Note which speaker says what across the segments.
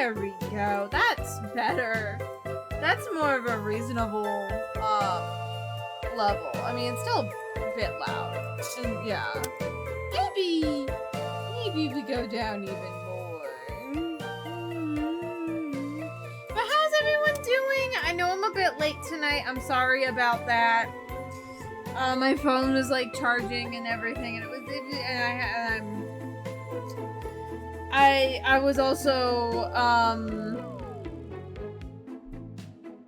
Speaker 1: There we go. That's better. That's more of a reasonable level. I mean, it's still a bit loud. And yeah. Maybe we go down even more. But how's everyone doing? I know I'm a bit late tonight. I'm sorry about that. My phone was like charging and everything, and I was also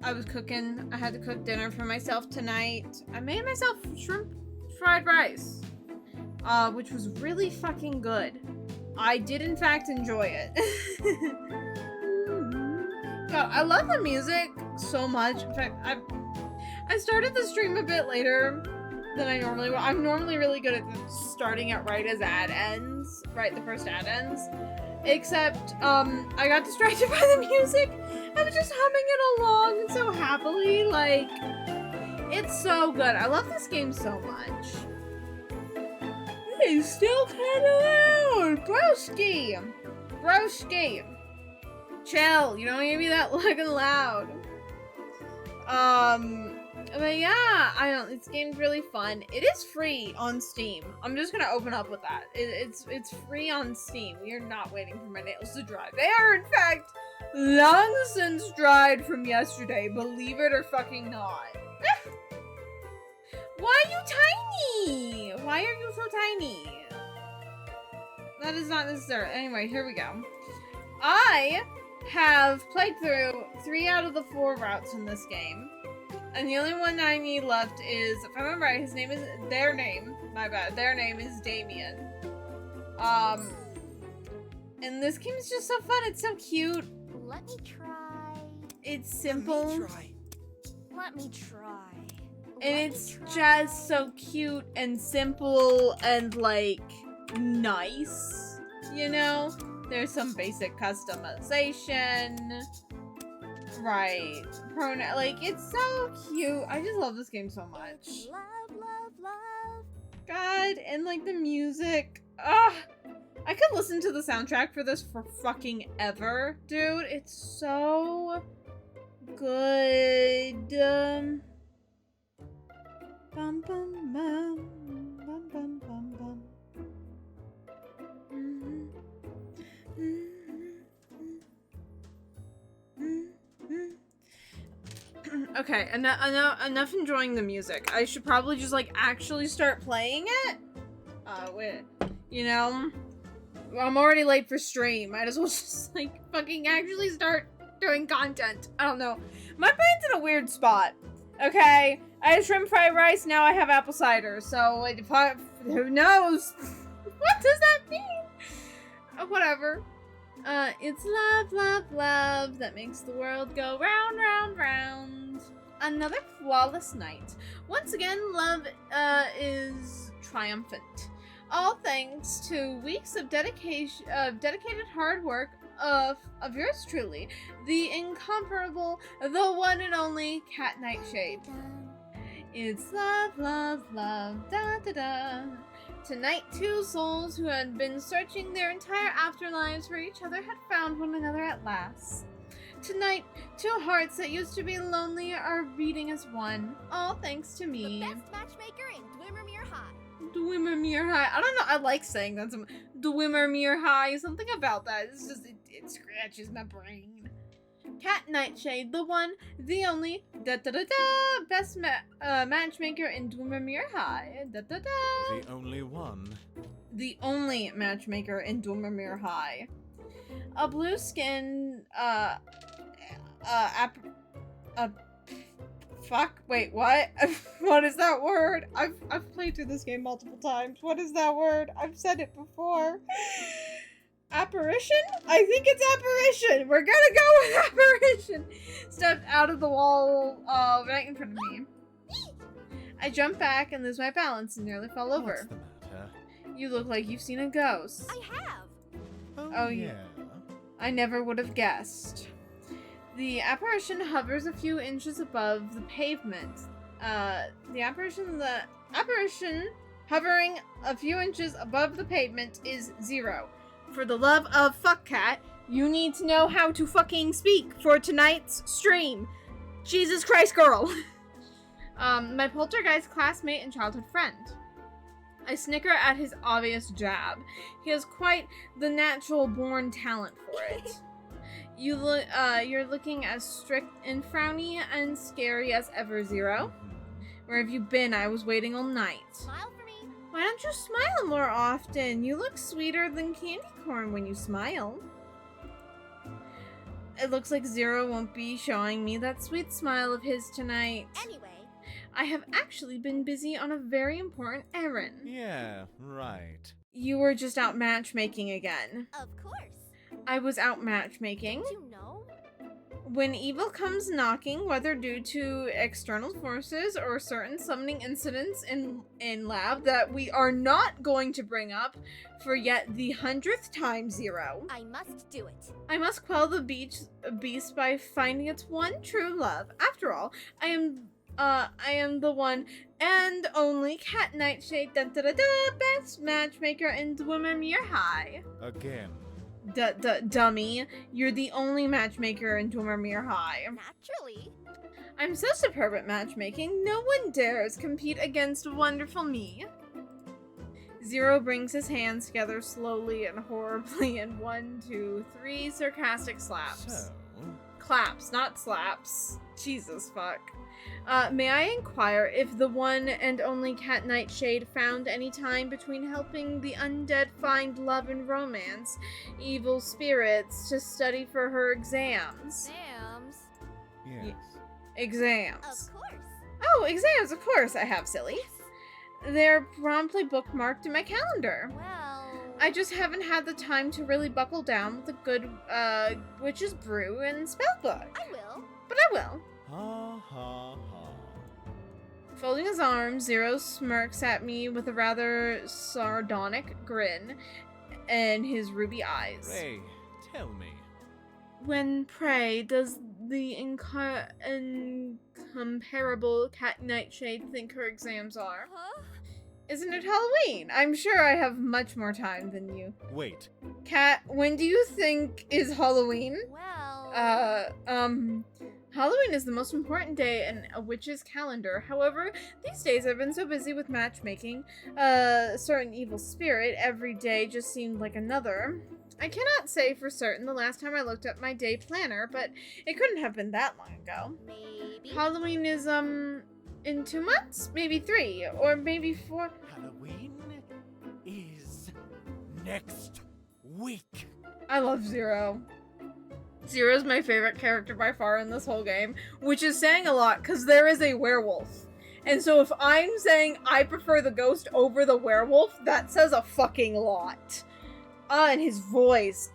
Speaker 1: I was cooking. I had to cook dinner for myself tonight. I made myself shrimp fried rice, which was really fucking good. I did in fact enjoy it. God, I love the music so much. In fact, I started the stream a bit later than I normally would. I'm normally really good at starting it right as ad ends, right the first ad ends. Except, I got distracted by the music. I was just humming it along so happily, like, it's so good. I love this game so much. It's still kinda loud! Broski! Broski! Chill, you don't need to be that fucking loud. But yeah, this game's really fun. It is free on Steam. I'm just gonna open up with that. It's free on Steam. We are not waiting for my nails to dry. They are, in fact, long since dried from yesterday. Believe it or fucking not. Why are you tiny? Why are you so tiny? That is not necessary. Anyway, here we go. I have played through 3 out of the 4 routes in this game. And the only one I need left is, if I remember right, their name is Damion. And this game is just so fun, it's so cute.
Speaker 2: Let me try.
Speaker 1: It's simple.
Speaker 2: Let me try.
Speaker 1: And it's just so cute and simple and, like, nice, you know? There's some basic customization. Right. Like, it's so cute. I just love this game so much.
Speaker 2: Love.
Speaker 1: God, and, like, the music. Ugh. I could listen to the soundtrack for this for fucking ever, dude. It's so good. Bum, bum, bum, bum, bum, bum, bum. Okay, enough enjoying the music. I should probably just, like, actually start playing it. Wait. You know? I'm already late for stream. Might as well just, like, fucking actually start doing content. I don't know. My brain's in a weird spot. Okay? I had shrimp fried rice, now I have apple cider. So, who knows? What does that mean? Whatever. It's love that makes the world go round, round, round. Another flawless night. Once again, love, is triumphant. All thanks to weeks of dedicated hard work of yours truly, the incomparable, the one and only Cat Nightshade. It's love, da da da. Tonight, 2 souls who had been searching their entire afterlives for each other had found one another at last. Tonight, 2 hearts that used to be lonely are beating as one, all thanks to me.
Speaker 2: The best matchmaker in Dwimmermere High.
Speaker 1: Dwimmermere High. I don't know, I like saying that. Dwimmermere High, something about that. It's just, it scratches my brain. Cat Nightshade, the one, the only, da-da-da-da, best matchmaker in Dwimmermere High, da-da-da.
Speaker 3: The only one.
Speaker 1: The only matchmaker in Dwimmermere High. A blue-skinned, fuck, wait, what? What is that word? I've played through this game multiple times. What is that word? I've said it before. Apparition? I think it's apparition. We're gonna go with apparition. Stepped out of the wall, right in front of me. I jumped back and lose my balance and nearly fell over.
Speaker 3: What's the matter?
Speaker 1: You look like you've seen a ghost.
Speaker 2: I have.
Speaker 3: Oh yeah.
Speaker 1: I never would have guessed. The apparition hovers a few inches above the pavement. The apparition hovering a few inches above the pavement is 0. For the love of fuck cat, You need to know how to fucking speak for tonight's stream. Jesus Christ, girl. My poltergeist classmate and childhood friend. I snicker at his obvious jab. He has quite the natural-born talent for it. You're looking as strict and frowny and scary as ever, Zero. Where have you been? I was waiting all night.
Speaker 2: Smile for me.
Speaker 1: Why don't you smile more often? You look sweeter than candy corn when you smile. It looks like Zero won't be showing me that sweet smile of his tonight.
Speaker 2: Anyway.
Speaker 1: I have actually been busy on a very important errand.
Speaker 3: Yeah, right.
Speaker 1: You were just out matchmaking again.
Speaker 2: Of course.
Speaker 1: I was out matchmaking.
Speaker 2: Did you know?
Speaker 1: When evil comes knocking, whether due to external forces or certain summoning incidents in lab that we are not going to bring up for yet the 100th time, Zero.
Speaker 2: I must do it.
Speaker 1: I must quell the beast by finding its one true love. After all, I am the one and only Cat Nightshade best matchmaker in Dwemermere High.
Speaker 3: Again.
Speaker 1: Dummy. You're the only matchmaker in Dwemermere High.
Speaker 2: Naturally.
Speaker 1: I'm so superb at matchmaking, no one dares compete against wonderful me. Zero brings his hands together slowly and horribly in 1, 2, 3 sarcastic slaps.
Speaker 3: So,
Speaker 1: Claps, not slaps. Jesus fuck. May I inquire if the one and only Cat Nightshade found any time between helping the undead find love and romance, evil spirits to study for her exams?
Speaker 2: Sam's.
Speaker 3: yes.
Speaker 1: Exams.
Speaker 2: Of course.
Speaker 1: Oh, exams, of course I have, silly.
Speaker 2: Yes.
Speaker 1: They're promptly bookmarked in my calendar.
Speaker 2: Well.
Speaker 1: I just haven't had the time to really buckle down with a good, witch's brew and spellbook.
Speaker 2: I will.
Speaker 1: But I will.
Speaker 3: Ha ha ha.
Speaker 1: Folding his arms, Zero smirks at me with a rather sardonic grin in his ruby eyes.
Speaker 3: Ray, tell me.
Speaker 1: When, pray, does the incomparable Cat Nightshade think her exams are?
Speaker 2: Huh?
Speaker 1: Isn't it Halloween? I'm sure I have much more time than you.
Speaker 3: Wait.
Speaker 1: Cat, when do you think is Halloween?
Speaker 2: Well.
Speaker 1: Halloween is the most important day in a witch's calendar. However, these days I've been so busy with matchmaking, a certain evil spirit, every day just seemed like another. I cannot say for certain the last time I looked at my day planner, but it couldn't have been that long ago.
Speaker 2: Maybe.
Speaker 1: Halloween is, in 2 months? Maybe 3, or maybe 4.
Speaker 3: Halloween is next week.
Speaker 1: I love Zero. Zero's my favorite character by far in this whole game, which is saying a lot because there is a werewolf. And so if I'm saying I prefer the ghost over the werewolf, that says a fucking lot. And his voice.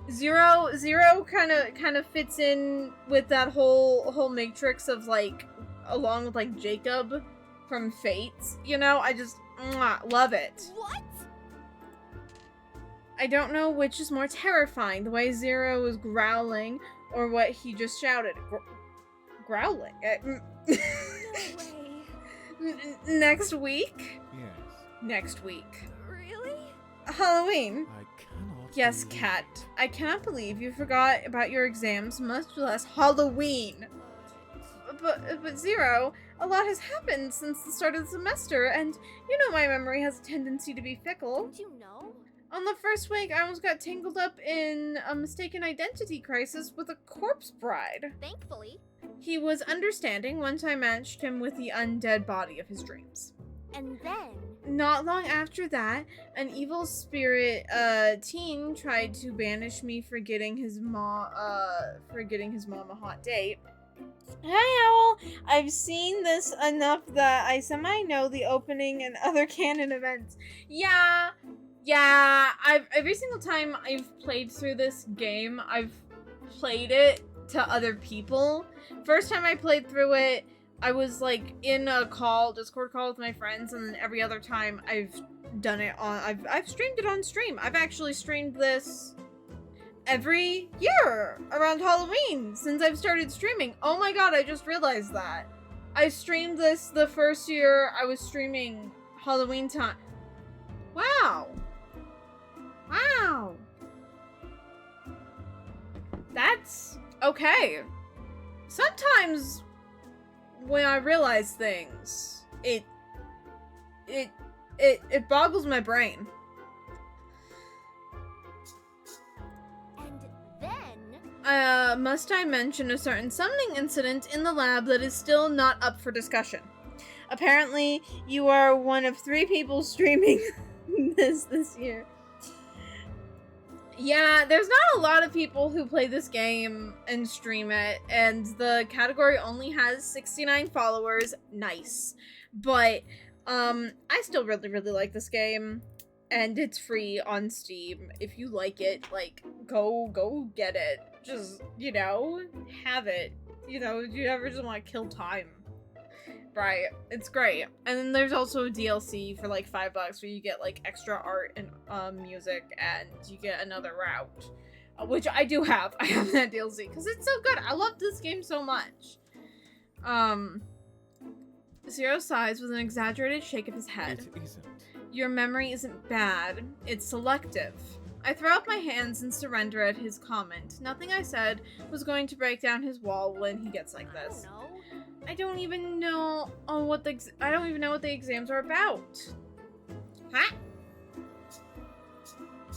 Speaker 1: Zero kind of fits in with that whole matrix of like, along with like Jacob from Fates, you know? I just love it.
Speaker 2: What?
Speaker 1: I don't know which is more terrifying, the way Zero was growling or what he just shouted. Growling?
Speaker 2: No way.
Speaker 1: Next week?
Speaker 3: Yes.
Speaker 1: Next week.
Speaker 2: Really?
Speaker 1: Halloween.
Speaker 3: I cannot.
Speaker 1: Yes,
Speaker 3: believe
Speaker 1: Cat.
Speaker 3: it.
Speaker 1: I cannot believe you forgot about your exams, much less Halloween. But Zero, a lot has happened since the start of the semester, and you know my memory has a tendency to be fickle.
Speaker 2: Don't you know?
Speaker 1: On the first week, I almost got tangled up in a mistaken identity crisis with a corpse bride.
Speaker 2: Thankfully.
Speaker 1: He was understanding once I matched him with the undead body of his dreams.
Speaker 2: And then.
Speaker 1: Not long after that, an evil spirit teen tried to banish me for getting his mom a hot date. Hi, Owl! I've seen this enough that I semi know the opening and other canon events. Yeah, every single time I've played through this game, I've played it to other people. First time I played through it, I was like in a Discord call with my friends, and then every other time I've done it on, I've streamed it on stream. I've actually streamed this every year around Halloween since I've started streaming. Oh my god, I just realized that. I streamed this the first year I was streaming Halloween time. Wow. That's okay. Sometimes when I realize things, it boggles my brain.
Speaker 2: And then...
Speaker 1: Must I mention a certain summoning incident in the lab that is still not up for discussion? Apparently, you are one of 3 people streaming this year. Yeah, there's not a lot of people who play this game and stream it, and the category only has 69 followers. Nice. But, I still really, really like this game, and it's free on Steam. If you like it, like, go get it. Just, you know, have it. You know, you ever just want to kill time. Right, it's great. And then there's also a DLC for like $5 where you get like extra art and music, and you get another route, which I do have. I have that DLC because it's so good. I love this game so much. Zero sighs with an exaggerated shake of his head.
Speaker 3: It isn't.
Speaker 1: Your memory isn't bad. It's selective. I throw up my hands and surrender at his comment. Nothing I said was going to break down his wall when he gets like this.
Speaker 2: I don't know.
Speaker 1: I don't even know what the exams are about. Huh?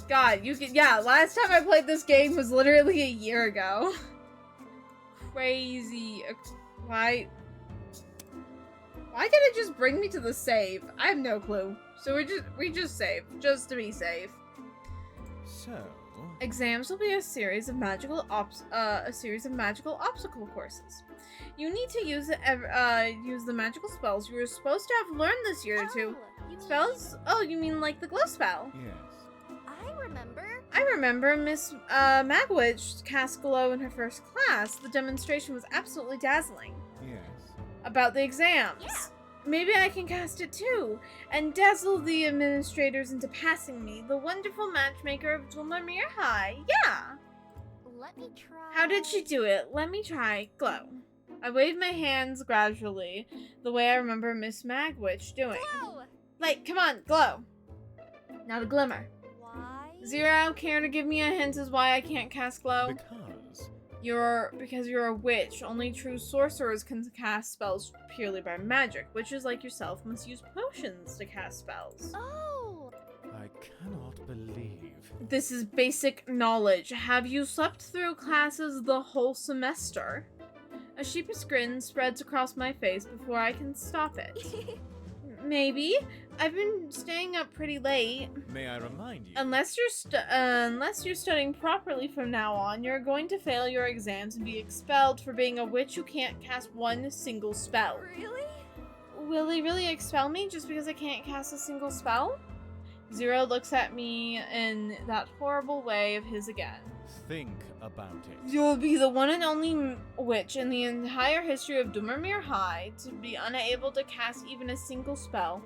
Speaker 1: God, yeah, last time I played this game was literally a year ago. Crazy. Why did it just bring me to the save? I have no clue. So we just save, just to be safe.
Speaker 3: So,
Speaker 1: Exams will be a series of magical obstacle courses. You need to use the magical spells you were supposed to have learned this year
Speaker 2: Oh,
Speaker 1: too.
Speaker 2: you mean-
Speaker 1: Spells? Oh, you mean like the glow spell?
Speaker 3: yes.
Speaker 2: I remember.
Speaker 1: I remember Miss Magwitch cast glow in her first class. The demonstration was absolutely dazzling.
Speaker 3: Yes.
Speaker 1: About the exams.
Speaker 2: Yeah.
Speaker 1: Maybe I can cast it too, and dazzle the administrators into passing me, the wonderful matchmaker of Dulmarmere High. Yeah!
Speaker 2: Let me try.
Speaker 1: How did she do it? Let me try. Glow. I wave my hands gradually, the way I remember Miss Magwitch doing.
Speaker 2: Glow!
Speaker 1: Like, come on, glow. Not a glimmer.
Speaker 2: Why?
Speaker 1: Zero, care to give me a hint as why I can't cast glow? Because you're a witch. Only true sorcerers can cast spells purely by magic. Witches like yourself must use potions to cast spells.
Speaker 2: Oh!
Speaker 3: I cannot believe.
Speaker 1: This is basic knowledge. Have you slept through classes the whole semester? A sheepish grin spreads across my face before I can stop it. Maybe. I've been staying up pretty late.
Speaker 3: May I remind you?
Speaker 1: Unless you're studying properly from now on, you're going to fail your exams and be expelled for being a witch who can't cast one single spell.
Speaker 2: Really?
Speaker 1: Will he really expel me just because I can't cast a single spell? Zero looks at me in that horrible way of his again.
Speaker 3: Think about it.
Speaker 1: You'll be the one and only witch in the entire history of Dulmarmere High to be unable to cast even a single spell.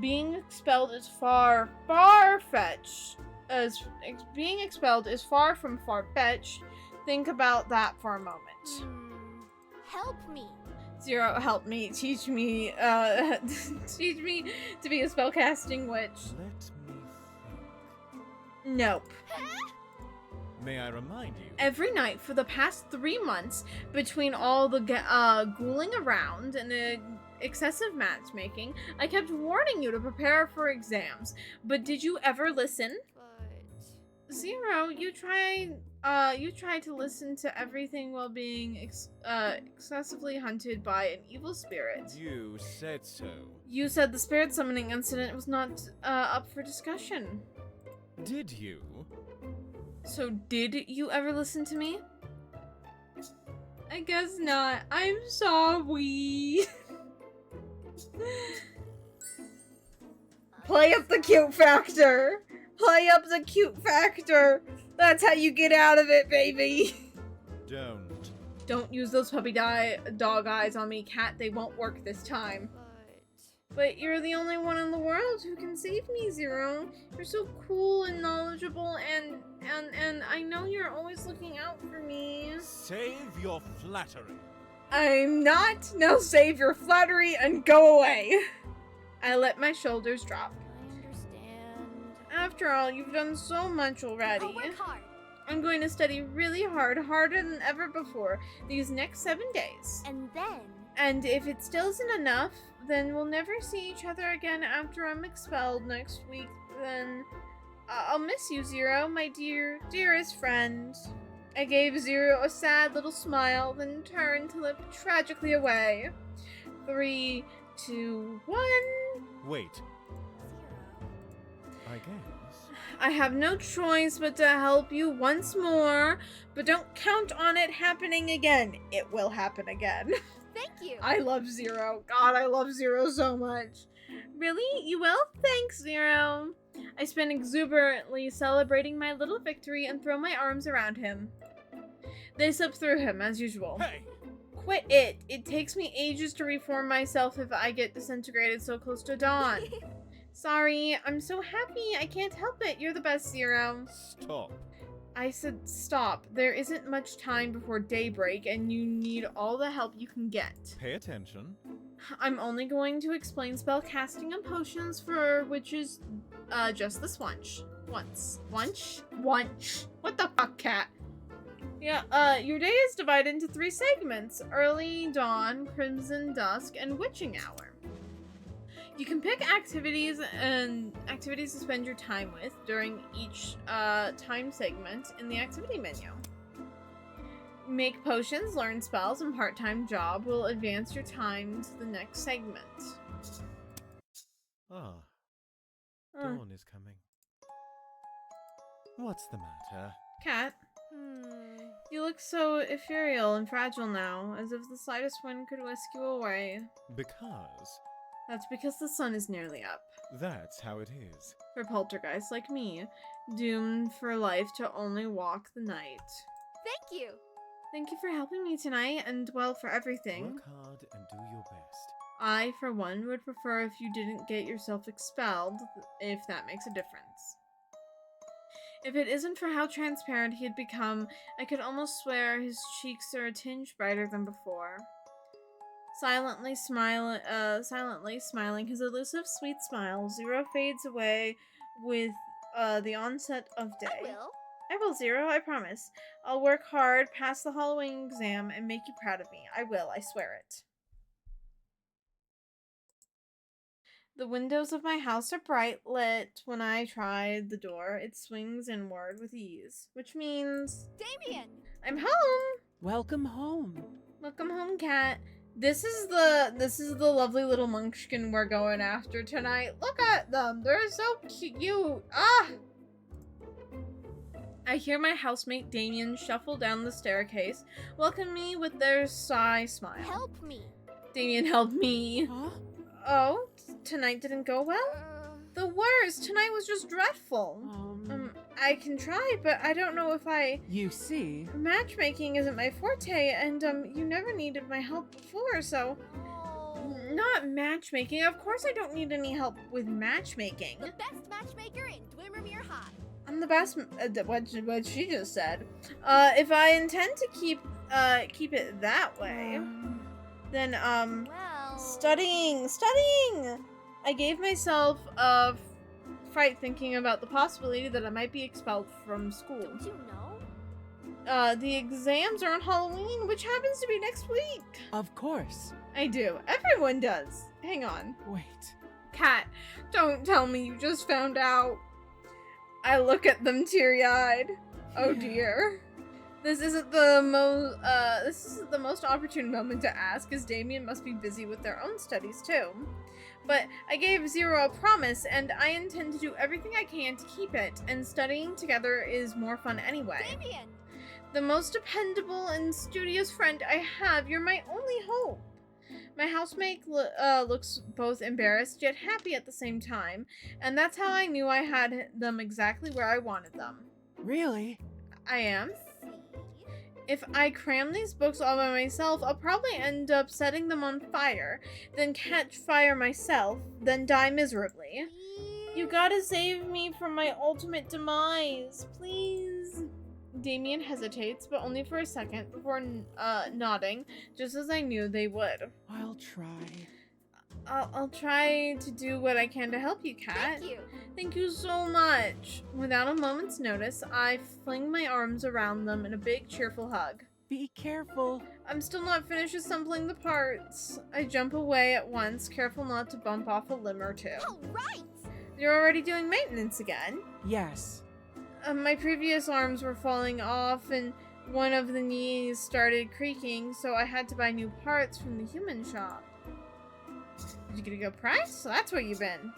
Speaker 1: Being expelled is far-fetched. Being expelled is far from far-fetched. Think about that for a moment.
Speaker 2: Help me.
Speaker 1: Zero, help me. Teach me, teach me to be a spellcasting witch.
Speaker 3: Let me think.
Speaker 1: Nope.
Speaker 3: May I remind you?
Speaker 1: Every night for the past 3 months, between all the ghouling around and the excessive matchmaking, I kept warning you to prepare for exams. But did you ever listen?
Speaker 2: But...
Speaker 1: Zero, you tried to listen to everything while being excessively hunted by an evil spirit.
Speaker 3: You said so.
Speaker 1: You said the spirit summoning incident was not up for discussion.
Speaker 3: Did you?
Speaker 1: So did you ever listen to me? I guess not. I'm sorry. Play up the cute factor. Play up the cute factor. That's how you get out of it, baby. Don't use those puppy dog eyes on me, cat. They won't work this time. But you're the only one in the world who can save me, Zero. You're so cool and knowledgeable, and I know you're always looking out for me.
Speaker 3: Save your flattery.
Speaker 1: I'm not. Now save your flattery and go away. I let my shoulders drop.
Speaker 2: I understand.
Speaker 1: After all, you've done so much already.
Speaker 2: I'll work hard.
Speaker 1: I'm going to study really hard, harder than ever before, these next 7 days.
Speaker 2: And then...
Speaker 1: And if it still isn't enough, then we'll never see each other again after I'm expelled next week. Then I'll miss you, Zero, my dearest friend. I gave Zero a sad little smile, then turned to look tragically away. 3, 2, 1.
Speaker 3: Wait,
Speaker 2: Zero.
Speaker 3: I guess.
Speaker 1: I have no choice but to help you once more, but don't count on it happening again. It will happen again.
Speaker 2: Thank you.
Speaker 1: I love Zero. God, I love Zero so much. Really? You will? Thanks, Zero. I spin exuberantly, celebrating my little victory, and throw my arms around him. They slip through him, as usual.
Speaker 3: Hey!
Speaker 1: Quit it! It takes me ages to reform myself if I get disintegrated so close to dawn. Sorry, I'm so happy. I can't help it. You're the best, Zero.
Speaker 3: Stop.
Speaker 1: I said stop. There isn't much time before daybreak, and you need all the help you can get.
Speaker 3: Pay attention.
Speaker 1: I'm only going to explain spell casting and potions for witches just this once. Once? What the fuck, cat? Yeah, your day is divided into 3 segments: early dawn, crimson dusk, and witching hour. You can pick activities to spend your time with during each time segment in the activity menu. Make potions, learn spells, and part-time job will advance your time to the next segment.
Speaker 3: Ah,
Speaker 1: Uh,
Speaker 3: dawn is coming. What's the matter?
Speaker 1: Cat, you look so ethereal and fragile now, as if the slightest wind could whisk you away.
Speaker 3: Because
Speaker 1: That's because the sun is nearly up.
Speaker 3: that's how it is.
Speaker 1: For poltergeists like me, doomed for life to only walk the night.
Speaker 2: Thank you.
Speaker 1: Thank you for helping me tonight, and well, for everything.
Speaker 3: Work hard and do your best.
Speaker 1: I, for one, would prefer if you didn't get yourself expelled, if that makes a difference. If it isn't for how transparent he had become, I could almost swear his cheeks are a tinge brighter than before. Silently smiling his elusive sweet smile, Zero fades away with the onset of day. I will, Zero, I promise. I'll work hard, pass the Halloween exam, and make you proud of me. I will, I swear it. The windows of my house are bright lit. When I try the door, it swings inward with ease, which means
Speaker 2: Damion!
Speaker 1: I'm home.
Speaker 4: Welcome home.
Speaker 1: Welcome home, cat. This is the lovely little munchkin we're going after tonight. Look at them. They're so cute. Ah! I hear my housemate Damion shuffle down the staircase, welcome me with their sly smile.
Speaker 2: Help me.
Speaker 1: Damion, help me.
Speaker 4: Huh?
Speaker 1: Oh, tonight didn't go well? The worst. Tonight was just dreadful. I can try, but I don't know if
Speaker 4: You see,
Speaker 1: matchmaking isn't my forte, and, you never needed my help before, so...
Speaker 2: Oh.
Speaker 1: Not matchmaking. Of course I don't need any help with matchmaking.
Speaker 2: The best matchmaker in Dwimmermere High.
Speaker 1: I'm the best, what she just said. If I intend to keep it that way, then,
Speaker 2: Well...
Speaker 1: studying! I gave myself a fright thinking about the possibility that I might be expelled from school.
Speaker 2: Don't you know?
Speaker 1: The exams are on Halloween, which happens to be next week.
Speaker 4: of course.
Speaker 1: I do. Everyone does. Hang on.
Speaker 4: Wait.
Speaker 1: Cat, don't tell me you just found out. I look at them teary-eyed. Oh
Speaker 4: Yeah.
Speaker 1: dear. This isn't the most opportune moment to ask, as Damion must be busy with their own studies too. But I gave Zero a promise, and I intend to do everything I can to keep it, and studying together is more fun anyway.
Speaker 2: Damion!
Speaker 1: The most dependable and studious friend I have, you're my only hope. My housemate looks both embarrassed yet happy at the same time, and that's how I knew I had them exactly where I wanted them.
Speaker 4: Really?
Speaker 1: I am.
Speaker 2: See?
Speaker 1: If I cram these books all by myself, I'll probably end up setting them on fire, then catch fire myself, then die miserably. You gotta save me from my ultimate demise, please. Damion hesitates, but only for a second, before nodding, just as I knew they would.
Speaker 4: I'll try.
Speaker 1: I'll try to do what I can to help you, Cat.
Speaker 2: Thank you.
Speaker 1: Thank you so much. Without a moment's notice, I fling my arms around them in a big, cheerful hug.
Speaker 4: Be careful.
Speaker 1: I'm still not finished assembling the parts. I jump away at once, careful not to bump off a limb or two.
Speaker 2: All right.
Speaker 1: You're already doing maintenance again?
Speaker 4: Yes.
Speaker 1: My previous arms were falling off and one of the knees started creaking, so I had to buy new parts from the human shop. Did you get a good price? So that's where you've been.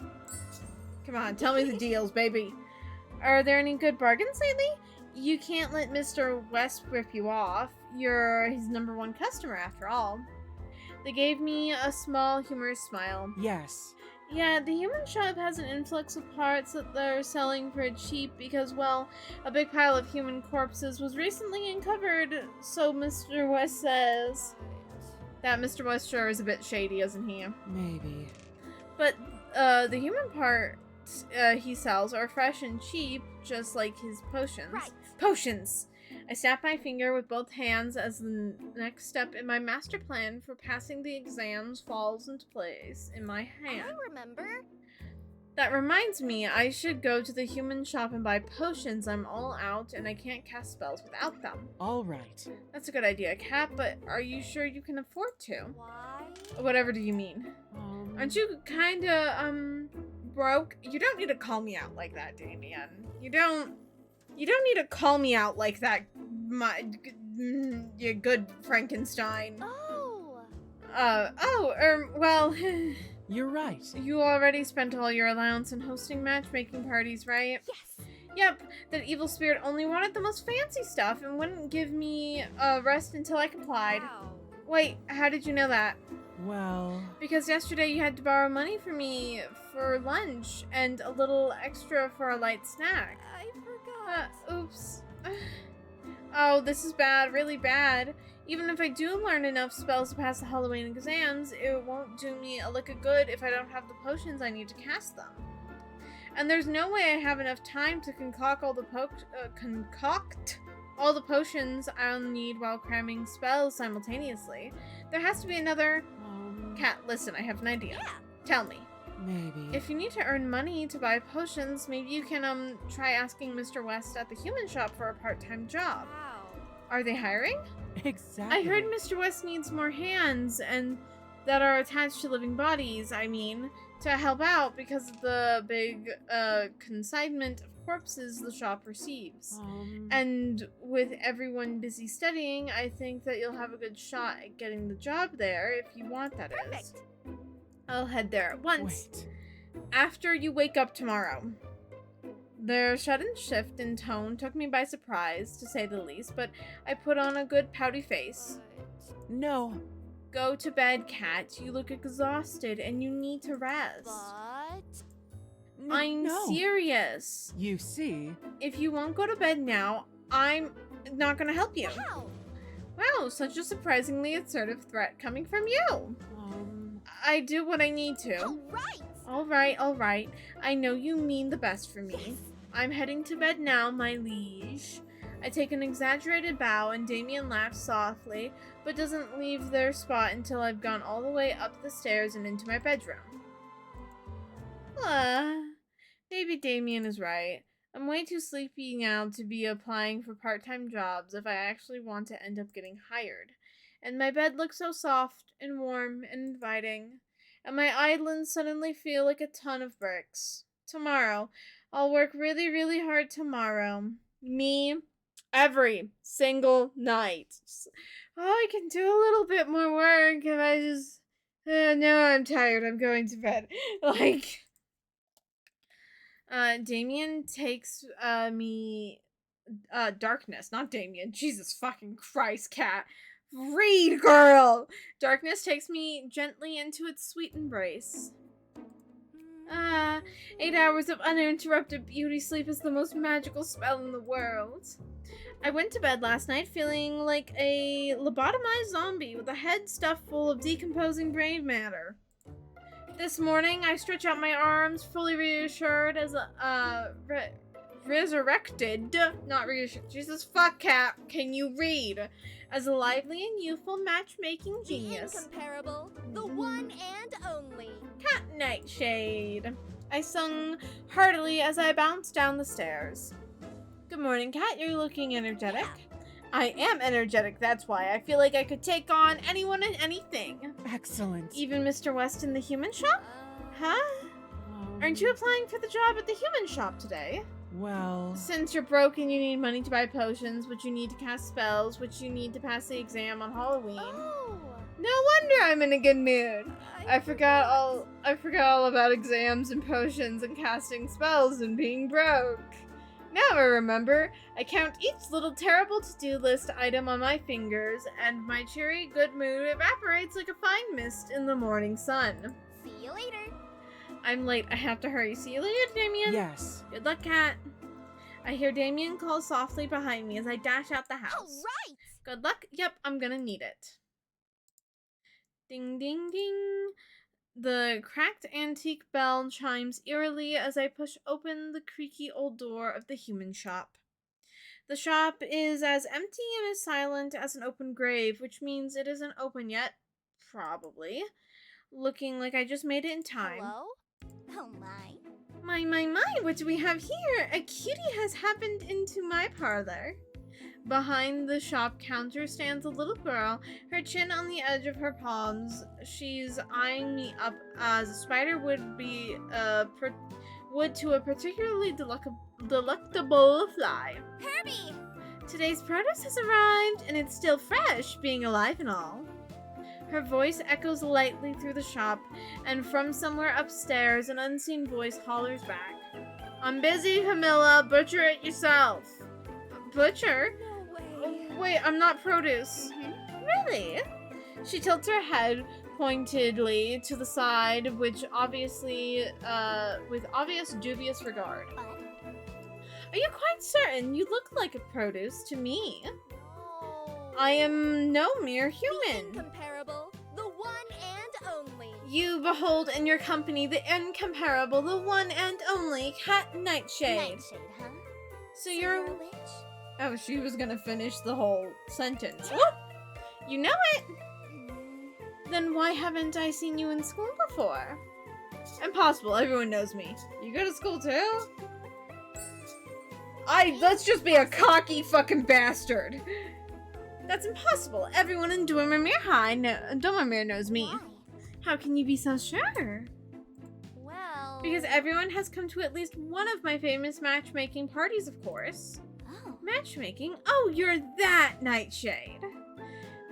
Speaker 1: Come on, tell me the deals, baby. Are there any good bargains lately? You can't let Mr. West rip you off. You're his #1 customer, after all. They gave me a small, humorous smile.
Speaker 4: Yes.
Speaker 1: Yeah, the human shop has an influx of parts that they're selling for cheap because, well, a big pile of human corpses was recently uncovered, so Mr. West says. That Mr. West sure is a bit shady, isn't he?
Speaker 4: Maybe.
Speaker 1: But the human parts he sells are fresh and cheap, just like his potions.
Speaker 2: Right.
Speaker 1: Potions! I snap my finger with both hands as the next step in my master plan for passing the exams falls into place in my hand.
Speaker 2: I remember.
Speaker 1: That reminds me, I should go to the human shop and buy potions. I'm all out and I can't cast spells without them.
Speaker 4: All right.
Speaker 1: That's a good idea, Kat, but are you sure you can afford to?
Speaker 2: Why?
Speaker 1: Whatever do you mean? Aren't you kinda, broke? You don't need to call me out like that, Damion. You don't need to call me out like that, you good Frankenstein.
Speaker 2: Oh.
Speaker 1: Well,
Speaker 4: You're right.
Speaker 1: you already spent all your allowance on hosting matchmaking parties, right?
Speaker 2: Yes.
Speaker 1: Yep, that evil spirit only wanted the most fancy stuff and wouldn't give me a rest until I complied.
Speaker 2: Wow.
Speaker 1: Wait, how did you know that?
Speaker 4: Well,
Speaker 1: Because yesterday you had to borrow money from me for lunch and a little extra for a light snack.
Speaker 2: I forgot.
Speaker 1: Oops. Oh, this is bad, really bad. Even if I do learn enough spells to pass the Halloween exams, it won't do me a lick of good if I don't have the potions I need to cast them. And there's no way I have enough time to concoct all the potions I'll need while cramming spells simultaneously. There has to be another... Kat, listen, I have an idea.
Speaker 2: Yeah.
Speaker 1: Tell me.
Speaker 4: maybe.
Speaker 1: If you need to earn money to buy potions, maybe you can, try asking Mr. West at the human shop for a part-time job.
Speaker 2: Wow.
Speaker 1: Are they hiring?
Speaker 4: Exactly.
Speaker 1: I heard Mr. West needs more hands and that are attached to living bodies, I mean, to help out because of the big, consignment of corpses the shop receives. And with everyone busy studying, I think that you'll have a good shot at getting the job there if you want, that is.
Speaker 2: Perfect.
Speaker 1: I'll head there at once.
Speaker 4: Wait.
Speaker 1: After you wake up tomorrow. Their sudden shift in tone took me by surprise, to say the least, but I put on a good pouty face.
Speaker 4: No.
Speaker 1: Go to bed, Kat. You look exhausted and you need to rest. I'm
Speaker 4: no.
Speaker 1: serious.
Speaker 4: You see?
Speaker 1: If you won't go to bed now, I'm not gonna help you.
Speaker 2: Wow.
Speaker 1: Wow, such a surprisingly assertive threat coming from you. I do what I need to.
Speaker 2: All right.
Speaker 1: All right. I know you mean the best for me. I'm heading to bed now, my liege. I take an exaggerated bow and Damion laughs softly, but doesn't leave their spot until I've gone all the way up the stairs and into my bedroom. Maybe Damion is right. I'm way too sleepy now to be applying for part-time jobs if I actually want to end up getting hired. And my bed looks so soft and warm and inviting. And my islands suddenly feel like a ton of bricks. Tomorrow. I'll work really, really hard tomorrow. Me. Every single night. Oh, I can do a little bit more work if I just... no, I'm tired. I'm going to bed. Damion takes, me... Darkness, not Damion. Jesus fucking Christ, Kat. Read, girl! Darkness takes me gently into its sweet embrace. 8 hours of uninterrupted beauty sleep is the most magical spell in the world. I went to bed last night feeling like a lobotomized zombie with a head stuffed full of decomposing brain matter. This morning, I stretch out my arms, fully reassured as resurrected, not Jesus fuck Cat, can you read? As a lively and youthful matchmaking
Speaker 2: The
Speaker 1: genius.
Speaker 2: incomparable, the one and only.
Speaker 1: Cat Nightshade. I sung heartily as I bounced down the stairs. Good morning, Cat. You're looking energetic. I am energetic, that's why. I feel like I could take on anyone and anything.
Speaker 4: Excellent.
Speaker 1: Even Mr. West in the human shop? Huh? Aren't you applying for the job at the human shop today?
Speaker 4: Well,
Speaker 1: Since you're broke and you need money to buy potions, which you need to cast spells, which you need to pass the exam on Halloween.
Speaker 2: Oh.
Speaker 1: No wonder I'm in a good mood. I forgot all about exams and potions and casting spells and being broke. Now I remember. I count each little terrible to-do list item on my fingers, and my cheery good mood evaporates like a fine mist in the morning sun.
Speaker 2: See you later.
Speaker 1: I'm late. I have to hurry. See you later, Damion.
Speaker 4: yes.
Speaker 1: Good luck, Cat. I hear Damion call softly behind me as I dash out the
Speaker 2: All
Speaker 1: house.
Speaker 2: right.
Speaker 1: Good luck. Yep, I'm gonna need it. Ding, ding, ding. The cracked antique bell chimes eerily as I push open the creaky old door of the human shop. The shop is as empty and as silent as an open grave, which means it isn't open yet. Probably. Looking like I just made it in time.
Speaker 2: Hello? Oh my.
Speaker 1: My, what do we have here? A cutie has happened into my parlor. Behind the shop counter stands a little girl, her chin on the edge of her palms. She's eyeing me up as a spider would be would to a particularly delectable fly.
Speaker 2: Herbie!
Speaker 1: Today's produce has arrived, and it's still fresh, being alive and all. Her voice echoes lightly through the shop, and from somewhere upstairs, an unseen voice hollers back. I'm busy, Camilla. Butcher it yourself. Butcher?
Speaker 2: No way.
Speaker 1: Oh, wait, I'm not produce. Really? She tilts her head pointedly to the side, which obviously, with obvious dubious regard.
Speaker 2: But
Speaker 1: Are you quite certain you look like a produce to me?
Speaker 2: no.
Speaker 1: I am no mere
Speaker 2: The
Speaker 1: human.
Speaker 2: incomparable, the one and only.
Speaker 1: You behold in your company the incomparable, the one and only Cat Nightshade.
Speaker 2: Nightshade, huh?
Speaker 1: So you're...
Speaker 2: a witch?
Speaker 1: Oh, she was gonna finish the whole sentence. You know it! Then why haven't I seen you in school before? Impossible, everyone knows me. You go to school too? Let's just be a cocky fucking bastard. That's impossible. Everyone in Dormermere knows me.
Speaker 2: Why?
Speaker 1: How can you be so sure?
Speaker 2: Well...
Speaker 1: Because everyone has come to at least one of my famous matchmaking parties, of course.
Speaker 2: Oh.
Speaker 1: Matchmaking? Oh, you're that Nightshade.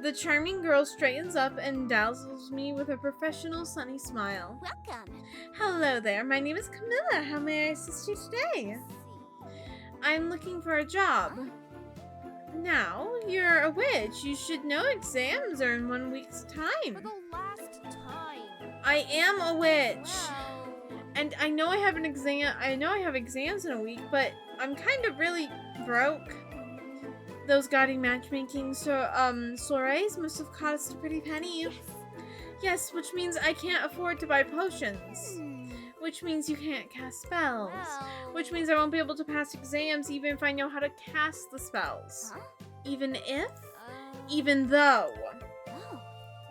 Speaker 1: The charming girl straightens up and dazzles me with a professional sunny smile.
Speaker 2: Welcome.
Speaker 1: Hello there, my name is Camilla. How may I assist you today?
Speaker 2: Let's see.
Speaker 1: I'm looking for a job. Now, you're a witch. You should know exams are in 1 week's
Speaker 2: For
Speaker 1: time.
Speaker 2: the last time.
Speaker 1: I am a witch.
Speaker 2: Well...
Speaker 1: And I know I have exams in a week, but I'm kind of really broke. Those gaudy matchmaking soirees must have cost a pretty penny.
Speaker 2: Yes.
Speaker 1: Yes, which means I can't afford to buy potions.
Speaker 2: Hmm.
Speaker 1: Which means you can't cast spells.
Speaker 2: Well...
Speaker 1: Which means I won't be able to pass exams even if I know how to cast the spells.
Speaker 2: Huh?
Speaker 1: Even if?
Speaker 2: Oh.
Speaker 1: Even though.
Speaker 2: Oh.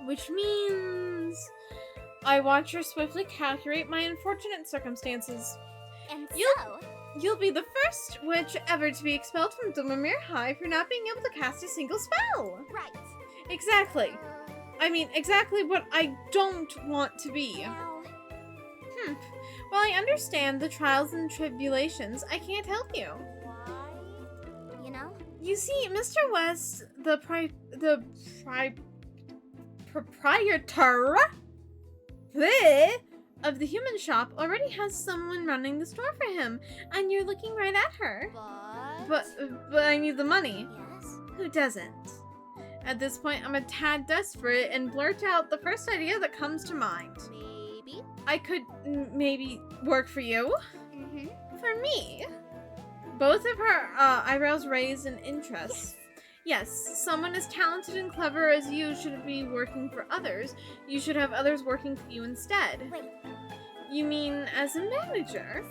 Speaker 1: Which means... I watch her swiftly calculate my unfortunate circumstances.
Speaker 2: And
Speaker 1: You'll-
Speaker 2: so...
Speaker 1: You'll be the first witch ever to be expelled from Dormermere High for not being able to cast a single spell.
Speaker 2: Right.
Speaker 1: Exactly. I mean, exactly what I don't want to be.
Speaker 2: Now...
Speaker 1: While I understand the trials and tribulations, I can't help you.
Speaker 2: Why? You know?
Speaker 1: You see, Mr. West, the proprietor bleh, of the human shop already has someone running the store for him, and you're looking right at her. But I need the money.
Speaker 2: Yes?
Speaker 1: Who doesn't? At this point, I'm a tad desperate and blurt out the first idea that comes to mind.
Speaker 2: Maybe?
Speaker 1: I could maybe work for you?
Speaker 2: Mm-hmm.
Speaker 1: For me? Both of her eyebrows raised in interest. Yes, someone as talented and clever as you should be working for others. You should have others working for you instead.
Speaker 2: Wait.
Speaker 1: You mean as a manager?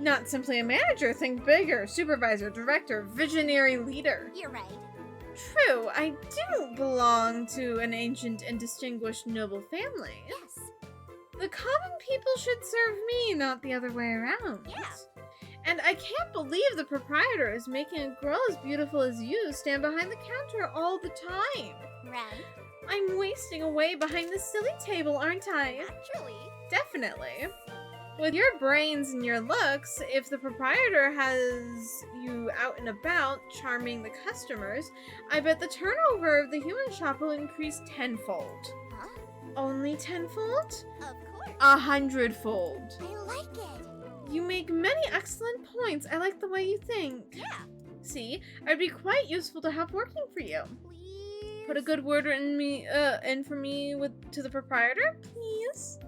Speaker 1: Not simply a manager, think bigger. Supervisor, director, visionary leader.
Speaker 2: You're right.
Speaker 1: True, I do belong to an ancient and distinguished noble family.
Speaker 2: Yes.
Speaker 1: The common people should serve me, not the other way around.
Speaker 2: Yeah.
Speaker 1: And I can't believe the proprietor is making a girl as beautiful as you stand behind the counter all the time.
Speaker 2: Right.
Speaker 1: I'm wasting away behind this silly table, aren't I?
Speaker 2: Naturally.
Speaker 1: Definitely. With your brains and your looks, if the proprietor has you out and about charming the customers, I bet the turnover of the human shop will increase tenfold.
Speaker 2: Huh?
Speaker 1: Only tenfold?
Speaker 2: Of course.
Speaker 1: 100-fold.
Speaker 2: I like it.
Speaker 1: You make many excellent points. I like the way you think.
Speaker 2: Yeah.
Speaker 1: See, I'd be quite useful to have working for you.
Speaker 2: Please.
Speaker 1: Put a good word in for me to the proprietor, please.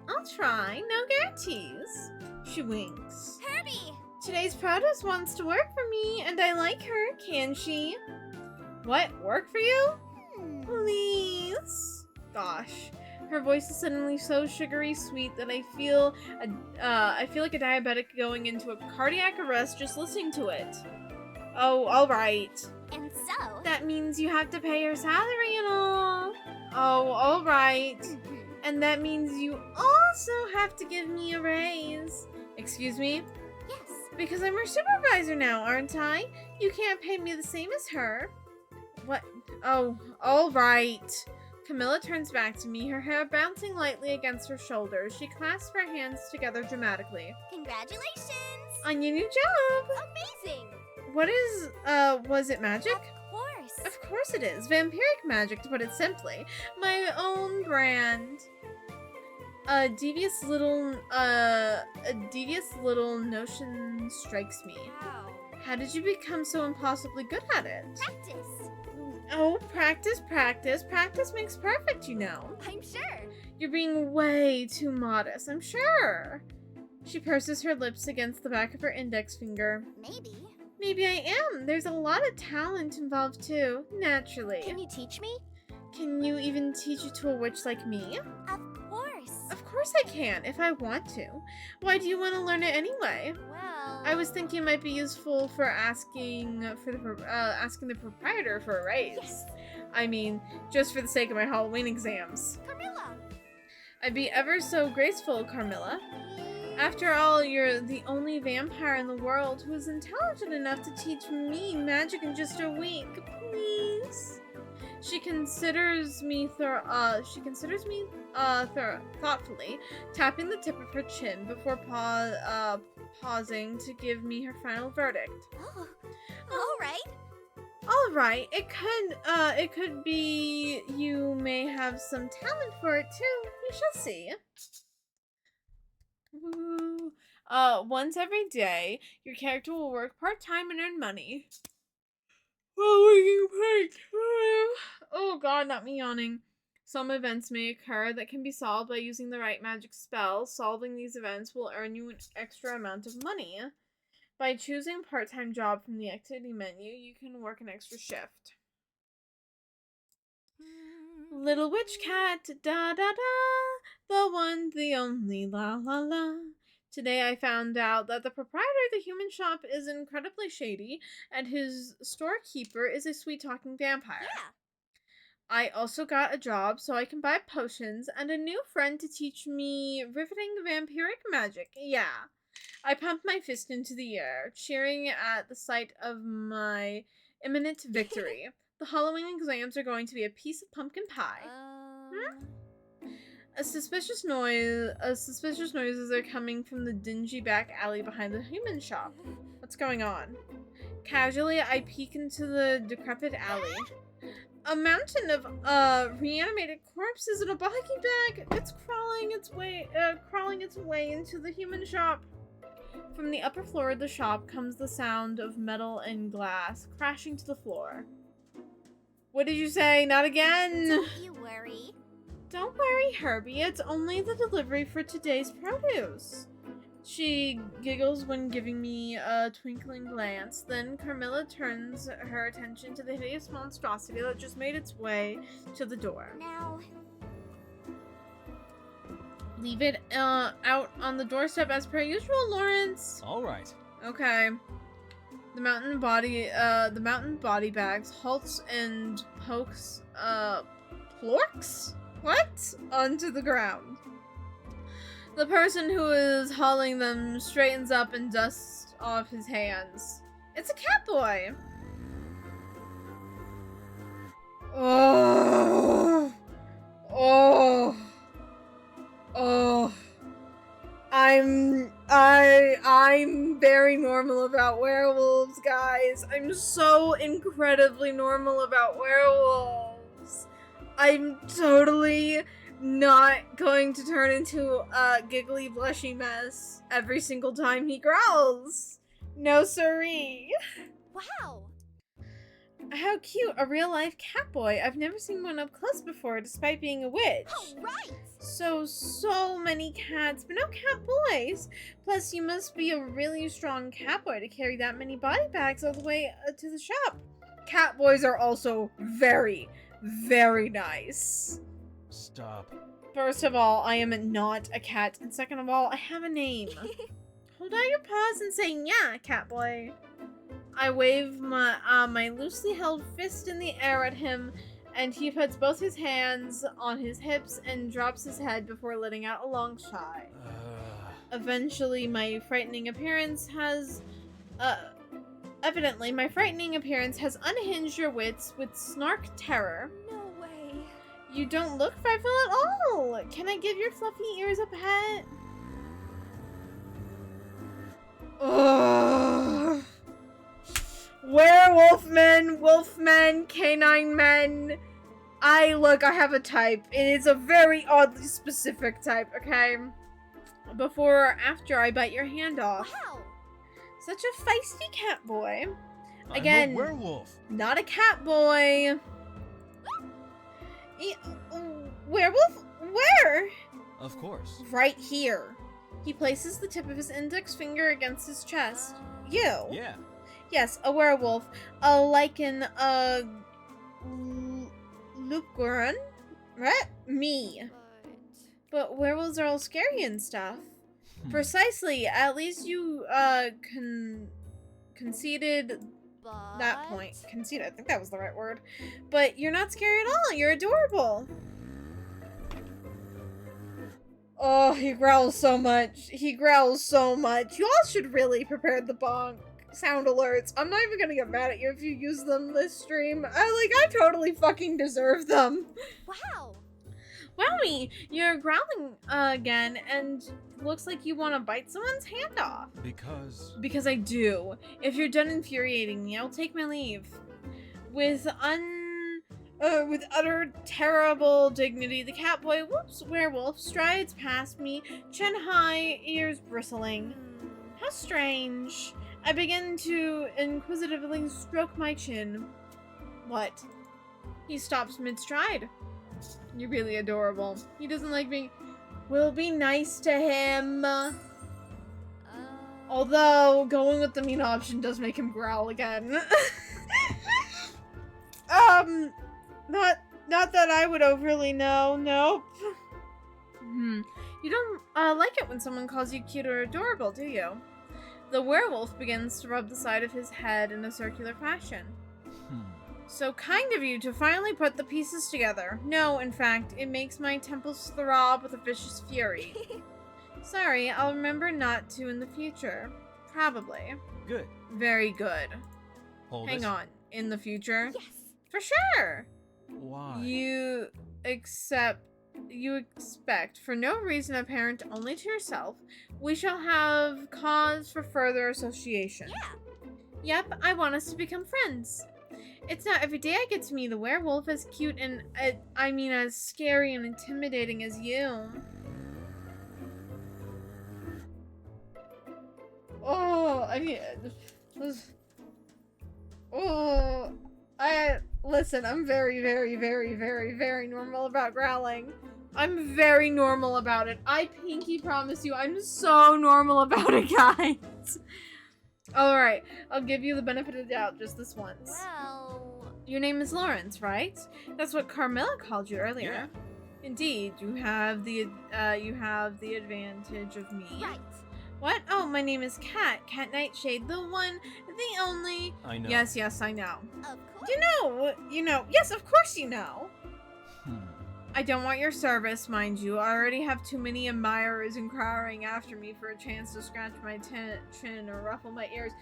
Speaker 1: I'll try. No guarantees. She winks.
Speaker 2: Herbie.
Speaker 1: Today's produce wants to work for me, and I like her, can she? What? Work for you? Please? Gosh. Her voice is suddenly so sugary sweet that I feel like a diabetic going into a cardiac arrest just listening to it. Oh, alright.
Speaker 2: And so.
Speaker 1: That means you have to pay her salary and all. Oh, alright. And that means you also have to give me a raise. Excuse me?
Speaker 2: Yes.
Speaker 1: Because I'm her supervisor now, aren't I? You can't pay me the same as her. What? Oh, alright. Camilla turns back to me, her hair bouncing lightly against her shoulders. She clasps her hands together dramatically.
Speaker 2: Congratulations.
Speaker 1: On your new job!
Speaker 2: Amazing.
Speaker 1: What is, was it magic?
Speaker 2: Of course.
Speaker 1: Of course it is. Vampiric magic, to put it simply. My own brand. A devious little notion strikes me.
Speaker 2: Wow.
Speaker 1: How did you become so impossibly good at it?
Speaker 2: Practice.
Speaker 1: Oh, practice, practice. Practice makes perfect, you know.
Speaker 2: I'm sure.
Speaker 1: You're being way too modest, I'm sure. She purses her lips against the back of her index finger.
Speaker 2: Maybe.
Speaker 1: Maybe I am. There's a lot of talent involved too, naturally.
Speaker 2: Can you teach me?
Speaker 1: Can you even teach it to a witch like me?
Speaker 2: Of course.
Speaker 1: Of course I can, if I want to. Why do you want to learn it anyway?
Speaker 2: Well.
Speaker 1: I was thinking it might be useful for asking the proprietor for a raise.
Speaker 2: Yes.
Speaker 1: I mean, just for the sake of my Halloween exams.
Speaker 2: Carmilla.
Speaker 1: I'd be ever so graceful, Carmilla. After all, you're the only vampire in the world who is intelligent enough to teach me magic in just a week. Please. She considers me thoughtfully, tapping the tip of her chin before pausing to give me her final verdict.
Speaker 2: Oh. All right.
Speaker 1: All right, it could be you may have some talent for it too. We shall see. Ooh. Once every day, your character will work part-time and earn money. While working part-time. Oh god, not me yawning. Some events may occur that can be solved by using the right magic spell. Solving these events will earn you an extra amount of money. By choosing a part-time job from the activity menu, you can work an extra shift. Little witch cat, da da da, the one, the only, la la la. Today I found out that the proprietor of the human shop is incredibly shady, and his storekeeper is a sweet-talking vampire.
Speaker 2: Yeah.
Speaker 1: I also got a job so I can buy potions, and a new friend to teach me riveting vampiric magic. Yeah. I pumped my fist into the air, cheering at the sight of my imminent victory. The Halloween exams are going to be a piece of pumpkin pie. Suspicious noises are coming from the dingy back alley behind the human shop. What's going on? Casually, I peek into the decrepit alley. A mountain of reanimated corpses in a body bag. It's crawling its way into the human shop. From the upper floor of the shop comes the sound of metal and glass crashing to the floor. What did you say? Not again!
Speaker 2: Don't you worry.
Speaker 1: Don't worry, Herbie. It's only the delivery for today's produce. She giggles when giving me a twinkling glance. Then Carmilla turns her attention to the hideous monstrosity that just made its way to the door.
Speaker 2: Now.
Speaker 1: Leave it out on the doorstep as per usual, Lawrence.
Speaker 3: All right.
Speaker 1: Okay. The mountain body bags halts and pokes plorks? What? Onto the ground. The person who is hauling them straightens up and dusts off his hands. It's a cat boy. Oh. Oh. Oh. I'm very normal about werewolves, guys. I'm so incredibly normal about werewolves. I'm totally not going to turn into a giggly, blushy mess every single time he growls. No siree.
Speaker 2: Wow.
Speaker 1: How cute, a real-life cat boy. I've never seen one up close before, despite being a witch.
Speaker 2: All right.
Speaker 1: So many cats, but no cat boys. Plus, you must be a really strong cat boy to carry that many body bags all the way to the shop. Cat boys are also very, very nice.
Speaker 3: Stop.
Speaker 1: First of all, I am not a cat, and second of all, I have a name. Hold out your paws and say, yeah, cat boy. I wave my loosely held fist in the air at him, and he puts both his hands on his hips and drops his head before letting out a long sigh. Eventually, my frightening appearance has unhinged your wits with snark terror.
Speaker 2: No way.
Speaker 1: You don't look frightful at all. Can I give your fluffy ears a pet? Ugh. Werewolf men, wolf men, canine men. I have a type. It is a very oddly specific type, okay? Before or after I bite your hand off.
Speaker 2: Wow.
Speaker 1: Such a feisty cat boy.
Speaker 3: I'm
Speaker 1: Again,
Speaker 3: a werewolf.
Speaker 1: not a cat boy. Werewolf? Where?
Speaker 3: Of course.
Speaker 1: Right here. He places the tip of his index finger against his chest. You.
Speaker 3: Yeah.
Speaker 1: Yes, a werewolf. A lichen, Lupguran? Right? Me. But werewolves are all scary and stuff. Precisely. At least you, conceded that point. Conceded. I think that was the right word. But you're not scary at all. You're adorable. Oh, he growls so much. He growls so much. You all should really prepare the bonk sound alerts. I'm not even gonna get mad at you if you use them this stream. I totally fucking deserve them.
Speaker 2: Wow.
Speaker 1: Wowie, you're growling again, and looks like you want to bite someone's hand off.
Speaker 3: Because
Speaker 1: I do. If you're done infuriating me, I'll take my leave. With utter terrible dignity, the catboy werewolf strides past me, chin high, ears bristling. How strange. I begin to inquisitively stroke my chin. What? He stops mid-stride. You're really adorable. He doesn't like being... We'll be nice to him. Although, going with the mean option does make him growl again. Not that I would overly know. Nope. You don't like it when someone calls you cute or adorable, do you? The werewolf begins to rub the side of his head in a circular fashion. So kind of you to finally put the pieces together. No, in fact, it makes my temples throb with a vicious fury. Sorry, I'll remember not to in the future. Probably.
Speaker 3: Good.
Speaker 1: Very good.
Speaker 3: Hold
Speaker 1: on. In the future?
Speaker 2: Yes.
Speaker 1: For sure!
Speaker 3: Why?
Speaker 1: You expect, for no reason apparent only to yourself, we shall have cause for further association.
Speaker 2: Yeah.
Speaker 1: Yep, I want us to become friends. It's not every day I get to meet a werewolf as cute and, as scary and intimidating as you. Listen, I'm very, very, very, very, very normal about growling. I'm very normal about it. I pinky promise you, I'm so normal about it, guys. Alright, I'll give you the benefit of the doubt just this once.
Speaker 2: Well...
Speaker 1: Your name is Lawrence, right? That's what Carmilla called you earlier. Indeed, you have the advantage of me.
Speaker 2: Right.
Speaker 1: What? Oh, my name is Cat. Cat Nightshade, the one, the only.
Speaker 3: I know.
Speaker 1: Yes, I know.
Speaker 2: Of course.
Speaker 1: You know. Yes, of course you know.
Speaker 3: Hmm.
Speaker 1: I don't want your service, mind you. I already have too many admirers inquiring after me for a chance to scratch my chin or ruffle my ears.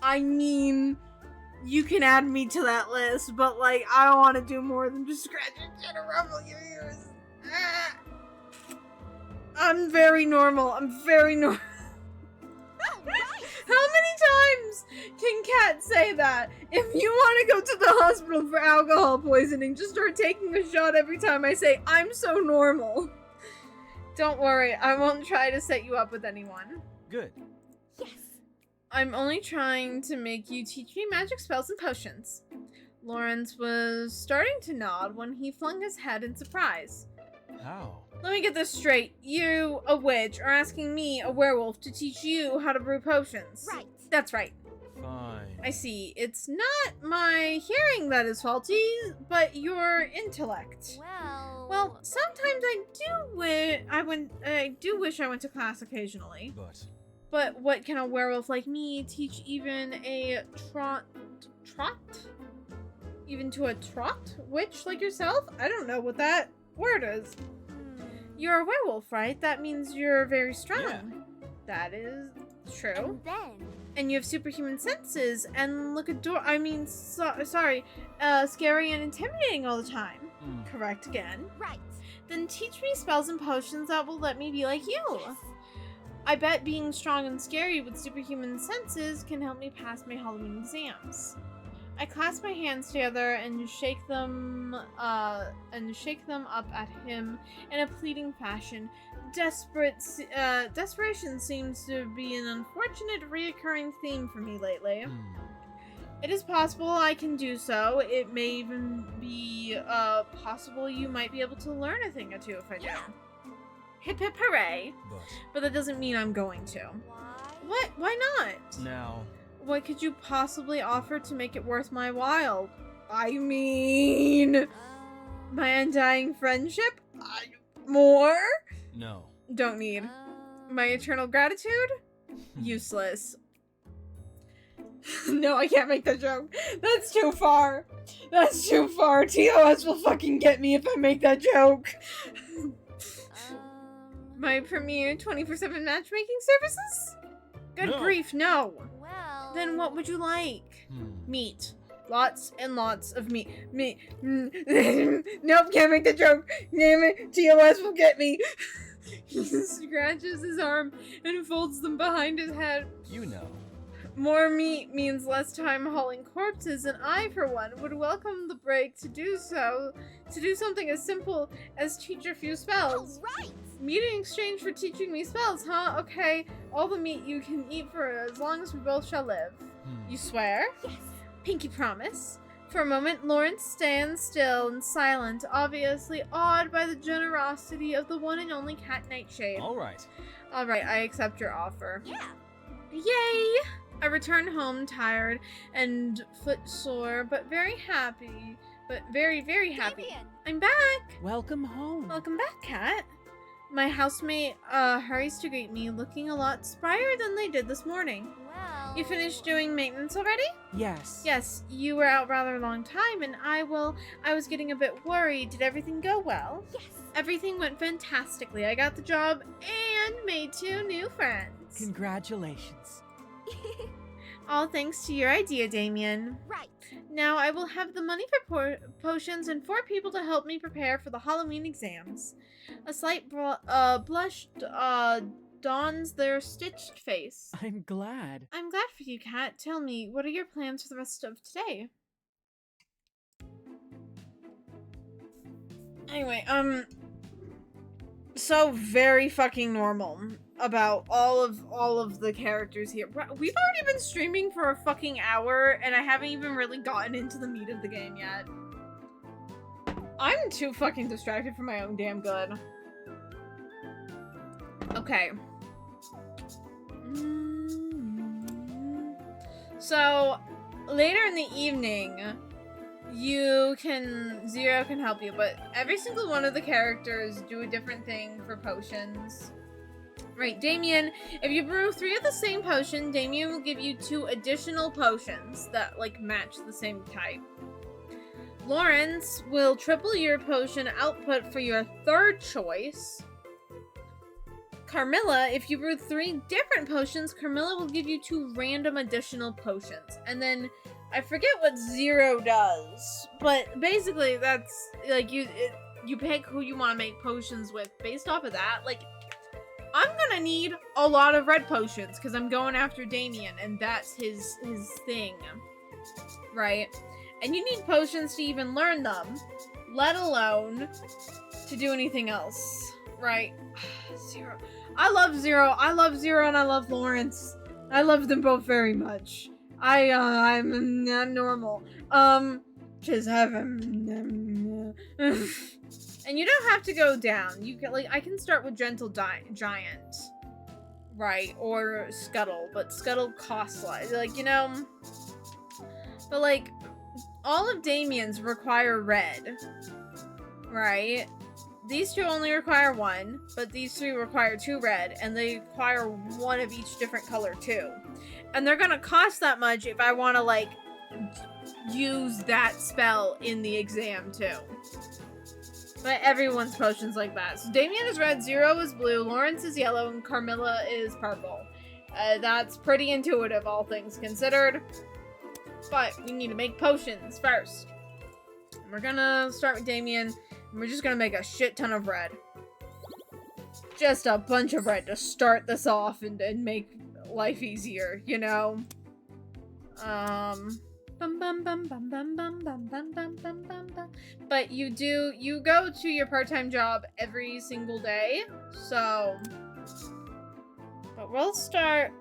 Speaker 1: I mean, you can add me to that list, but like, I don't want to do more than just scratch your chin or ruffle your ears. Ah. I'm very normal.
Speaker 2: Alright.
Speaker 1: How many times can Kat say that? If you want to go to the hospital for alcohol poisoning, just start taking a shot every time I say, I'm so normal. Don't worry, I won't try to set you up with anyone.
Speaker 3: Good.
Speaker 2: Yes.
Speaker 1: I'm only trying to make you teach me magic spells and potions. Lawrence was starting to nod when he flung his head in surprise.
Speaker 3: How?
Speaker 1: Let me get this straight. You, a witch, are asking me, a werewolf, to teach you how to brew potions.
Speaker 2: Right.
Speaker 1: That's right.
Speaker 3: Fine.
Speaker 1: I see. It's not my hearing that is faulty, but your intellect. Well, sometimes I do wish I went to class occasionally. But what can a werewolf like me teach even a trot? Even to a trot witch like yourself? I don't know what that word is. You're a werewolf, right? That means you're very strong.
Speaker 3: Yeah.
Speaker 1: That is true.
Speaker 2: And then.
Speaker 1: And you have superhuman senses and look scary and intimidating all the time. Correct again.
Speaker 2: Right.
Speaker 1: Then teach me spells and potions that will let me be like you.
Speaker 2: Yes.
Speaker 1: I bet being strong and scary with superhuman senses can help me pass my Halloween exams. I clasp my hands together and shake them up at him in a pleading fashion. Desperation seems to be an unfortunate reoccurring theme for me lately. It is possible I can do so. It may even be possible you might be able to learn a thing or two if I do.
Speaker 2: Yeah.
Speaker 1: Hip hip hooray! But that doesn't mean I'm going to.
Speaker 2: Why?
Speaker 1: What? Why not?
Speaker 3: Now.
Speaker 1: What could you possibly offer to make it worth my while? I mean, my undying friendship? More?
Speaker 3: No.
Speaker 1: Don't need. My eternal gratitude? Useless. No, I can't make that joke. That's too far. That's too far. TOS will fucking get me if I make that joke. My premier 24/7 matchmaking services? Good
Speaker 3: No.
Speaker 1: grief, no.
Speaker 2: Well.
Speaker 1: Then what would you like? Meat. Lots and lots of meat. Nope, can't make the joke. Damn it, TOS will get me. He scratches his arm and folds them behind his head.
Speaker 3: You know.
Speaker 1: More meat means less time hauling corpses, and I, for one, would welcome the break to do so. To do something as simple as teach a few spells.
Speaker 2: Right.
Speaker 1: Meat in exchange for teaching me spells, huh? Okay, all the meat you can eat for as long as we both shall live. You swear?
Speaker 2: Yes.
Speaker 1: Pinky promise. For a moment, Lawrence stands still and silent, obviously awed by the generosity of the one and only Cat Nightshade.
Speaker 3: Alright.
Speaker 1: Alright, I accept your offer.
Speaker 2: Yeah.
Speaker 1: Yay! I return home tired and footsore, but very happy. But very, very happy.
Speaker 2: Damion.
Speaker 1: I'm back!
Speaker 4: Welcome home.
Speaker 1: Welcome back, Cat. My housemate hurries to greet me, looking a lot sprier than they did this morning.
Speaker 2: Well.
Speaker 1: You finished doing maintenance already?
Speaker 4: Yes.
Speaker 1: Yes, you were out rather a long time, and I was getting a bit worried. Did everything go well?
Speaker 2: Yes.
Speaker 1: Everything went fantastically. I got the job and made 2 new friends.
Speaker 4: Congratulations.
Speaker 1: All thanks to your idea, Damion.
Speaker 2: Right.
Speaker 1: Now I will have the money for potions and 4 people to help me prepare for the Halloween exams. A slight blush dawns their stitched face.
Speaker 4: I'm glad.
Speaker 1: I'm glad for you, Kat. Tell me, what are your plans for the rest of today? Anyway, so very fucking normal about all of the characters here. We've already been streaming for a fucking hour, and I haven't even really gotten into the meat of the game yet. I'm too fucking distracted for my own damn good. Okay. So, later in the evening, Zero can help you, but every single one of the characters do a different thing for potions. Right, Damion, if you brew 3 of the same potion, Damion will give you 2 additional potions that, like, match the same type. Lawrence will triple your potion output for your 3rd choice. Carmilla, if you brew 3 different potions, Carmilla will give you 2 random additional potions. And then, I forget what Zero does, but basically that's, like, you pick who you want to make potions with based off of that. Like, I'm gonna need a lot of red potions because I'm going after Damion, and that's his thing, right? And you need potions to even learn them, let alone to do anything else, right? Zero. I love Zero, and I love Lawrence. I love them both very much. I'm not normal. Just heaven. And you don't have to go down. You can, like, I can start with Gentle Giant, right? Or Scuttle, but Scuttle costs less, like, you know. But, like, all of Damion's require red, right? These 2 only require 1, but these 3 require 2 red, and they require 1 of each different color too. And they're gonna cost that much if I want to, like, use that spell in the exam too. But everyone's potion's like that. So Damion is red, Zero is blue, Lawrence is yellow, and Carmilla is purple. That's pretty intuitive, all things considered. But we need to make potions first. And we're gonna start with Damion, and we're just gonna make a shit ton of red. Just a bunch of red to start this off and make life easier, you know? But you go to your part-time job every single day, so... But we'll start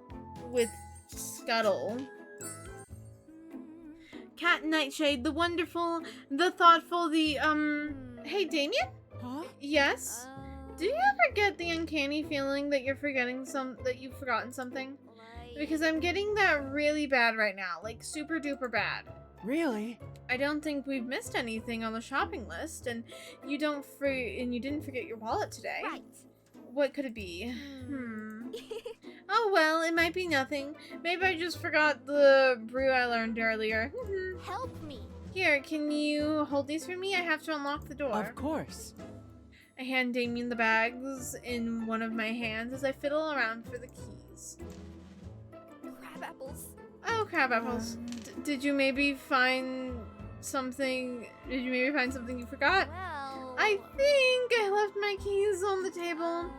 Speaker 1: with Scuttle. Cat Nightshade, the wonderful, the thoughtful, the, Hey, Damion?
Speaker 4: Huh?
Speaker 1: Yes? Do you ever get the uncanny feeling that you've forgotten something? Because I'm getting that really bad right now, like super duper bad.
Speaker 4: Really?
Speaker 1: I don't think we've missed anything on the shopping list, and you didn't forget your wallet today.
Speaker 2: Right.
Speaker 1: What could it be? Oh well, it might be nothing. Maybe I just forgot the brew I learned earlier.
Speaker 2: Help me.
Speaker 1: Here, can you hold these for me? I have to unlock the door.
Speaker 4: Of course.
Speaker 1: I hand Damion the bags in one of my hands as I fiddle around for the keys.
Speaker 2: Crab apples.
Speaker 1: Oh, crab apples. Did you maybe find something? Did you maybe find something you forgot?
Speaker 2: Well...
Speaker 1: I think I left my keys on the table.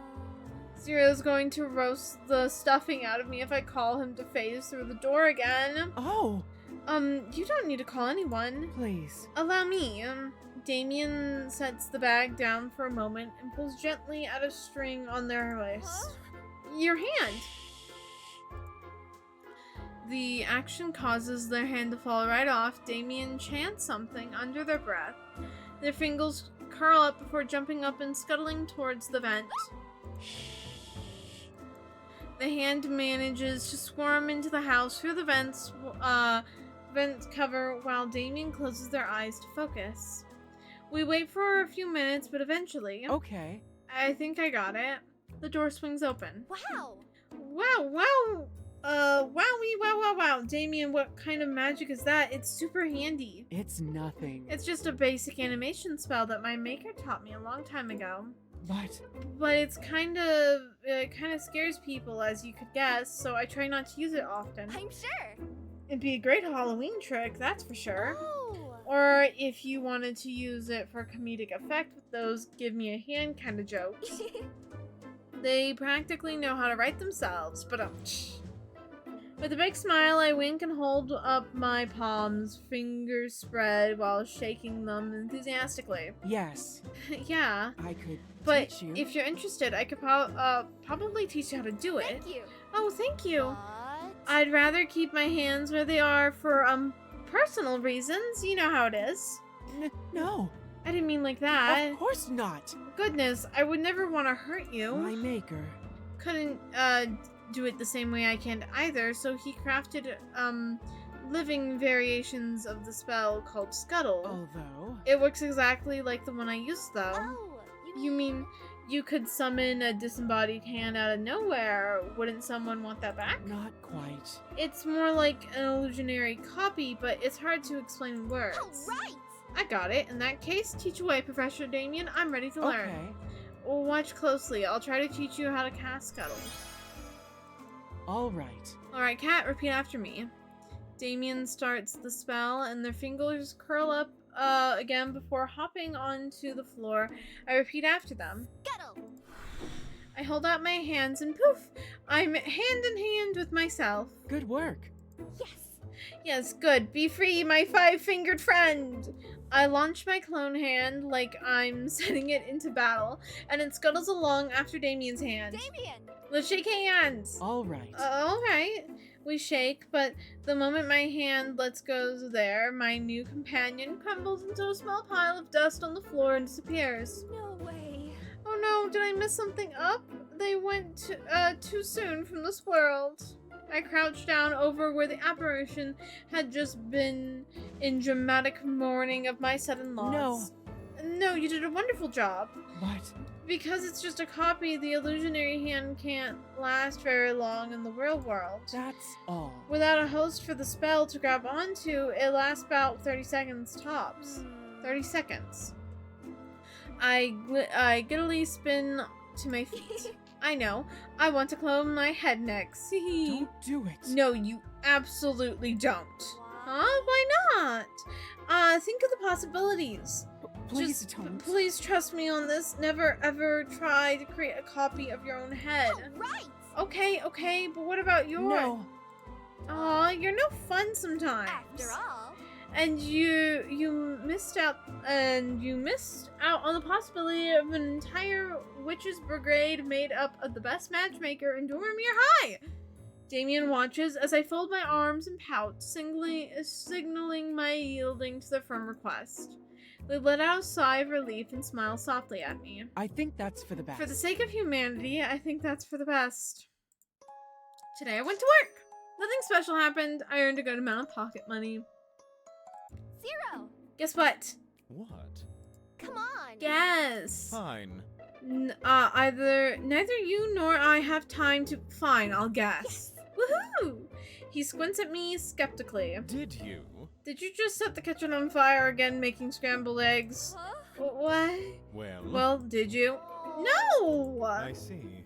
Speaker 1: Zero's going to roast the stuffing out of me if I call him to phase through the door again.
Speaker 4: Oh!
Speaker 1: You don't need to call anyone.
Speaker 4: Please.
Speaker 1: Allow me. Damion sets the bag down for a moment and pulls gently at a string on their waist.
Speaker 2: Huh?
Speaker 1: Your hand! The action causes their hand to fall right off. Damion chants something under their breath. Their fingers curl up before jumping up and scuttling towards the vent. The hand manages to squirm into the house through the vent cover while Damion closes their eyes to focus. We wait for a few minutes, but eventually...
Speaker 4: Okay.
Speaker 1: I think I got it. The door swings open.
Speaker 2: Wow.
Speaker 1: Wow. Wow. Damion, what kind of magic is that? It's super handy.
Speaker 4: It's nothing.
Speaker 1: It's just a basic animation spell that my maker taught me a long time ago.
Speaker 4: But
Speaker 1: it's it kind of scares people, as you could guess, so I try not to use it often.
Speaker 2: I'm sure.
Speaker 1: It'd be a great Halloween trick, that's for sure.
Speaker 2: Oh.
Speaker 1: Or if you wanted to use it for comedic effect with those give me a hand kind of jokes. They practically know how to write themselves, but with a big smile, I wink and hold up my palms, fingers spread while shaking them enthusiastically.
Speaker 4: yes,
Speaker 1: Yeah,
Speaker 4: I could
Speaker 1: but
Speaker 4: teach you.
Speaker 1: if you're interested, I could probably teach you how to do it.
Speaker 2: Thank you.
Speaker 1: Oh, thank you.
Speaker 2: But...
Speaker 1: I'd rather keep my hands where they are for, personal reasons. You know how it is.
Speaker 4: No,
Speaker 1: I didn't mean like that.
Speaker 4: of course not.
Speaker 1: Goodness, I would never want to hurt you.
Speaker 4: My maker.
Speaker 1: Couldn't, do it the same way I can either, so he crafted, living variations of the spell called Scuttle.
Speaker 4: Although,
Speaker 1: It works exactly like the one I used, though.
Speaker 2: Oh,
Speaker 1: You mean you could summon a disembodied hand out of nowhere? Wouldn't someone want that back?
Speaker 4: not quite.
Speaker 1: It's more like an illusionary copy, but it's hard to explain in words.
Speaker 2: Alright!
Speaker 1: I got it. In that case, teach away, Professor Damion. I'm ready to learn.
Speaker 4: Okay.
Speaker 1: Well, watch closely. I'll try to teach you how to cast Scuttle.
Speaker 4: All right.
Speaker 1: Alright, Cat, repeat after me. Damion starts the spell, and their fingers curl up again before hopping onto the floor. I repeat after them.
Speaker 2: Scuttle!
Speaker 1: I hold out my hands, and poof! I'm hand in hand with myself.
Speaker 4: Good work.
Speaker 2: Yes!
Speaker 1: Yes, good. Be free, my five-fingered friend! I launch my clone hand like I'm sending it into battle, and it scuttles along after Damien's hand.
Speaker 2: Damion!
Speaker 1: Let's shake hands!
Speaker 4: All right.
Speaker 1: Alright. We shake, but the moment my hand lets go there, my new companion crumbles into a small pile of dust on the floor and disappears.
Speaker 2: No way.
Speaker 1: Oh no, did I mess something up? They went too soon from this world. I crouched down over where the apparition had just been in dramatic mourning of my sudden loss. No, you did a wonderful job.
Speaker 4: But
Speaker 1: Because it's just a copy, the illusionary hand can't last very long in the real world.
Speaker 4: that's all.
Speaker 1: Without a host for the spell to grab onto, it lasts about 30 seconds tops. 30 seconds. I giddily spin to my feet. I know. I want to clone my head next.
Speaker 4: Don't do it.
Speaker 1: No, you absolutely don't. Huh? Why not? Think of the possibilities.
Speaker 4: Please
Speaker 1: Just
Speaker 4: don't.
Speaker 1: please trust me on this. Never ever try to create a copy of your own head.
Speaker 2: Right!
Speaker 1: Okay, but what about yours?
Speaker 4: No.
Speaker 1: Aw, you're no fun sometimes.
Speaker 2: After all,
Speaker 1: And you missed out on the possibility of an entire witches brigade made up of the best matchmaker in Dormier High. Damion watches as I fold my arms and pout, signaling my yielding to their firm request. They let out a sigh of relief and smile softly at me.
Speaker 4: I think that's for the best.
Speaker 1: For the sake of humanity, I think that's for the best. Today I went to work. Nothing special happened. I earned a good amount of pocket money.
Speaker 2: Zero!
Speaker 1: Guess what?
Speaker 3: What?
Speaker 2: Come on!
Speaker 1: Guess.
Speaker 3: Fine.
Speaker 1: Neither you nor I have time to. Fine, I'll guess. Woohoo! He squints at me skeptically.
Speaker 3: Did you?
Speaker 1: Did you just set the kitchen on fire again, making scrambled eggs?
Speaker 2: Huh?
Speaker 1: What? Well, did you? No!
Speaker 3: I see.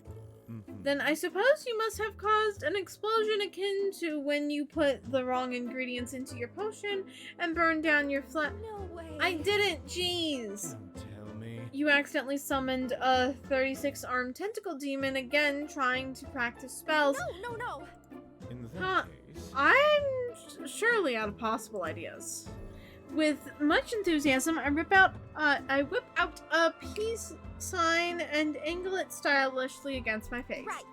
Speaker 3: Mhm.
Speaker 1: Then I suppose you must have caused an explosion akin to when you put the wrong ingredients into your potion and burned down your
Speaker 2: No way.
Speaker 1: I didn't, jeez!
Speaker 3: Don't tell me.
Speaker 1: You accidentally summoned a 36-armed tentacle demon again, trying to practice spells.
Speaker 2: No.
Speaker 3: In
Speaker 1: Huh.
Speaker 3: that case.
Speaker 1: I'm surely out of possible ideas. With much enthusiasm, I whip out a peace sign and angle it stylishly against my face.
Speaker 2: Right.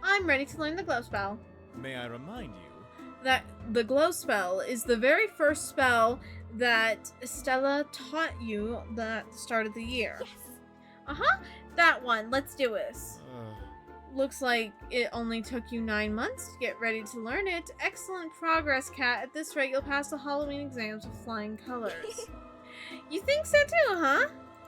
Speaker 1: I'm ready to learn the glow spell.
Speaker 3: May I remind you?
Speaker 1: That the glow spell is the very first spell that Estella taught you at the start of the year.
Speaker 2: Yes.
Speaker 1: That one. Let's do this.
Speaker 3: Uh,
Speaker 1: Looks like it only took you 9 months to get ready to learn it. Excellent progress, Cat. At this rate, you'll pass the Halloween exams with flying colors. You think so too, huh?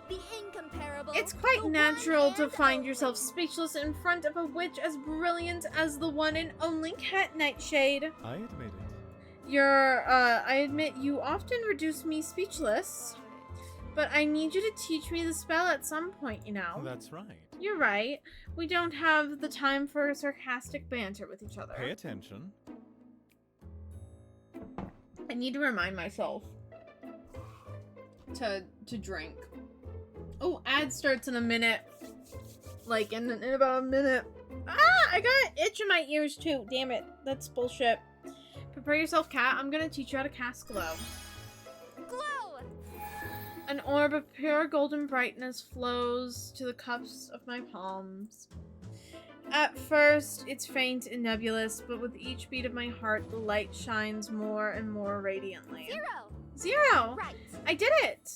Speaker 2: The incomparable.
Speaker 1: It's quite
Speaker 2: the
Speaker 1: natural
Speaker 2: one
Speaker 1: to
Speaker 2: and
Speaker 1: find yourself
Speaker 2: only.
Speaker 1: speechless in front of a witch as brilliant as the one and only Cat Nightshade.
Speaker 3: I admit it.
Speaker 1: I admit you often reduce me speechless, but I need you to teach me the spell at some point, you know.
Speaker 3: That's right.
Speaker 1: You're right. We don't have the time for sarcastic banter with each other.
Speaker 3: Pay attention.
Speaker 1: I need to remind myself to drink. Oh, ad starts in a minute. Like in about a minute. Ah, I got an itch in my ears too. Damn it. That's bullshit. Prepare yourself, Cat. I'm gonna teach you how to cast glow.
Speaker 2: Glow.
Speaker 1: An orb of pure golden brightness flows to the cups of my palms. At first, it's faint and nebulous, but with each beat of my heart, the light shines more and more radiantly. Zero!
Speaker 2: Right.
Speaker 1: I did it!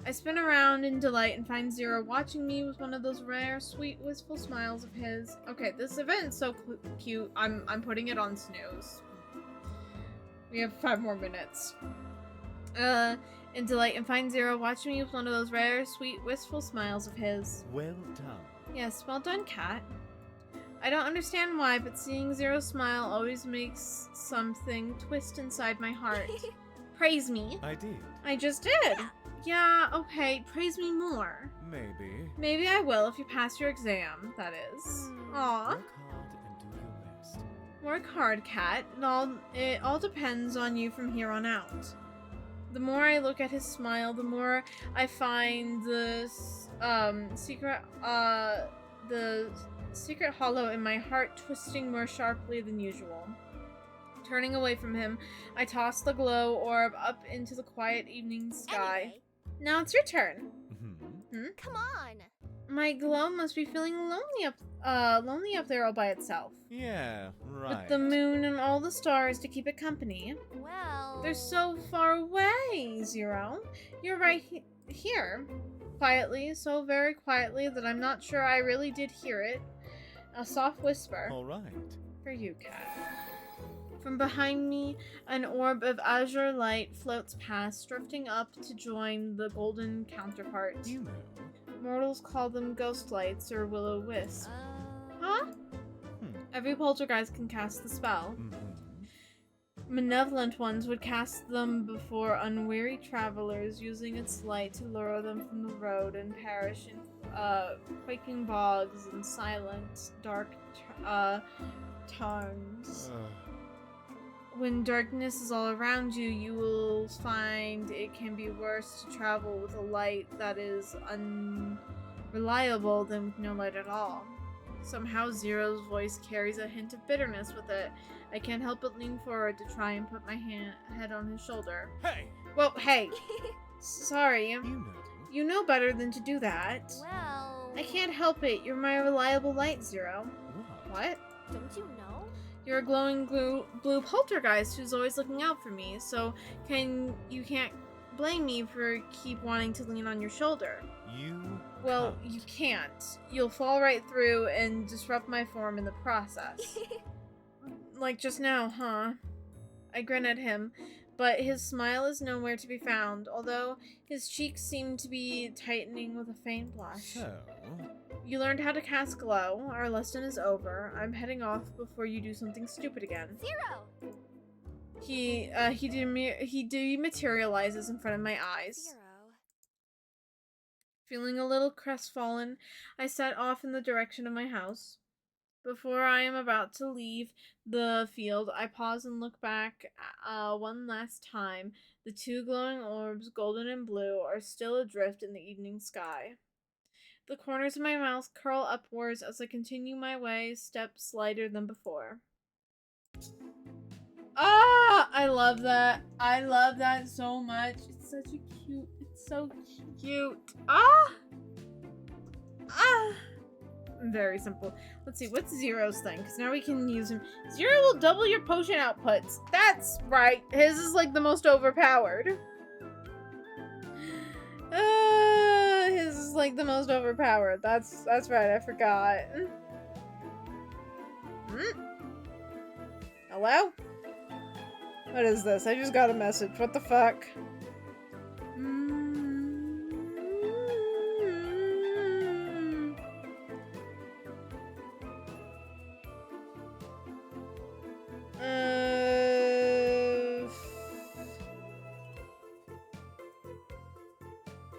Speaker 1: I spin around in delight and find Zero watching me with one of those rare, sweet, wistful smiles of his. Okay, this event is so cute. I'm putting it on snooze. We have 5 more minutes. In delight and find Zero watching me with one of those rare, sweet, wistful smiles of his.
Speaker 3: Well done.
Speaker 1: Yes, well done, Cat. I don't understand why, but seeing Zero's smile always makes something twist inside my heart. Praise me.
Speaker 3: I did.
Speaker 1: I just did. Yeah, okay, praise me more.
Speaker 3: Maybe.
Speaker 1: Maybe I will if you pass your exam, that is. Aw.
Speaker 3: Work hard and do your best.
Speaker 1: Work hard, Cat. It all depends on you from here on out. The more I look at his smile, the more I find the secret hollow in my heart twisting more sharply than usual. Turning away from him, I toss the glow orb up into the quiet evening sky.
Speaker 2: Anyway,
Speaker 1: Now it's your turn.
Speaker 2: come on.
Speaker 1: My glow must be feeling lonely up there all by itself.
Speaker 3: Yeah, right.
Speaker 1: With the moon and all the stars to keep it company.
Speaker 2: Well...
Speaker 1: They're so far away, Zero. You're right here. Quietly, so very quietly that I'm not sure I really did hear it. A soft whisper.
Speaker 3: All right.
Speaker 1: For you, Cat. From behind me, an orb of azure light floats past, drifting up to join the golden counterpart.
Speaker 3: You know.
Speaker 1: Mortals call them ghost lights or will-o-wisp. Huh?
Speaker 3: Hmm.
Speaker 1: Every poltergeist can cast the spell. Malevolent ones would cast them before unwary travelers, using its light to lure them from the road and perish in quaking bogs and silent, dark tarns. When darkness is all around you, you will find it can be worse to travel with a light that is unreliable than with no light at all. Somehow Zero's voice carries a hint of bitterness with it. I can't help but lean forward to try and put my head on his shoulder.
Speaker 3: Hey!
Speaker 1: Well, hey. Sorry.
Speaker 3: You know.
Speaker 1: You know better than to do that.
Speaker 2: Well...
Speaker 1: I can't help it. You're my reliable light, Zero. What?
Speaker 2: Don't you know?
Speaker 1: You're a glowing blue poltergeist who's always looking out for me, so you can't blame me for keep wanting to lean on your shoulder. Well, you can't. You'll fall right through and disrupt my form in the process. Like just now, huh? I grin at him, but his smile is nowhere to be found, although his cheeks seem to be tightening with a faint blush.
Speaker 3: So...
Speaker 1: You learned how to cast glow. Our lesson is over. I'm heading off before you do something stupid again.
Speaker 2: Zero!
Speaker 1: He dematerializes in front of my eyes.
Speaker 2: Zero.
Speaker 1: Feeling a little crestfallen, I set off in the direction of my house. Before I am about to leave the field, I pause and look back one last time. The 2 glowing orbs, golden and blue, are still adrift in the evening sky. The corners of my mouth curl upwards as I continue my way, steps lighter than before. Ah! I love that. I love that so much. It's such a cute... It's so cute. Ah! Ah! Very simple. Let's see, what's Zero's thing? Because now we can use him. Zero will double your potion outputs. That's right. His is like the most overpowered. His is like the most overpowered. That's right, I forgot. Hello? What is this? I just got a message. What the fuck?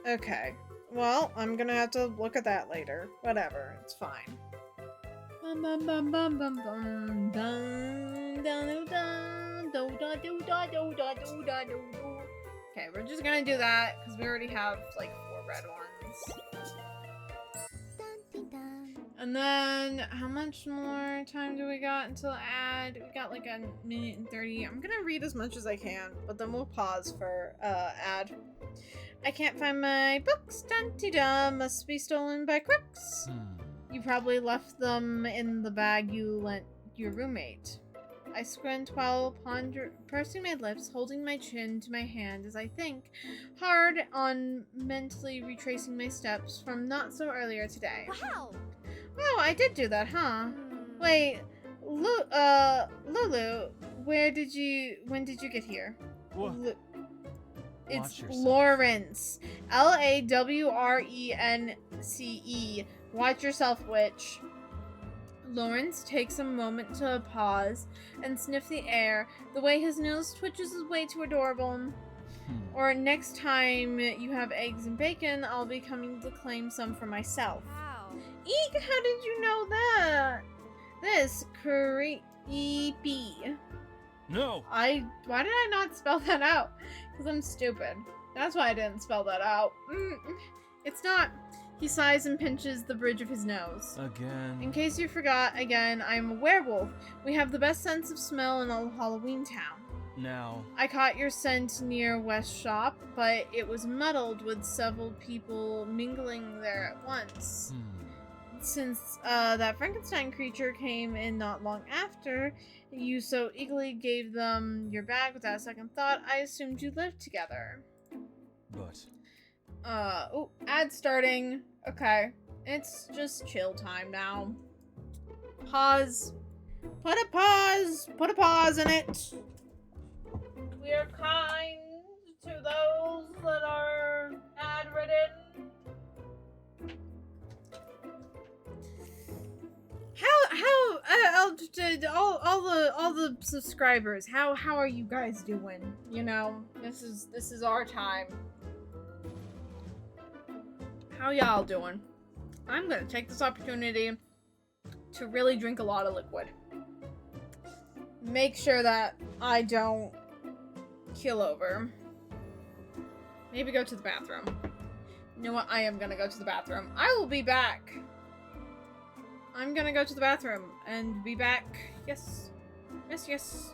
Speaker 1: Okay. Well, I'm gonna have to look at that later. Whatever. It's fine. Bum bum bum bum bum bum dun dun dun do da do da do da do da do do. Okay, we're just gonna do that because we already have like 4 red ones. And then how much more time do we got until ad? We got like a minute and 30. I'm gonna read as much as I can, but then we'll pause for ad. I can't find my books. Dun-dee-da, must be stolen by crooks. You probably left them in the bag you lent your roommate. I squint while pursing my lips, holding my chin to my hand as I think hard on mentally retracing my steps from not so earlier today.
Speaker 2: Wow!
Speaker 1: Oh, I did do that, huh? Wait, Lulu, when did you get here?
Speaker 3: What?
Speaker 1: It's
Speaker 3: Watch yourself.
Speaker 1: Lawrence. Lawrence. Watch yourself, witch. Lawrence takes a moment to pause and sniff the air. The way his nose twitches is way too adorable. Or next time you have eggs and bacon, I'll be coming to claim some for myself.
Speaker 2: Wow.
Speaker 1: Eek, how did you know that? This creepy.
Speaker 3: No!
Speaker 1: Why did I not spell that out? Because I'm stupid. That's why I didn't spell that out. It's not. He sighs and pinches the bridge of his nose.
Speaker 3: Again.
Speaker 1: In case you forgot, again, I'm a werewolf. We have the best sense of smell in all Halloween Town.
Speaker 3: Now.
Speaker 1: I caught your scent near West Shop, but it was muddled with several people mingling there at once. Since that Frankenstein creature came in not long after, you so eagerly gave them your bag without a second thought, I assumed you lived together.
Speaker 3: But.
Speaker 1: Oh, ad starting. Okay. It's just chill time now. Pause. Put a pause in it. We are kind to those that are ad-ridden. All the subscribers, how are you guys doing? You know, this is our time. How y'all doing? I'm gonna take this opportunity to really drink a lot of liquid. Make sure that I don't keel over. Maybe go to the bathroom. You know what? I am gonna go to the bathroom. I will be back. I'm gonna go to the bathroom and be back. Yes. Yes.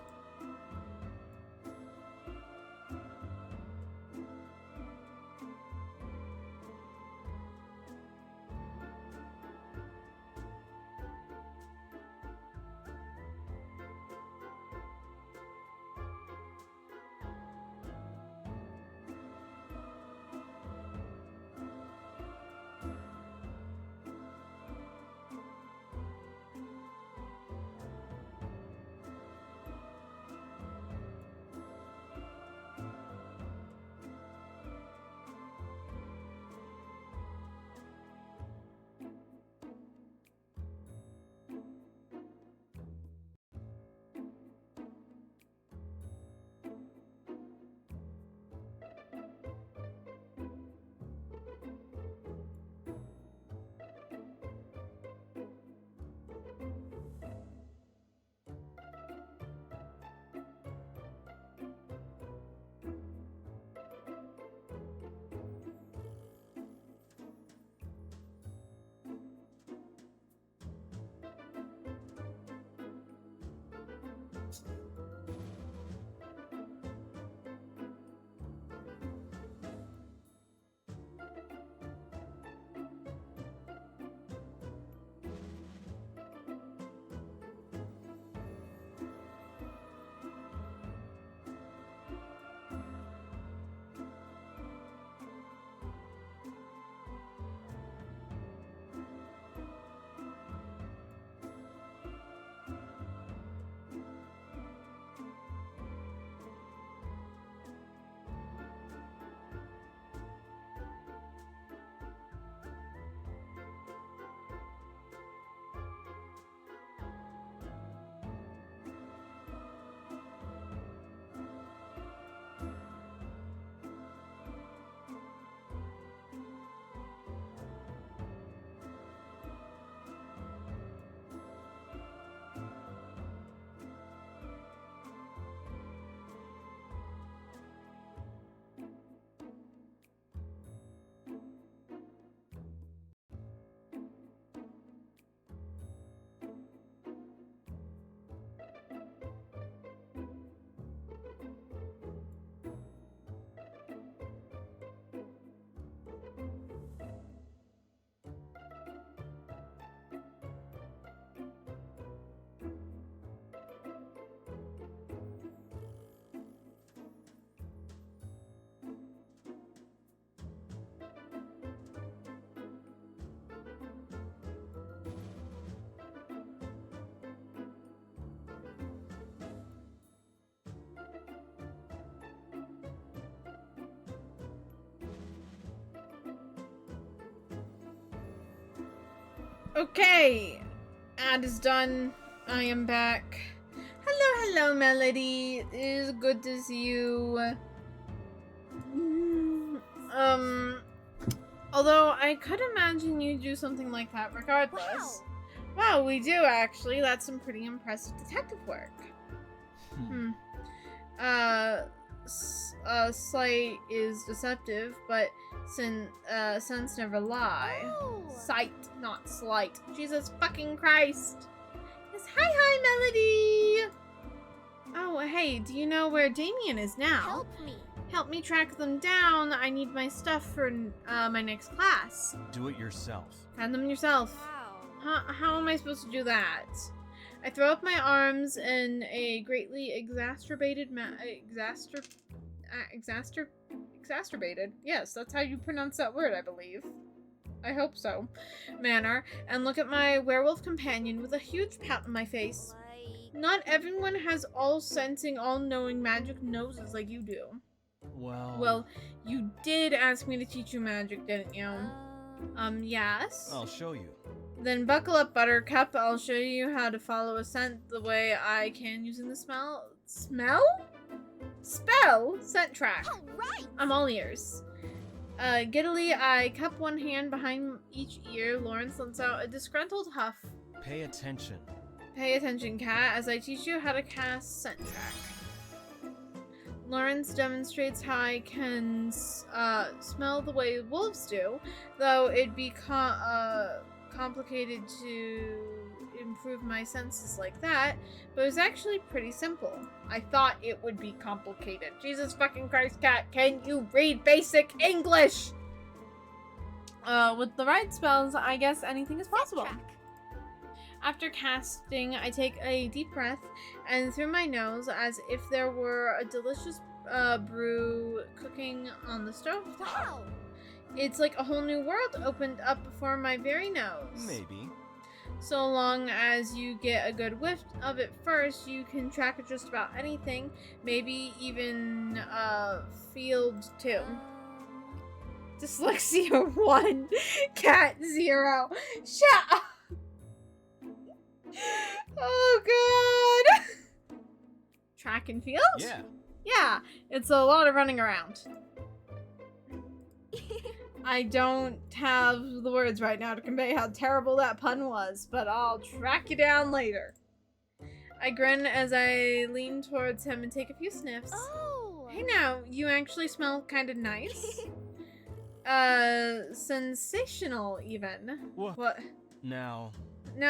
Speaker 1: Okay. Ad is done. I am back. Hello, Melody. It is good to see you. Although I could imagine you do something like that regardless. Wow, we do actually. That's some pretty impressive detective work. Slight is deceptive, but sense never lie.
Speaker 2: Oh.
Speaker 1: Sight, not slight. Jesus fucking Christ. Yes, hi, Melody. Oh, hey, do you know where Damion is now?
Speaker 2: Help me.
Speaker 1: Help me track them down. I need my stuff for my next class.
Speaker 3: Do it yourself.
Speaker 1: Find them yourself.
Speaker 2: Wow.
Speaker 1: How am I supposed to do that? I throw up my arms in a greatly exacerbated exacerbated. Yes, that's how you pronounce that word, I believe. I hope so. Manner, and look at my werewolf companion with a huge pout on my face.
Speaker 2: Like...
Speaker 1: Not everyone has all-sensing, all-knowing magic noses like you do. Well, you did ask me to teach you magic, didn't you? Yes.
Speaker 3: I'll show you.
Speaker 1: Then buckle up, Buttercup. I'll show you how to follow a scent the way I can using the spell? Scent track.
Speaker 2: All right.
Speaker 1: I'm all ears. Giddily, I cup one hand behind each ear. Lawrence lets out a disgruntled huff.
Speaker 3: Pay attention.
Speaker 1: Pay attention, cat, as I teach you how to cast scent track. Lawrence demonstrates how I can smell the way wolves do, though it'd be complicated to improve my senses like that, but it was actually pretty simple. I thought it would be complicated. Jesus fucking Christ, cat, can you read basic English? With the right spells, I guess anything is possible.
Speaker 2: Track.
Speaker 1: After casting, I take a deep breath and through my nose as if there were a delicious brew cooking on the stove top.
Speaker 2: Wow.
Speaker 1: It's like a whole new world opened up before my very nose.
Speaker 3: Maybe.
Speaker 1: So long as you get a good whiff of it first, you can track it just about anything, maybe even field 2. Dyslexia 1, cat 0. Shut up! Oh god! Track and field?
Speaker 3: Yeah.
Speaker 1: Yeah, it's a lot of running around. I don't have the words right now to convey how terrible that pun was, but I'll track you down later. I grin as I lean towards him and take a few sniffs.
Speaker 2: Oh.
Speaker 1: Hey now, you actually smell kind of nice. Sensational even. What?
Speaker 3: Now,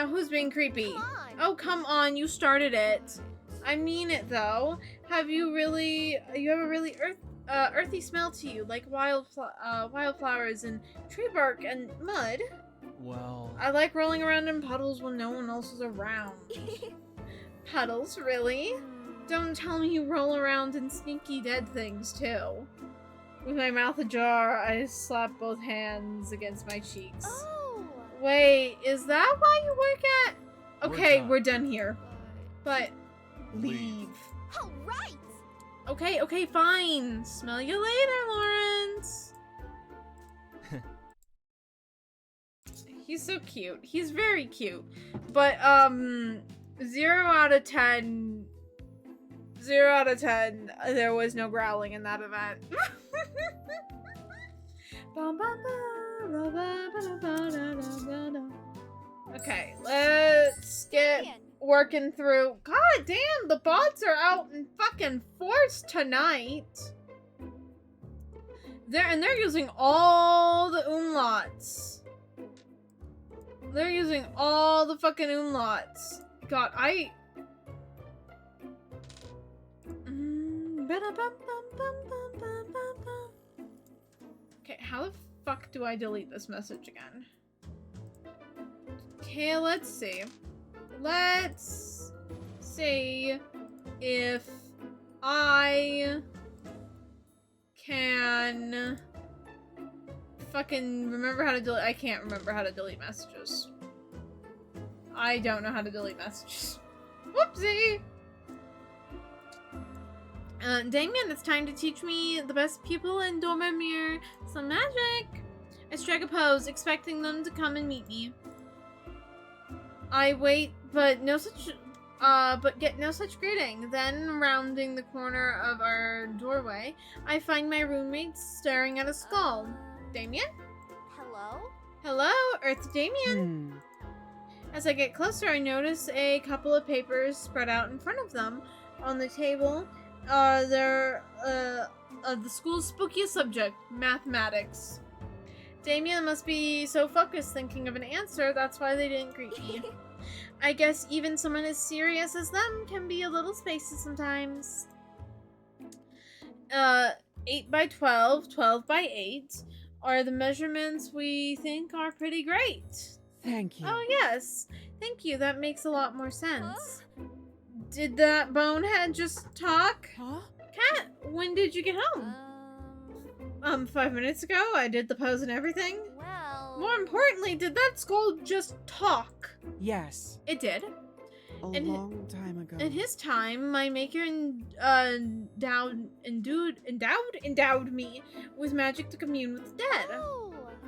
Speaker 1: who's being creepy?
Speaker 2: Come on.
Speaker 1: Oh, come on, you started it. I mean it though. You have a really earthy smell to you, like wildflowers and tree bark and mud.
Speaker 3: well,
Speaker 1: I like rolling around in puddles when no one else is around. Puddles, really? Don't tell me you roll around in sneaky dead things too. With my mouth ajar, I slap both hands against my cheeks.
Speaker 2: Oh.
Speaker 1: Wait, is that why you work at? Okay,
Speaker 3: done.
Speaker 1: we're done here. But leave.
Speaker 2: All right.
Speaker 1: Okay, fine. Smell you later, Lawrence. He's so cute. He's very cute. But, 0 out of 10. 0 out of 10. There was no growling in that event. Okay, let's get working through. God damn, the bots are out in fucking force tonight. They're using all the umlauts. They're using all the fucking umlauts. God, Okay, how the fuck do I delete this message again? Okay, let's see. Let's see if I can fucking remember how to delete. I can't remember how to delete messages. I don't know how to delete messages. Whoopsie! Damion, it's time to teach me, the best pupil in Dormamere, some magic. I strike a pose, expecting them to come and meet me. I wait, but get no such greeting. Then, rounding the corner of our doorway, I find my roommates staring at a skull. Damion?
Speaker 2: Hello?
Speaker 1: Hello, Earth Damion. As I get closer, I notice a couple of papers spread out in front of them. On the table, they're the school's spookiest subject, mathematics. Damion must be so focused thinking of an answer, that's why they didn't greet me. I guess even someone as serious as them can be a little spacey sometimes. 8 by 12, 12 by 8 are the measurements we think are pretty great.
Speaker 4: Thank you.
Speaker 1: Oh, yes. Thank you. That makes a lot more sense. Did that bonehead just talk?
Speaker 4: Huh?
Speaker 1: Cat, when did you get home? 5 minutes ago. I did the pose and everything.
Speaker 2: Well...
Speaker 1: More importantly, did that skull just talk?
Speaker 4: Yes.
Speaker 1: It did.
Speaker 4: A
Speaker 1: And
Speaker 4: long time ago.
Speaker 1: In his time, my maker endowed me with magic to commune with the dead.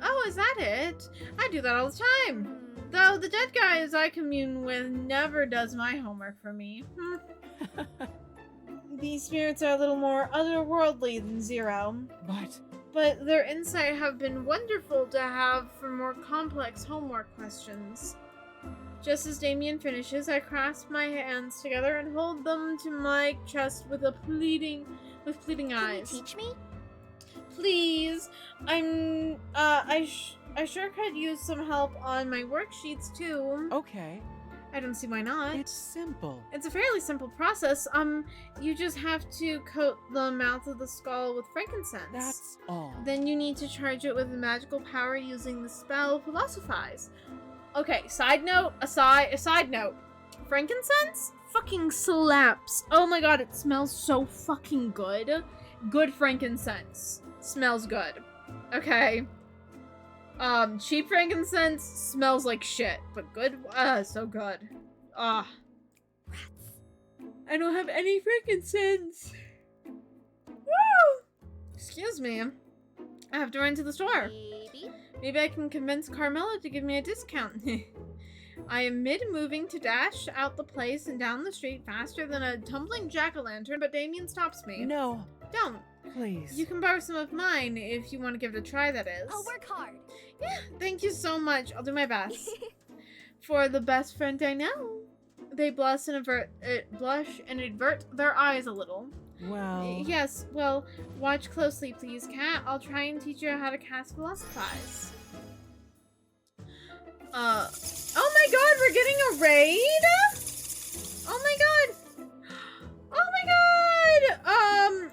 Speaker 1: Oh, is that it? I do that all the time. Though the dead guys I commune with never does my homework for me. These spirits are a little more otherworldly than Zero. But their insight have been wonderful to have for more complex homework questions. Just as Damion finishes, I clasp my hands together and hold them to my chest with pleading eyes.
Speaker 2: Can you teach me?
Speaker 1: Please, I sure could use some help on my worksheets too.
Speaker 4: Okay.
Speaker 1: I don't see why not.
Speaker 4: It's simple.
Speaker 1: It's a fairly simple process. You just have to coat the mouth of the skull with frankincense.
Speaker 4: That's all.
Speaker 1: Then you need to charge it with a magical power using the spell Philosophize. Okay, a side note. Frankincense fucking slaps. Oh my god, it smells so fucking good. Good frankincense. Smells good. Okay. Cheap frankincense smells like shit, but good, so good. Rats. I don't have any frankincense. Woo! Excuse me. I have to run to the store. Maybe I can convince Carmela to give me a discount. I am mid-moving to dash out the place and down the street faster than a tumbling jack-o'-lantern, but Damion stops me.
Speaker 4: No.
Speaker 1: Don't.
Speaker 4: Please.
Speaker 1: You can borrow some of mine if you want to give it a try, that is.
Speaker 2: I'll work hard.
Speaker 1: Yeah, thank you so much. I'll do my best. For the best friend I know. They blush and avert their eyes a little.
Speaker 4: Well...
Speaker 1: Yes, well, watch closely, please, Cat. I'll try and teach you how to cast Philosophize. Oh my god, we're getting a raid? Oh my god! Oh my god!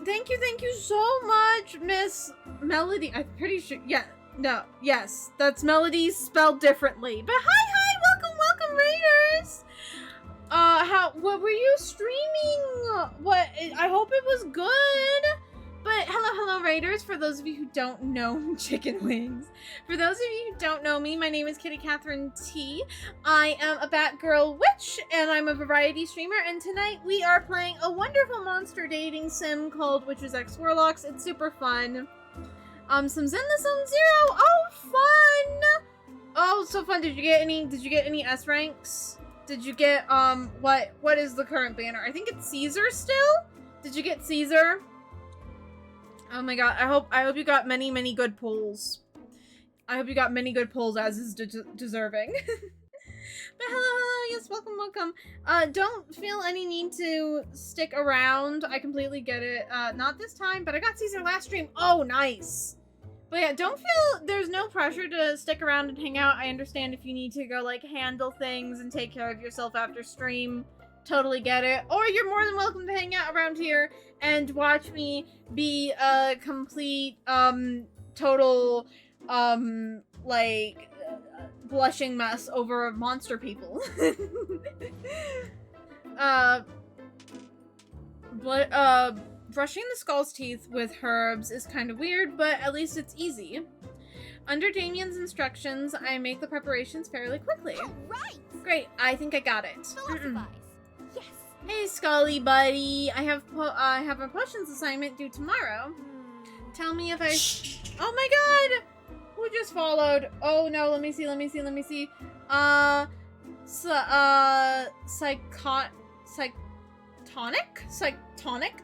Speaker 1: Thank you so much, Miss Melody. I'm pretty sure, yes, that's Melody spelled differently. But welcome, Raiders! What were you streaming? I hope it was good. But hello, Raiders. For those of you who don't know Chicken Wings. For those of you who don't know me, my name is Kitty Catherine T. I am a Batgirl witch, and I'm a variety streamer, and tonight we are playing a wonderful monster dating sim called Witches x Warlocks. It's super fun. Some Zen, some Zero. Oh, fun! Oh, so fun. Did you get any S ranks? Did you get, what is the current banner? I think it's Caesar still? Did you get Caesar? Oh my god, I hope you got many good pulls. I hope you got many good pulls, as is deserving. But hello, yes, welcome. Don't feel any need to stick around. I completely get it. Not this time, but I got Caesar last stream. Oh, nice. But yeah, don't feel there's no pressure to stick around and hang out. I understand if you need to go, like, handle things and take care of yourself after stream. Totally get it. Or you're more than welcome to hang out around here and watch me be a complete, total, blushing mess over monster people. Brushing the skull's teeth with herbs is kind of weird, but at least it's easy. Under Damion's instructions, I make the preparations fairly quickly.
Speaker 2: All right.
Speaker 1: Great, I think I got it.
Speaker 2: Philosophize. Yes.
Speaker 1: Hey, Scully buddy, I have a potions assignment due tomorrow. Tell me if I... Oh my god! Who just followed? Oh no, let me see. Cyctonic?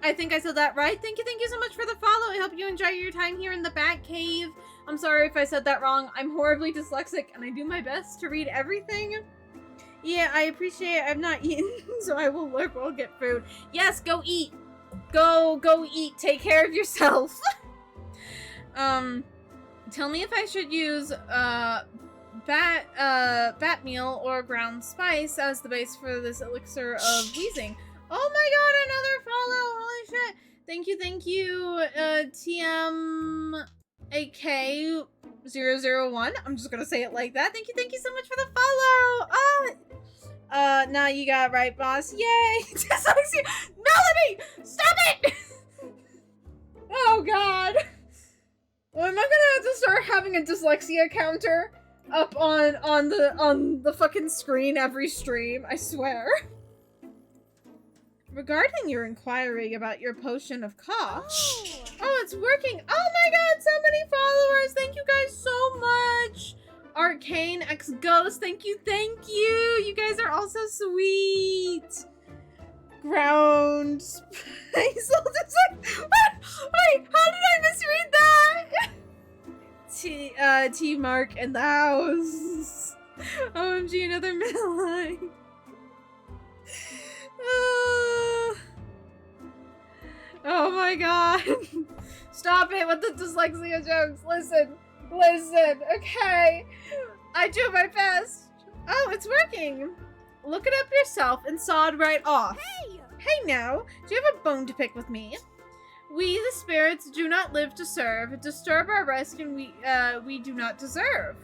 Speaker 1: I think I said that right. Thank you so much for the follow. I hope you enjoy your time here in the Bat Cave. I'm sorry if I said that wrong. I'm horribly dyslexic and I do my best to read everything. Yeah, I appreciate it. I've not eaten, so I will lurk while get food. Yes, go eat. Go eat. Take care of yourself. Tell me if I should use bat meal or ground spice as the base for this elixir of wheezing. Oh my god, another follow! Holy shit! Thank you, TMAK001. I'm just gonna say it like that. Thank you so much for the follow! Nah, you got it right, boss. Yay! Dyslexia! Melody! Stop it! Oh god. Well, am I gonna have to start having a dyslexia counter up on the fucking screen every stream? I swear. Regarding your inquiry about your potion of cough. Oh, it's working. Oh my god, so many followers. Thank you guys so much. Arcane X Ghost, thank you. You guys are all so sweet. Ground Space. Wait, how did I misread that? T Mark in the house. OMG, another midline. Oh my god. Stop it with the dyslexia jokes. Listen. Okay. I do my best. Oh, it's working. Look it up yourself and sawed right off. Hey now, do you have a bone to pick with me? We, the spirits, do not live to serve, disturb our rest, and we do not deserve.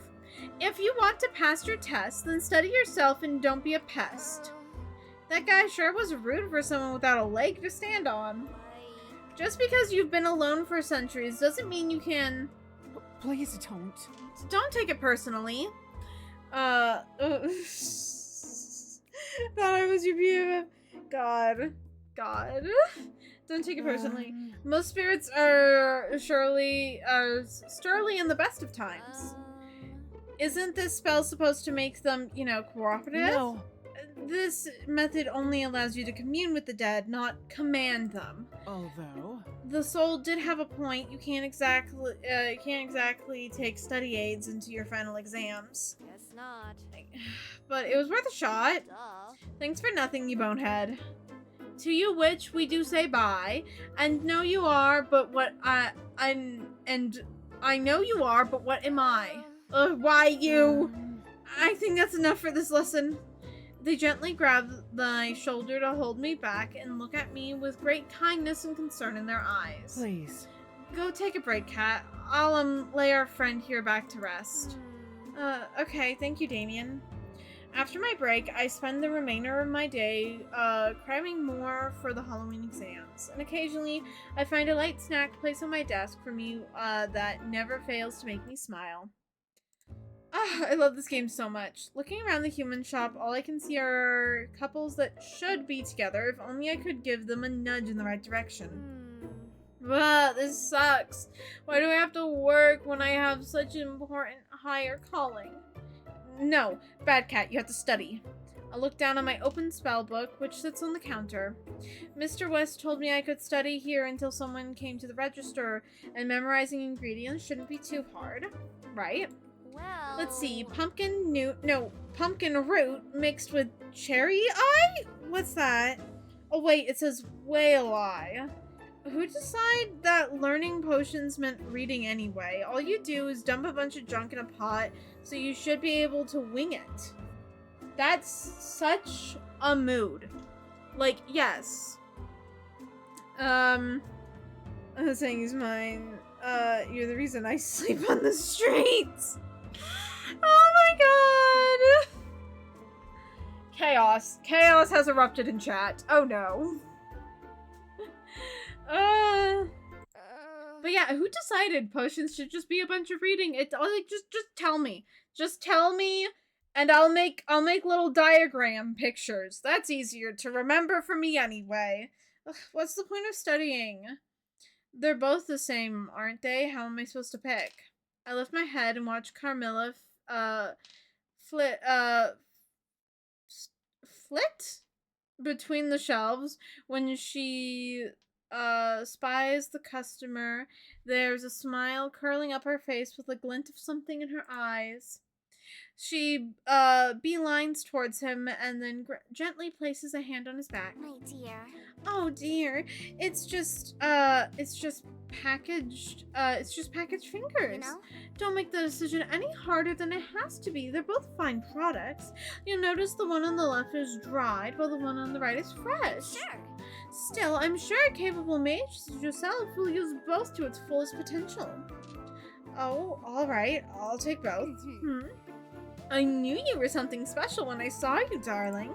Speaker 1: If you want to pass your test, then study yourself and don't be a pest. That guy sure was rude for someone without a leg to stand on. Just because you've been alone for centuries doesn't mean you can...
Speaker 4: Please don't.
Speaker 1: Don't take it personally. Thought I was your view. God. Don't take it personally. Most spirits are surely in the best of times. Isn't this spell supposed to make them, cooperative?
Speaker 4: No.
Speaker 1: This method only allows you to commune with the dead, not command them.
Speaker 4: Although
Speaker 1: the soul did have a point. You can't exactly take study aids into your final exams.
Speaker 2: Guess not.
Speaker 1: But it was worth a shot.
Speaker 2: Duh.
Speaker 1: Thanks for nothing, you bonehead. To you which we do say bye, and know you are, but what I know you are, but what am I? Why you? I think that's enough for this lesson. They gently grab my shoulder to hold me back and look at me with great kindness and concern in their eyes.
Speaker 4: please.
Speaker 1: Go take a break, Cat. I'll lay our friend here back to rest. Okay, thank you, Damion. After my break, I spend the remainder of my day cramming more for the Halloween exams, and occasionally I find a light snack to place on my desk for me that never fails to make me smile. I love this game so much. Looking around the human shop, all I can see are couples that should be together if only I could give them a nudge in the right direction. But this sucks. Why do I have to work when I have such an important higher calling? No, Bad Cat, you have to study. I look down on my open spell book, which sits on the counter. Mr. West told me I could study here until someone came to the register, and memorizing ingredients shouldn't be too hard, right?
Speaker 2: Well...
Speaker 1: Let's see, pumpkin root mixed with cherry eye? What's that? Oh wait, it says whale eye. Who decided that learning potions meant reading anyway? All you do is dump a bunch of junk in a pot, so you should be able to wing it. That's such a mood. Like, yes. I was saying he's mine. You're the reason I sleep on the streets. Oh my god! Chaos. Chaos has erupted in chat. Oh no. But yeah, who decided potions should just be a bunch of reading? It like just tell me. Just tell me and I'll make little diagram pictures. That's easier to remember for me anyway. Ugh, what's the point of studying? They're both the same, aren't they? How am I supposed to pick? I lift my head and watch Carmilla flit flit between the shelves when she spies the customer. There's a smile curling up her face with a glint of something in her eyes. She beelines towards him and then gently places a hand on his back.
Speaker 2: My dear.
Speaker 1: Oh dear, it's just packaged fingers.
Speaker 2: You know?
Speaker 1: Don't make the decision any harder than it has to be. They're both fine products. You'll notice the one on the left is dried while the one on the right is fresh.
Speaker 2: Sure.
Speaker 1: Still, I'm sure a capable mage such as yourself will use both to its fullest potential. Oh, alright, I'll take both. I knew you were something special when I saw you, darling.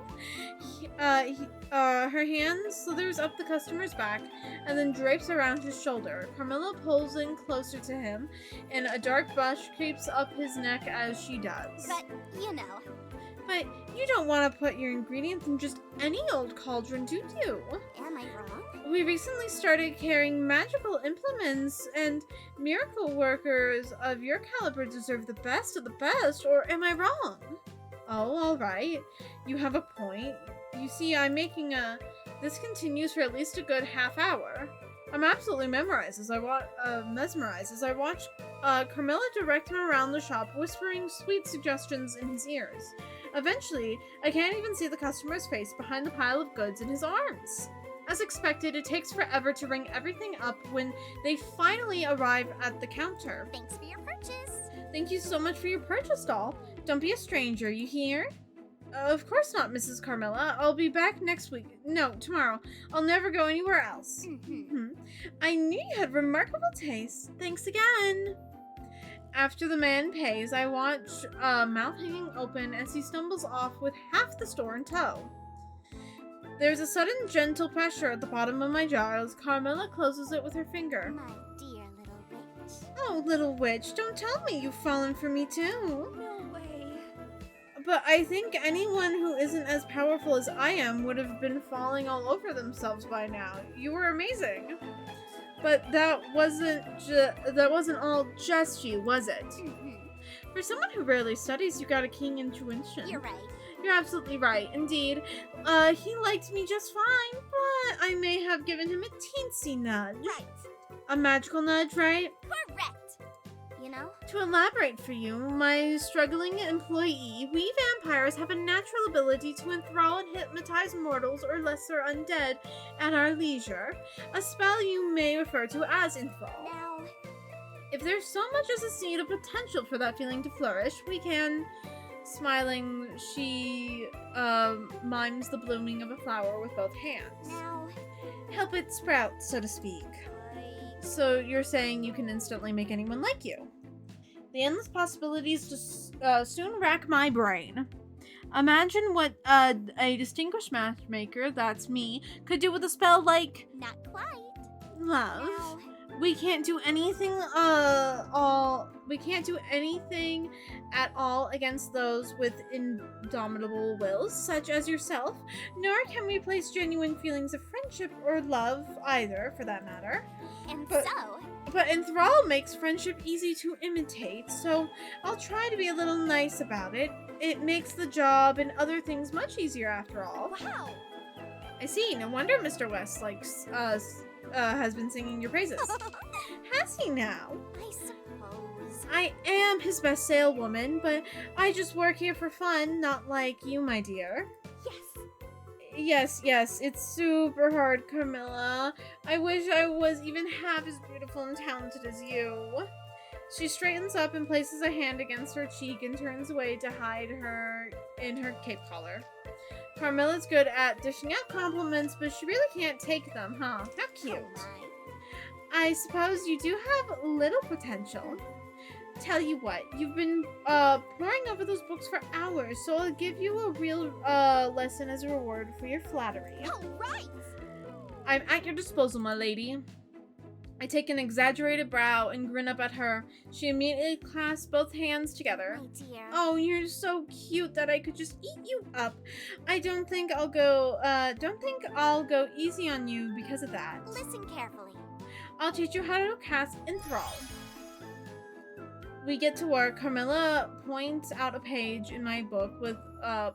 Speaker 1: Her hand slithers up the customer's back and then drapes around his shoulder. Carmilla pulls in closer to him, and a dark blush creeps up his neck as she does.
Speaker 2: But, you know.
Speaker 1: But you don't want to put your ingredients in just any old cauldron, do you?
Speaker 2: Am I wrong?
Speaker 1: We recently started carrying magical implements, and miracle workers of your caliber deserve the best of the best, or am I wrong? Oh, alright. You have a point. You see, I'm making this continues for at least a good half hour. I'm absolutely mesmerized as I watch Carmilla direct him around the shop, whispering sweet suggestions in his ears. Eventually, I can't even see the customer's face behind the pile of goods in his arms. As expected, it takes forever to ring everything up when they finally arrive at the counter.
Speaker 2: Thanks for your purchase.
Speaker 1: Thank you so much for your purchase, doll. Don't be a stranger, you hear? Of course not, Mrs. Carmilla. I'll be back next week. No, tomorrow. I'll never go anywhere else. I knew you had remarkable taste. Thanks again. After the man pays, I watch mouth hanging open as he stumbles off with half the store in tow. There's a sudden gentle pressure at the bottom of my jaw as Carmilla closes it with her finger.
Speaker 2: My dear little witch.
Speaker 1: Oh, little witch, don't tell me you've fallen for me too.
Speaker 2: No way.
Speaker 1: But I think anyone who isn't as powerful as I am would have been falling all over themselves by now. You were amazing. But that wasn't all just you, was it? For someone who rarely studies, you got a keen intuition.
Speaker 2: You're right.
Speaker 1: You're absolutely right, indeed. He liked me just fine, but I may have given him a teensy nudge.
Speaker 2: Right.
Speaker 1: A magical nudge, right?
Speaker 2: Correct. You know?
Speaker 1: To elaborate for you, my struggling employee, we vampires have a natural ability to enthrall and hypnotize mortals or lesser undead at our leisure. A spell you may refer to as enthrall.
Speaker 2: Now,
Speaker 1: If there's so much as a seed of potential for that feeling to flourish, we can... Smiling, she mimes the blooming of a flower with both hands.
Speaker 2: now,
Speaker 1: Help it sprout, so to speak.
Speaker 2: I...
Speaker 1: So you're saying you can instantly make anyone like you? The endless possibilities just soon rack my brain. Imagine what a distinguished matchmaker, that's me, could do with a spell like
Speaker 2: Not quite.
Speaker 1: love.
Speaker 2: Now,
Speaker 1: We can't do anything at all against those with indomitable wills, such as yourself, nor can we place genuine feelings of friendship or love either, for that matter.
Speaker 2: and
Speaker 1: But-
Speaker 2: so,
Speaker 1: But enthrall makes friendship easy to imitate, so I'll try to be a little nice about it. It makes the job and other things much easier after all.
Speaker 2: wow.
Speaker 1: I see, no wonder Mr. West has been singing your praises. Has he now?
Speaker 2: I suppose.
Speaker 1: I am his best saleswoman, but I just work here for fun, not like you, my dear. Yes, it's super hard, Carmilla. I wish I was even half as beautiful and talented as you. She straightens up and places a hand against her cheek and turns away to hide her in her cape collar. Carmilla's good at dishing out compliments, but she really can't take them, huh? How cute.
Speaker 2: Oh
Speaker 1: I suppose you do have little potential. Tell you what, you've been poring over those books for hours, so I'll give you a real lesson as a reward for your flattery.
Speaker 2: my. All right.
Speaker 1: I'm at your disposal, my lady. I take an exaggerated brow and grin up at her. She immediately clasps both hands together.
Speaker 2: My dear.
Speaker 1: Oh, you're so cute that I could just eat you up. I don't think I'll go easy on you because of that.
Speaker 2: Listen carefully.
Speaker 1: I'll teach you how to cast Enthrall. we get to work, Carmilla points out a page in my book with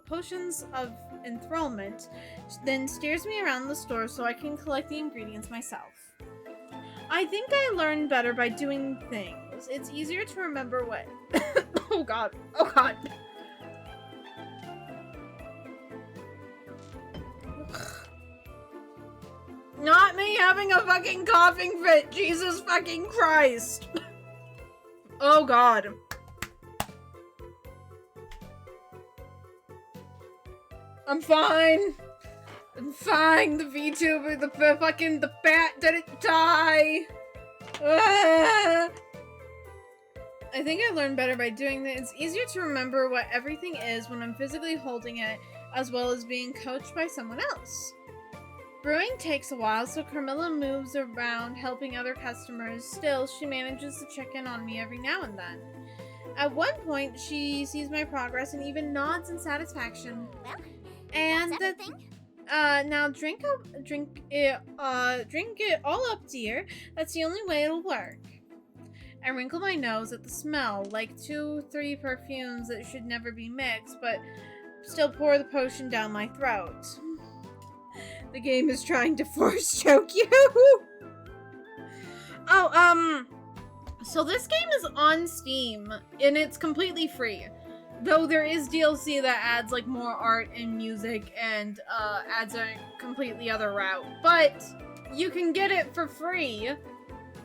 Speaker 1: potions of enthrallment, then steers me around the store so I can collect the ingredients myself. I think I learn better by doing things. It's easier to remember what... Oh god. Oh god. Not me having a fucking coughing fit. Jesus fucking Christ. Oh god. I'm fine. I'm fine. The VTuber, the bat didn't die. Ah. I think I learned better by doing this. It's easier to remember what everything is when I'm physically holding it, as well as being coached by someone else. Brewing takes a while, so Carmilla moves around helping other customers. Still, she manages to check in on me every now and then. At one point, she sees my progress and even nods in satisfaction.
Speaker 2: Well,
Speaker 1: And
Speaker 2: that's everything.
Speaker 1: now drink it all up, dear. That's the only way it'll work. I wrinkle my nose at the smell, like 2-3 perfumes that should never be mixed, but still pour the potion down my throat. The game is trying to force choke you. Oh, so this game is on Steam, and it's completely free. Though there is DLC that adds, like, more art and music and, adds a completely other route. But you can get it for free.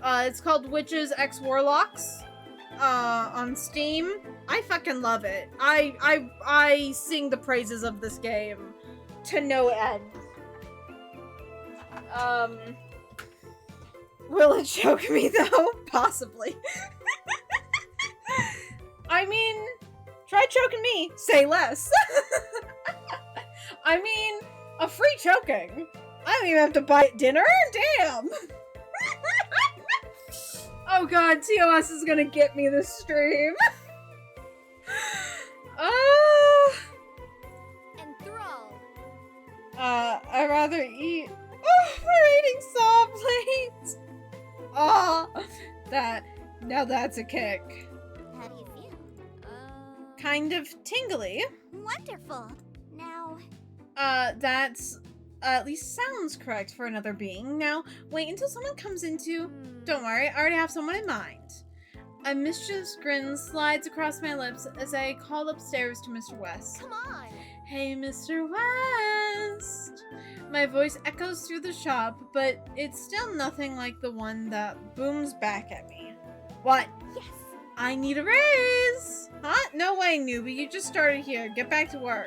Speaker 1: It's called Witches x Warlocks, on Steam. I fucking love it. I sing the praises of this game to no end. Will it choke me, though? Possibly. I mean... Try choking me. Say less. I mean, a free choking. I don't even have to buy dinner? Damn. Oh god, TOS is gonna get me this stream.
Speaker 2: Enthrall.
Speaker 1: I'd rather eat. Oh, we're eating saw plates. Oh, now that's a kick.
Speaker 2: How do you feel?
Speaker 1: Kind of tingly.
Speaker 2: Wonderful. Now,
Speaker 1: That's at least sounds correct for another being. Now, wait until someone comes into... Don't worry, I already have someone in mind. A mischievous grin slides across my lips as I call upstairs to Mr. West.
Speaker 2: come on.
Speaker 1: Hey, Mr. West! My voice echoes through the shop, but it's still nothing like the one that booms back at me. What?
Speaker 2: Yes.
Speaker 1: I need a raise! Huh? No way, newbie. You just started here. Get back to work.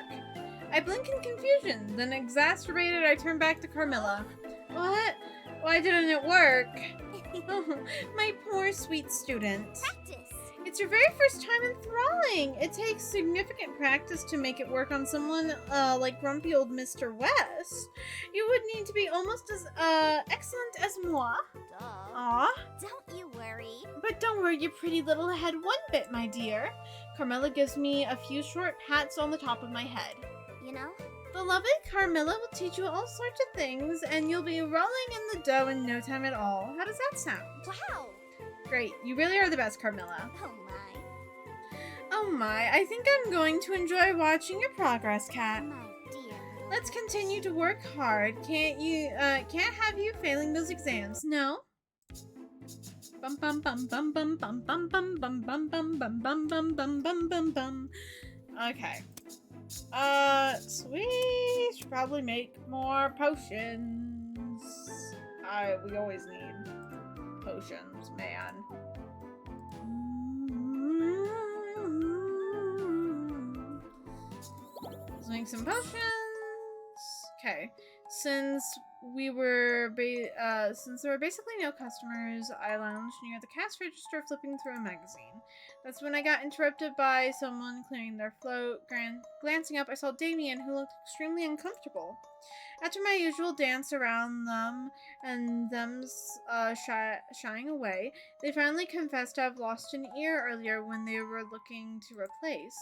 Speaker 1: I blink in confusion. Then, exasperated, I turn back to Carmilla. What? Why didn't it work? Oh, my poor sweet student.
Speaker 2: Practice.
Speaker 1: It's your very first time enthralling. It takes significant practice to make it work on someone like grumpy old Mr. West. You would need to be almost as excellent as moi.
Speaker 2: Duh.
Speaker 1: Aw.
Speaker 2: Don't you worry.
Speaker 1: But don't worry your pretty little head one bit, my dear. Carmilla gives me a few short pats on the top of my head.
Speaker 2: You know?
Speaker 1: The lovely Carmilla will teach you all sorts of things, and you'll be rolling in the dough in no time at all. How does that sound?
Speaker 2: Wow.
Speaker 1: Great. You really are the best, Carmilla.
Speaker 2: Oh my.
Speaker 1: Oh my, I think I'm going to enjoy watching your progress, Cat.
Speaker 2: My dear little
Speaker 1: Let's
Speaker 2: witch.
Speaker 1: continue to work hard. Can't have you failing those exams, no? Bum bum bum bum bum bum bum bum bum bum bum bum bum bum bum bum bum bum. Okay. So we should probably make more potions. We always need potions, man. Let's make some potions. Okay. Since there were basically no customers, I lounged near the cash register flipping through a magazine. That's when I got interrupted by someone clearing their float. Glancing up, I saw Damion, who looked extremely uncomfortable. After my usual dance around them and them's shying away, they finally confessed to have lost an ear earlier when they were looking to replace.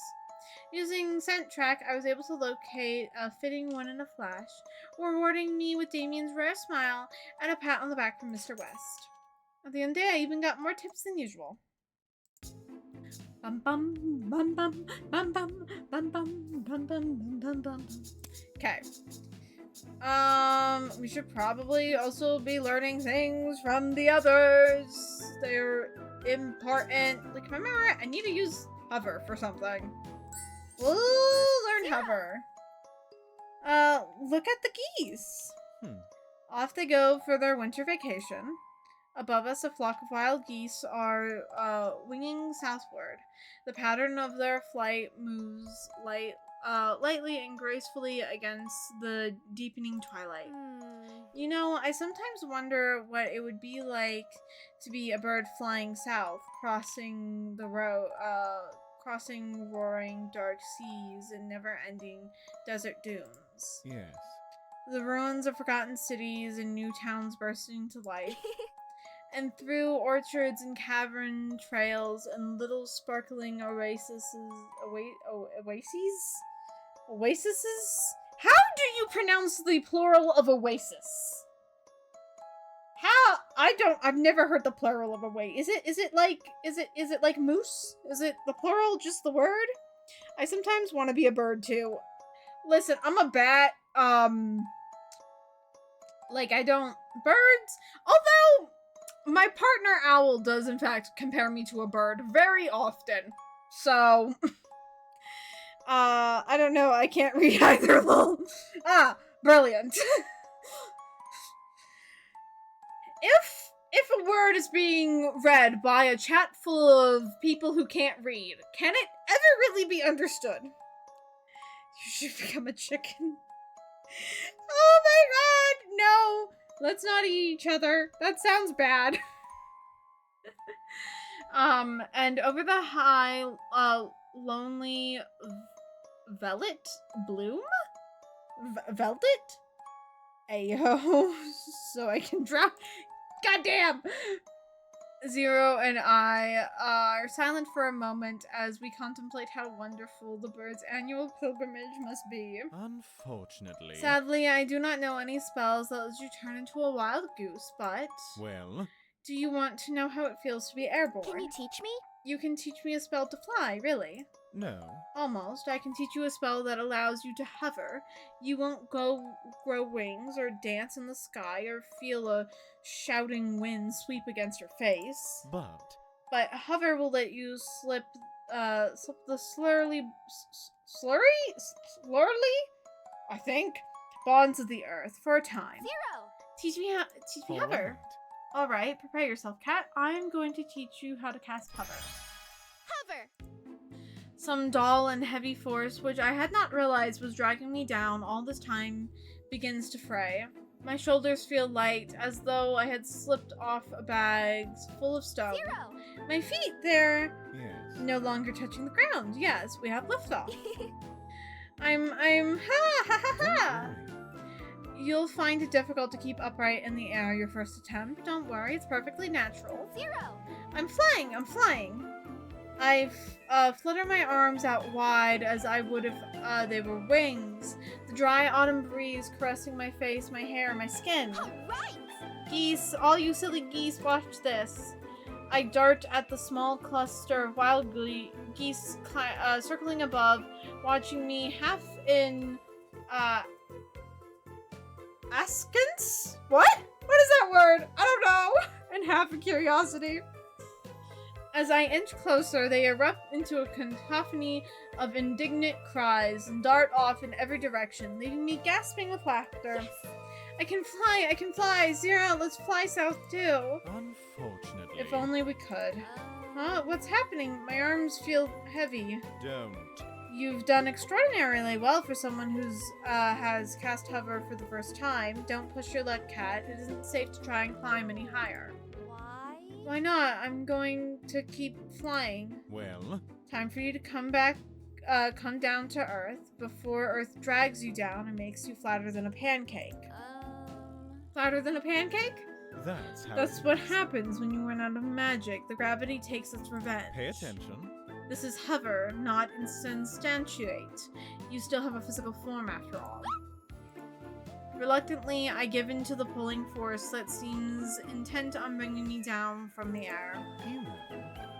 Speaker 1: Using scent track, I was able to locate a fitting one in a flash, rewarding me with Damien's rare smile and a pat on the back from Mr. West. At the end of the day, I even got more tips than usual. Bum bum bum bum bum bum bum bum bum bum bum bum. Okay. We should probably also be learning things from the others. They're important. Like, remember, I need to use hover for something. We'll learn hover. Look at the geese. Off they go for their winter vacation. Above us, a flock of wild geese are winging southward. The pattern of their flight moves lightly and gracefully against the deepening twilight. You know, I sometimes wonder what it would be like to be a bird flying south, crossing roaring dark seas and never-ending desert dunes.
Speaker 3: Yes.
Speaker 1: The ruins of forgotten cities and new towns bursting to life. And through orchards and cavern trails and little sparkling oases? How do you pronounce the plural of oasis? I've never heard the plural of oasis. Is it like moose? Is it the plural, just the word? I sometimes want to be a bird too. Listen, I'm a bat. Birds, although my partner Owl does in fact compare me to a bird very often. So, I don't know, I can't read either, lol. Brilliant. If a word is being read by a chat full of people who can't read, can it ever really be understood? You should become a chicken. Oh my god, no! Let's not eat each other. That sounds bad. And over the high, lonely velvet bloom? Velvet? Ayo, so I can drop. Goddamn! Zero and I are silent for a moment as we contemplate how wonderful the bird's annual pilgrimage must be.
Speaker 3: Unfortunately.
Speaker 1: Sadly, I do not know any spells that let you turn into a wild goose, but...
Speaker 3: Well?
Speaker 1: Do you want to know how it feels to be airborne?
Speaker 2: Can you teach me?
Speaker 1: You can teach me a spell to fly, really.
Speaker 3: No.
Speaker 1: Almost. I can teach you a spell that allows you to hover. You won't grow wings or dance in the sky or feel a shouting wind sweep against your face. But hover will let you slip the slurly, I think, bonds of the earth for a time.
Speaker 2: Zero!
Speaker 1: Teach me hover. Alright, prepare yourself, Cat. I'm going to teach you how to cast hover.
Speaker 2: Hover!
Speaker 1: Some dull and heavy force, which I had not realized was dragging me down all this time, begins to fray. My shoulders feel light, as though I had slipped off a bag full of stone.
Speaker 2: Zero!
Speaker 1: My feet, they're no
Speaker 3: Yes.
Speaker 1: longer touching the ground. Yes, we have liftoff. I'm ha. You'll find it difficult to keep upright in the air your first attempt. Don't worry, it's perfectly natural.
Speaker 2: Zero!
Speaker 1: I'm flying. I flutter my arms out wide as I would if they were wings. The dry autumn breeze caressing my face, my hair, my skin.
Speaker 2: Alright!
Speaker 1: Geese, all you silly geese, watch this. I dart at the small cluster of wild geese circling above, watching me half in, askance? What? What is that word? I don't know. And half in curiosity. As I inch closer, they erupt into a cacophony of indignant cries and dart off in every direction, leaving me gasping with laughter.
Speaker 2: Yes!
Speaker 1: I can fly! Zero, let's fly south too!
Speaker 3: Unfortunately.
Speaker 1: If only we could. Huh? What's happening? My arms feel heavy.
Speaker 3: Don't.
Speaker 1: You've done extraordinarily well for someone who's has cast hover for the first time. Don't push your luck, Cat. It isn't safe to try and climb any higher.
Speaker 2: Why?
Speaker 1: Why not? I'm going to keep flying.
Speaker 3: Well?
Speaker 1: Time for you to come down to Earth before Earth drags you down and makes you flatter than a pancake. Flatter than a pancake? That's what happens when you run out of magic. The gravity takes its revenge.
Speaker 3: Pay attention.
Speaker 1: This is hover, not instantiate. You still have a physical form after all. Reluctantly, I give in to the pulling force that seems intent on bringing me down from the air.
Speaker 3: You know.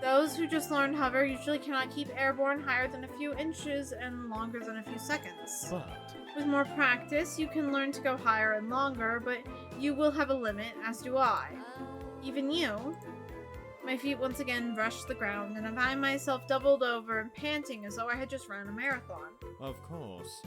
Speaker 1: Those who just learned hover usually cannot keep airborne higher than a few inches and longer than a few seconds.
Speaker 3: But
Speaker 1: With more practice, you can learn to go higher and longer, but you will have a limit, as do I. Even you. My feet once again brushed the ground, and I find myself doubled over and panting as though I had just run a marathon.
Speaker 3: of course.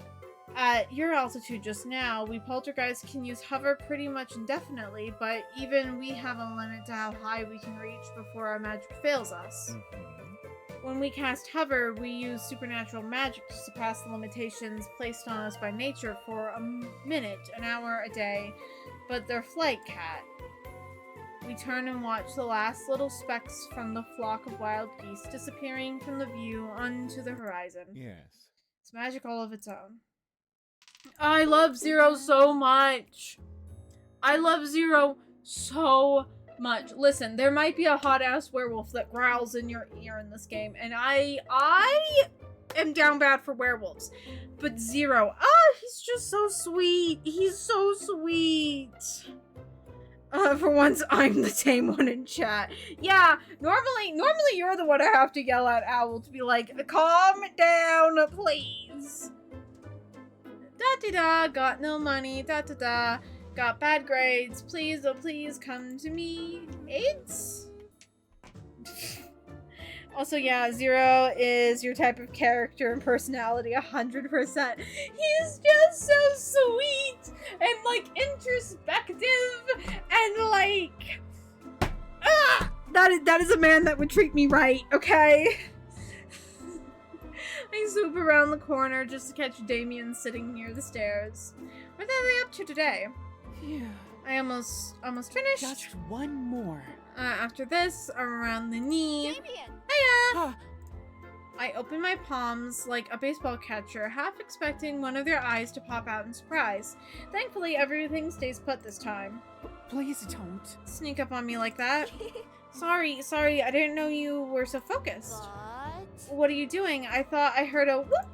Speaker 1: At your altitude just now, we poltergeists can use hover pretty much indefinitely, but even we have a limit to how high we can reach before our magic fails us.
Speaker 3: Mhm.
Speaker 1: When we cast hover, we use supernatural magic to surpass the limitations placed on us by nature for a minute, an hour, a day, but they're flight cat. We turn and watch the last little specks from the flock of wild geese disappearing from the view onto the horizon.
Speaker 3: Yes.
Speaker 1: It's magic all of its own. I love Zero so much. I love Zero so much. Listen, there might be a hot-ass werewolf that growls in your ear in this game, and I am down bad for werewolves. But Zero, he's just so sweet. He's so sweet. For once, I'm the tame one in chat. Yeah, normally you're the one I have to yell at, Owl, to be like, calm down, please. Da-da-da, got no money, da-da-da, got bad grades, please, oh please, come to me. AIDS? Also, yeah, Zero is your type of character and personality, 100%. He's just so sweet and, like, introspective and, like... That is a man that would treat me right, okay? I swoop around the corner just to catch Damion sitting near the stairs. What are they up to today?
Speaker 4: Phew.
Speaker 1: I almost finished.
Speaker 4: Just one more.
Speaker 1: After this, around the knee.
Speaker 2: Damion!
Speaker 1: Hiya!
Speaker 4: Ah,
Speaker 1: I open my palms like a baseball catcher, half expecting one of their eyes to pop out in surprise. Thankfully, everything stays put this time.
Speaker 4: please don't.
Speaker 1: Sneak up on me like that. Sorry, I didn't know you were so focused.
Speaker 2: What?
Speaker 1: What are you doing? I thought I heard a whoop.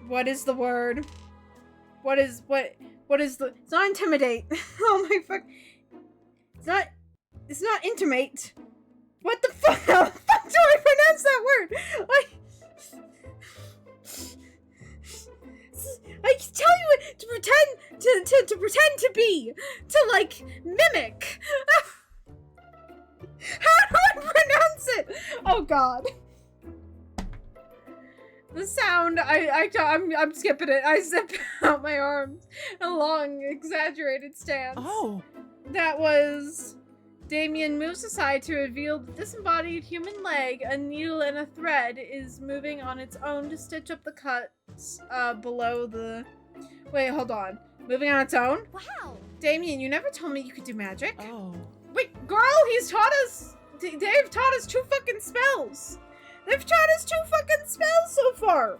Speaker 1: What is the word? What is the... It's not intimidate. Oh my fuck. It's not intimate. What the fuck? How the fuck do I pronounce that word? I can tell you to pretend to pretend to be. To like mimic. How do I pronounce it? Oh god. The sound, I'm skipping it. I zip out my arms in a long, exaggerated stance.
Speaker 4: Oh,
Speaker 1: That was... Damion moves aside to reveal the disembodied human leg. A needle and a thread is moving on its own to stitch up the cuts below the... Wait, hold on. Moving on its own?
Speaker 2: Wow!
Speaker 1: Damion, you never told me you could do magic.
Speaker 4: oh.
Speaker 1: Wait, girl, he's taught us... They've taught us 2 fucking spells. They've taught us 2 fucking spells so far.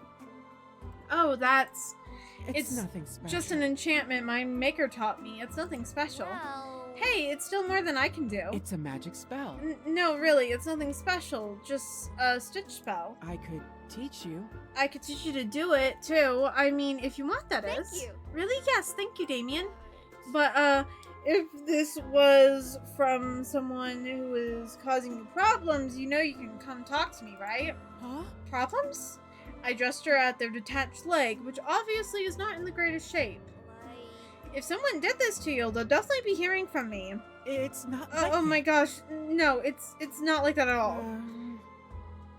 Speaker 1: Oh, that's...
Speaker 4: It's
Speaker 1: It's
Speaker 4: nothing special.
Speaker 1: just an enchantment my maker taught me. It's nothing special.
Speaker 2: Well...
Speaker 1: Hey, it's still more than I can do.
Speaker 4: It's a magic spell.
Speaker 1: No, really, it's nothing special. Just a stitch spell.
Speaker 4: I could teach you.
Speaker 1: I could teach you to do it, too. I mean, if you want, that
Speaker 2: Thank
Speaker 1: is.
Speaker 2: you.
Speaker 1: Really? Yes, thank you, Damion. But, if this was from someone who is causing you problems, you know you can come talk to me, right?
Speaker 4: Huh?
Speaker 1: Problems? I gesture at their detached leg, which obviously is not in the greatest shape. If someone did this to you, they'll definitely be hearing from me.
Speaker 4: It's not like
Speaker 1: Oh my
Speaker 4: that.
Speaker 1: gosh, no, it's not like that at all.
Speaker 4: Um,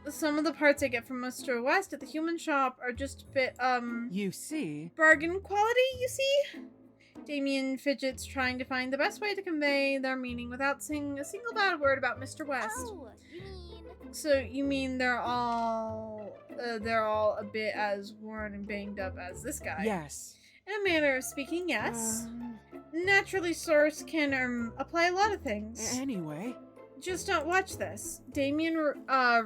Speaker 1: Some of the parts I get from Mr. West at the human shop are just a bit,
Speaker 4: you see,
Speaker 1: bargain quality, you see? Damion fidgets, trying to find the best way to convey their meaning without saying a single bad word about Mr. West.
Speaker 2: Oh, you mean...
Speaker 1: So you mean they're all a bit as worn and banged up as this guy?
Speaker 4: yes.
Speaker 1: In a manner of speaking, yes.
Speaker 4: Um,
Speaker 1: Naturally, source can apply a lot of things.
Speaker 4: anyway,
Speaker 1: Just don't watch this. Damion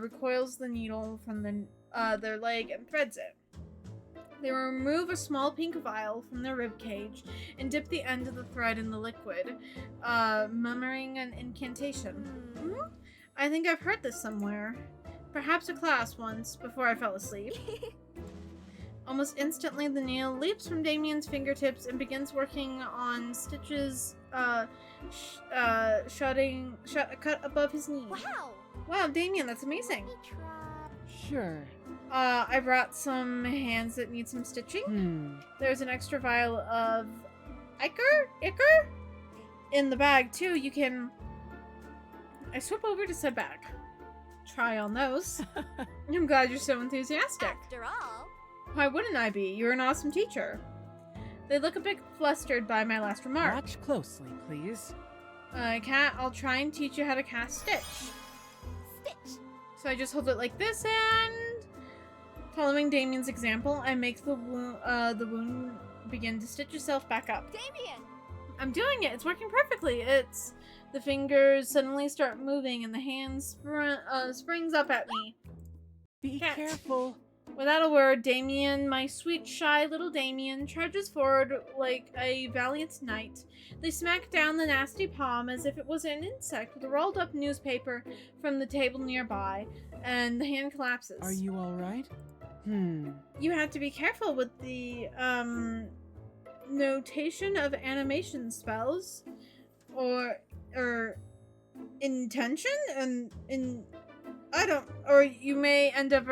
Speaker 1: recoils the needle from their leg and threads it. They remove a small pink vial from their rib cage and dip the end of the thread in the liquid, murmuring an incantation. Hmm? I think I've heard this somewhere. Perhaps a class once, before I fell asleep. Almost instantly, the needle leaps from Damien's fingertips and begins working on Stitch's cut above his knee.
Speaker 2: Wow.
Speaker 1: Wow, Damion, that's amazing.
Speaker 2: Let me try.
Speaker 4: Sure.
Speaker 1: I brought some hands that need some stitching. There's an extra vial of Ichor in the bag too. You can. I swip over to said bag. Try on those. I'm glad you're so enthusiastic.
Speaker 2: After all.
Speaker 1: Why wouldn't I be? You're an awesome teacher. They look a bit flustered by my last remark.
Speaker 4: Watch closely, please.
Speaker 1: I'll try and teach you how to cast Stitch.
Speaker 2: Stitch.
Speaker 1: So I just hold it like this, and following Damien's example, I make the wound begin to stitch itself back up.
Speaker 2: Damion.
Speaker 1: I'm doing it. It's working perfectly. The fingers suddenly start moving, and the hand springs up at me.
Speaker 4: Be
Speaker 1: Cat.
Speaker 4: careful.
Speaker 1: Without a word, Damion, my sweet, shy little Damion, charges forward like a valiant knight. They smack down the nasty palm as if it was an insect with a rolled up newspaper from the table nearby, and the hand collapses.
Speaker 4: Are you all right?
Speaker 1: You have to be careful with the, notation of animation spells, or intention, or you may end up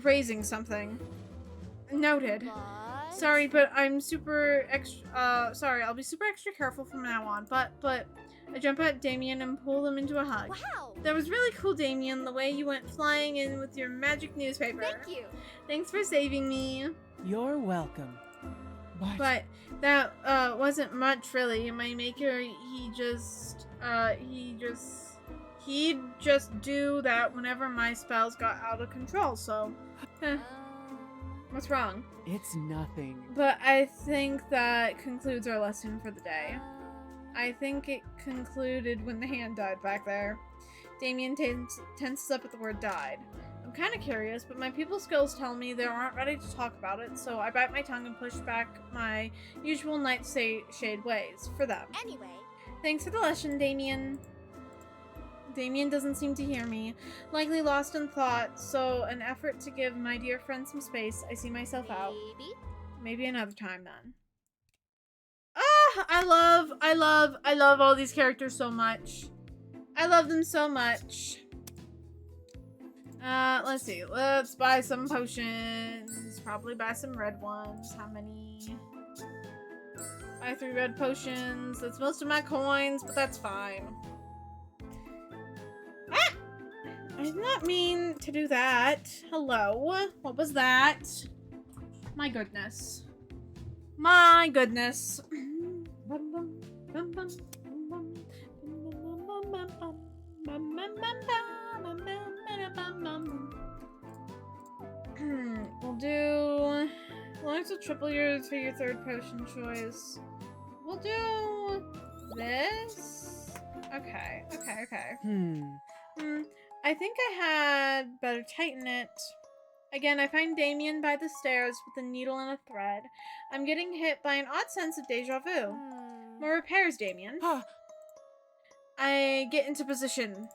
Speaker 1: raising something. Noted.
Speaker 2: But.
Speaker 1: Sorry, but I'm super extra, sorry, I'll be super extra careful from now on, but I jump at Damion and pull him into a hug.
Speaker 2: Wow.
Speaker 1: That was really cool, Damion, the way you went flying in with your magic newspaper.
Speaker 2: Thank you.
Speaker 1: Thanks for saving me.
Speaker 4: You're welcome.
Speaker 1: But that, wasn't much, really. My maker, he'd just do that whenever my spells got out of control, so, what's wrong?
Speaker 4: It's nothing.
Speaker 1: But I think that concludes our lesson for the day. I think it concluded when the hand died back there. Damion tenses up at the word died. I'm kind of curious, but my people skills tell me they aren't ready to talk about it, so I bite my tongue and push back my usual nightshade ways for them.
Speaker 2: Anyway.
Speaker 1: Thanks for the lesson, Damion. Damion doesn't seem to hear me, likely lost in thought, so an effort to give my dear friend some space, I see myself out. Maybe another time then. Ah, I love all these characters so much. I love them so much. Let's see. Let's buy some potions. Probably buy some red ones. How many? Buy 3 red potions. That's most of my coins, but that's fine. Ah! I did not mean to do that. Hello? What was that? My goodness. My goodness. We'll do triple for your third potion choice. We'll do this. Okay. I think I had better tighten it. Again, I find Damion by the stairs with a needle and a thread. I'm getting hit by an odd sense of deja vu. More repairs, Damion. I get into position.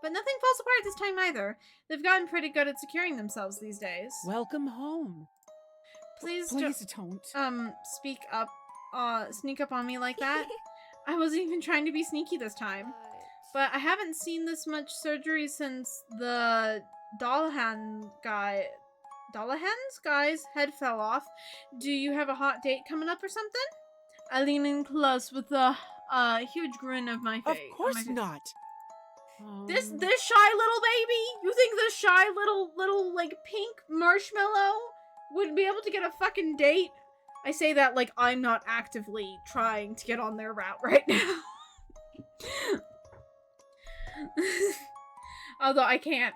Speaker 1: But nothing falls apart this time either. They've gotten pretty good at securing themselves these days.
Speaker 4: Welcome home.
Speaker 1: Please
Speaker 4: don't.
Speaker 1: Speak up. Sneak up on me like that. I wasn't even trying to be sneaky this time. But I haven't seen this much surgery since the Dollahan's guy's head fell off. Do you have a hot date coming up or something? I lean in close with a huge grin of my face.
Speaker 4: Of course not.
Speaker 1: This shy little baby? You think this shy little like pink marshmallow would be able to get a fucking date? I say that like I'm not actively trying to get on their route right now. Although I can't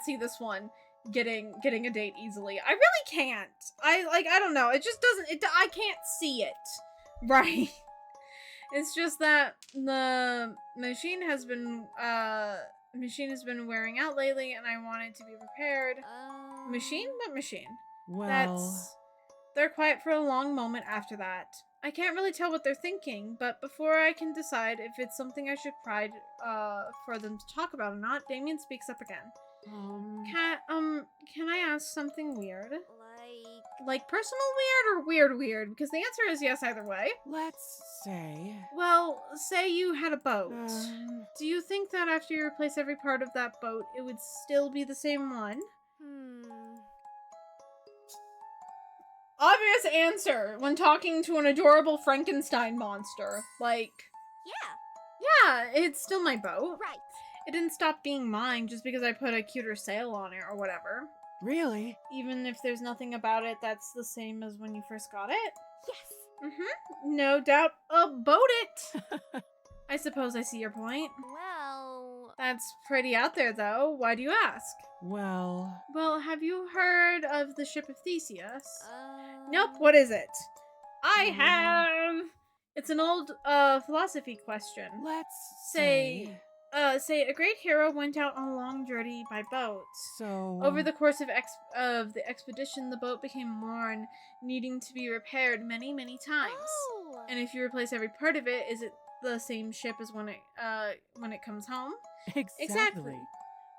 Speaker 1: see this one getting a date easily. I really can't. I don't know. It just doesn't. I can't see it. Right. It's just that the machine has been wearing out lately, and I want it to be repaired. Machine? What machine?
Speaker 4: Well,
Speaker 1: They're quiet for a long moment after that. I can't really tell what they're thinking, but before I can decide if it's something I should pride for them to talk about or not, Damion speaks up again. Can I ask something weird?
Speaker 2: Like
Speaker 1: Like personal weird or weird weird? Because the answer is yes either way.
Speaker 4: Let's say.
Speaker 1: Well, say you had a boat.
Speaker 4: Um,
Speaker 1: Do you think that after you replace every part of that boat, it would still be the same one? Obvious answer when talking to an adorable Frankenstein monster. Like,
Speaker 2: Yeah,
Speaker 1: yeah, it's still my boat.
Speaker 2: right.
Speaker 1: It didn't stop being mine just because I put a cuter sail on it or whatever.
Speaker 4: Really?
Speaker 1: Even if there's nothing about it that's the same as when you first got it.
Speaker 2: Yes.
Speaker 1: No doubt about it. I suppose I see your point.
Speaker 2: Well,
Speaker 1: That's pretty out there, though. Why do you ask?
Speaker 4: Well,
Speaker 1: Well, have you heard of the ship of Theseus?
Speaker 2: uh...
Speaker 1: Nope, what is it? I
Speaker 4: Um,
Speaker 1: have! It's an old, philosophy question.
Speaker 4: let's
Speaker 1: Say, say a great hero went out on a long journey by boat.
Speaker 4: So.
Speaker 1: Over the course of the expedition, the boat became worn, needing to be repaired many, many times.
Speaker 2: Oh!
Speaker 1: And if you replace every part of it, is it the same ship as when it comes home?
Speaker 4: Exactly.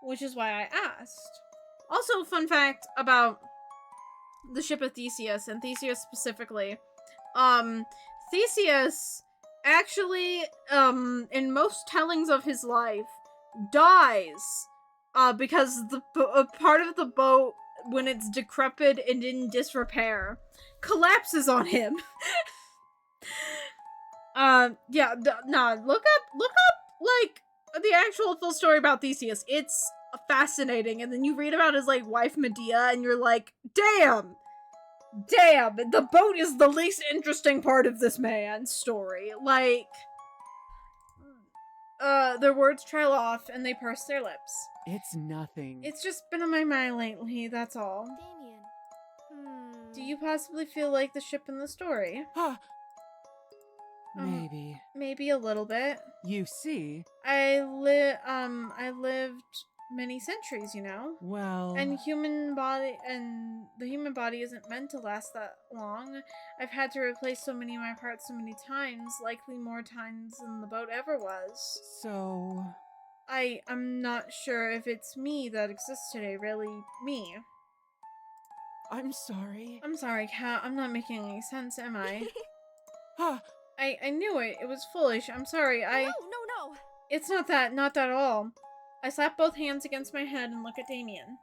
Speaker 1: Which is why I asked. Also, fun fact about the ship of Theseus, and Theseus specifically. Theseus actually, in most tellings of his life, dies, because the part of the boat, when it's decrepit and in disrepair, collapses on him. Yeah, look up, like, the actual full story about Theseus. It's fascinating, and then you read about his, like, wife Medea, and you're like, damn, the boat is the least interesting part of this man's story. Like, their words trail off, and they purse their lips.
Speaker 4: It's nothing.
Speaker 1: It's just been on my mind lately, that's all.
Speaker 2: Damion.
Speaker 1: Do you possibly feel like the ship in the story?
Speaker 4: Ah, maybe.
Speaker 1: Maybe a little bit.
Speaker 4: You see?
Speaker 1: I lived many centuries, you know?
Speaker 4: Well.
Speaker 1: And the human body isn't meant to last that long. I've had to replace so many of my parts so many times, likely more times than the boat ever was.
Speaker 4: So.
Speaker 1: I'm not sure if it's me that exists today, really me.
Speaker 4: I'm sorry.
Speaker 1: I'm sorry, Kat, I'm not making any sense, am I?
Speaker 4: Ah,
Speaker 1: I knew it. It was foolish. I'm sorry.
Speaker 2: No.
Speaker 1: It's not that at all. I slap both hands against my head and look at Damion.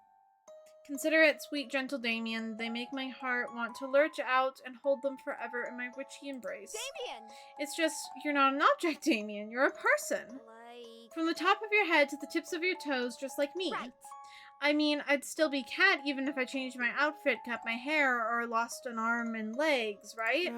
Speaker 1: Consider it sweet, gentle Damion. They make my heart want to lurch out and hold them forever in my witchy embrace.
Speaker 2: Damion!
Speaker 1: It's just, you're not an object, Damion. You're a person.
Speaker 2: Like...
Speaker 1: From the top of your head to the tips of your toes, just like me.
Speaker 2: Right.
Speaker 1: I mean, I'd still be Kat even if I changed my outfit, cut my hair, or lost an arm and legs, right?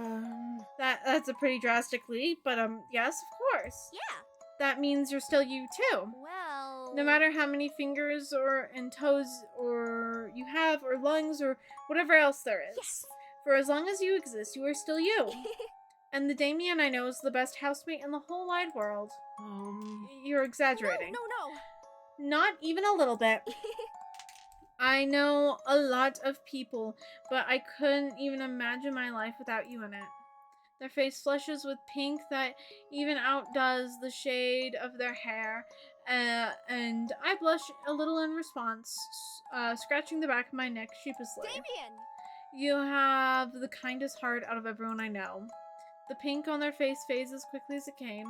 Speaker 1: That's a pretty drastic leap, but yes, of course.
Speaker 2: Yeah.
Speaker 1: That means you're still you too.
Speaker 2: Well...
Speaker 1: No matter how many fingers and toes or you have, or lungs, or whatever else there is.
Speaker 2: Yes.
Speaker 1: For as long as you exist, you are still you. And the Damion I know is the best housemate in the whole wide world. You're exaggerating.
Speaker 2: No.
Speaker 1: Not even a little bit. I know a lot of people, but I couldn't even imagine my life without you in it. Their face flushes with pink that even outdoes the shade of their hair, and I blush a little in response, scratching the back of my neck sheepishly.
Speaker 2: Damion!
Speaker 1: You have the kindest heart out of everyone I know. The pink on their face fades as quickly as it came.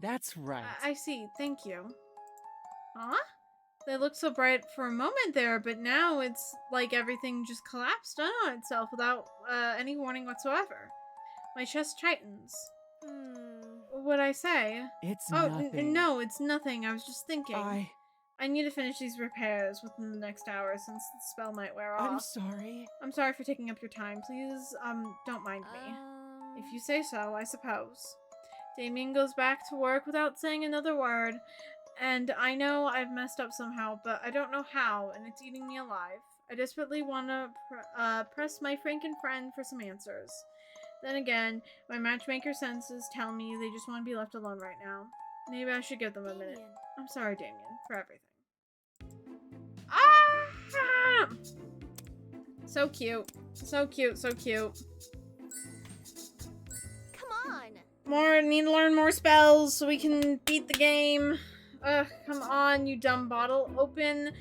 Speaker 4: That's right.
Speaker 1: I see, thank you. Huh? They looked so bright for a moment there, but now it's like everything just collapsed on itself without any warning whatsoever. My chest tightens. What'd I say?
Speaker 4: It's
Speaker 1: Oh,
Speaker 4: nothing.
Speaker 1: no, it's nothing. I was just thinking.
Speaker 4: I
Speaker 1: I need to finish these repairs within the next hour since the spell might wear off.
Speaker 4: I'm sorry.
Speaker 1: I'm sorry for taking up your time. Please, don't mind me. If you say so, I suppose. Damion goes back to work without saying another word, and I know I've messed up somehow, but I don't know how, and it's eating me alive. I desperately want to press my Franken friend for some answers. Then again, my matchmaker senses tell me they just want to be left alone right now. Maybe I should give them a minute.
Speaker 2: Damion.
Speaker 1: I'm sorry, Damion, for everything. Ah! So cute. So cute, so cute.
Speaker 2: Come on!
Speaker 1: Need to learn more spells so we can beat the game. Ugh, come on, you dumb bottle. Open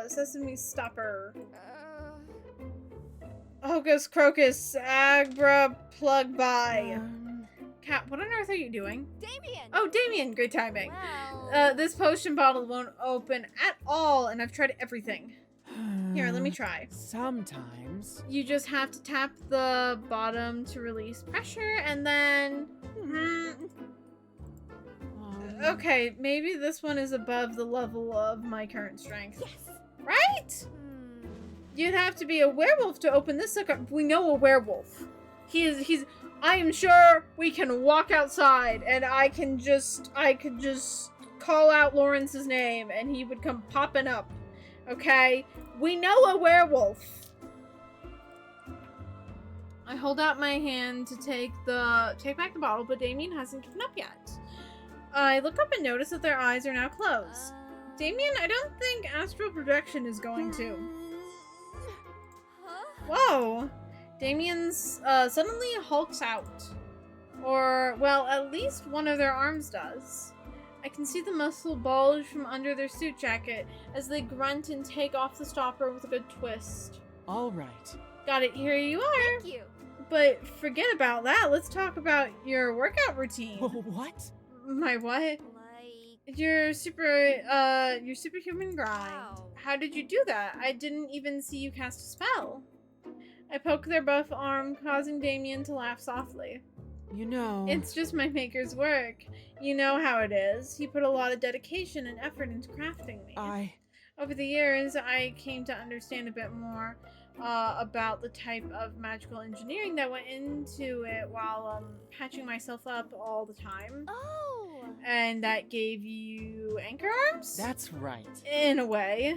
Speaker 1: sesame stopper. Hocus crocus, agra plug by. Cat, what on earth are you doing?
Speaker 2: Damion!
Speaker 1: Oh, Damion, great timing.
Speaker 2: Well...
Speaker 1: This potion bottle won't open at all, and I've tried everything. Here, let me try.
Speaker 4: Sometimes.
Speaker 1: You just have to tap the bottom to release pressure, and then... Okay, maybe this one is above the level of my current strength.
Speaker 2: Yes!
Speaker 1: Right? You'd have to be a werewolf to open this sucker. We know a werewolf. He's... I am sure we can walk outside, and I could just call out Lawrence's name, and he would come popping up. Okay? We know a werewolf. I hold out my hand to take back the bottle, but Damion hasn't given up yet. I look up and notice that their eyes are now closed. Damion, I don't think astral projection is going to.
Speaker 2: Huh?
Speaker 1: Whoa! Damien's suddenly hulks out. Or, well, at least one of their arms does. I can see the muscle bulge from under their suit jacket as they grunt and take off the stopper with a good twist.
Speaker 4: All right.
Speaker 1: Got it, here you are.
Speaker 2: Thank you.
Speaker 1: But forget about that. Let's talk about your workout routine.
Speaker 4: What?
Speaker 1: My what?
Speaker 2: Like...
Speaker 1: Your superhuman grind.
Speaker 2: Wow.
Speaker 1: How did you do that? I didn't even see you cast a spell. I poke their buff arm, causing Damion to laugh softly.
Speaker 4: You know...
Speaker 1: It's just my maker's work. You know how it is. He put a lot of dedication and effort into crafting me. Over the years, I came to understand a bit more about the type of magical engineering that went into it while patching myself up all the time.
Speaker 2: Oh!
Speaker 1: And that gave you anchor arms?
Speaker 4: That's right.
Speaker 1: In a way.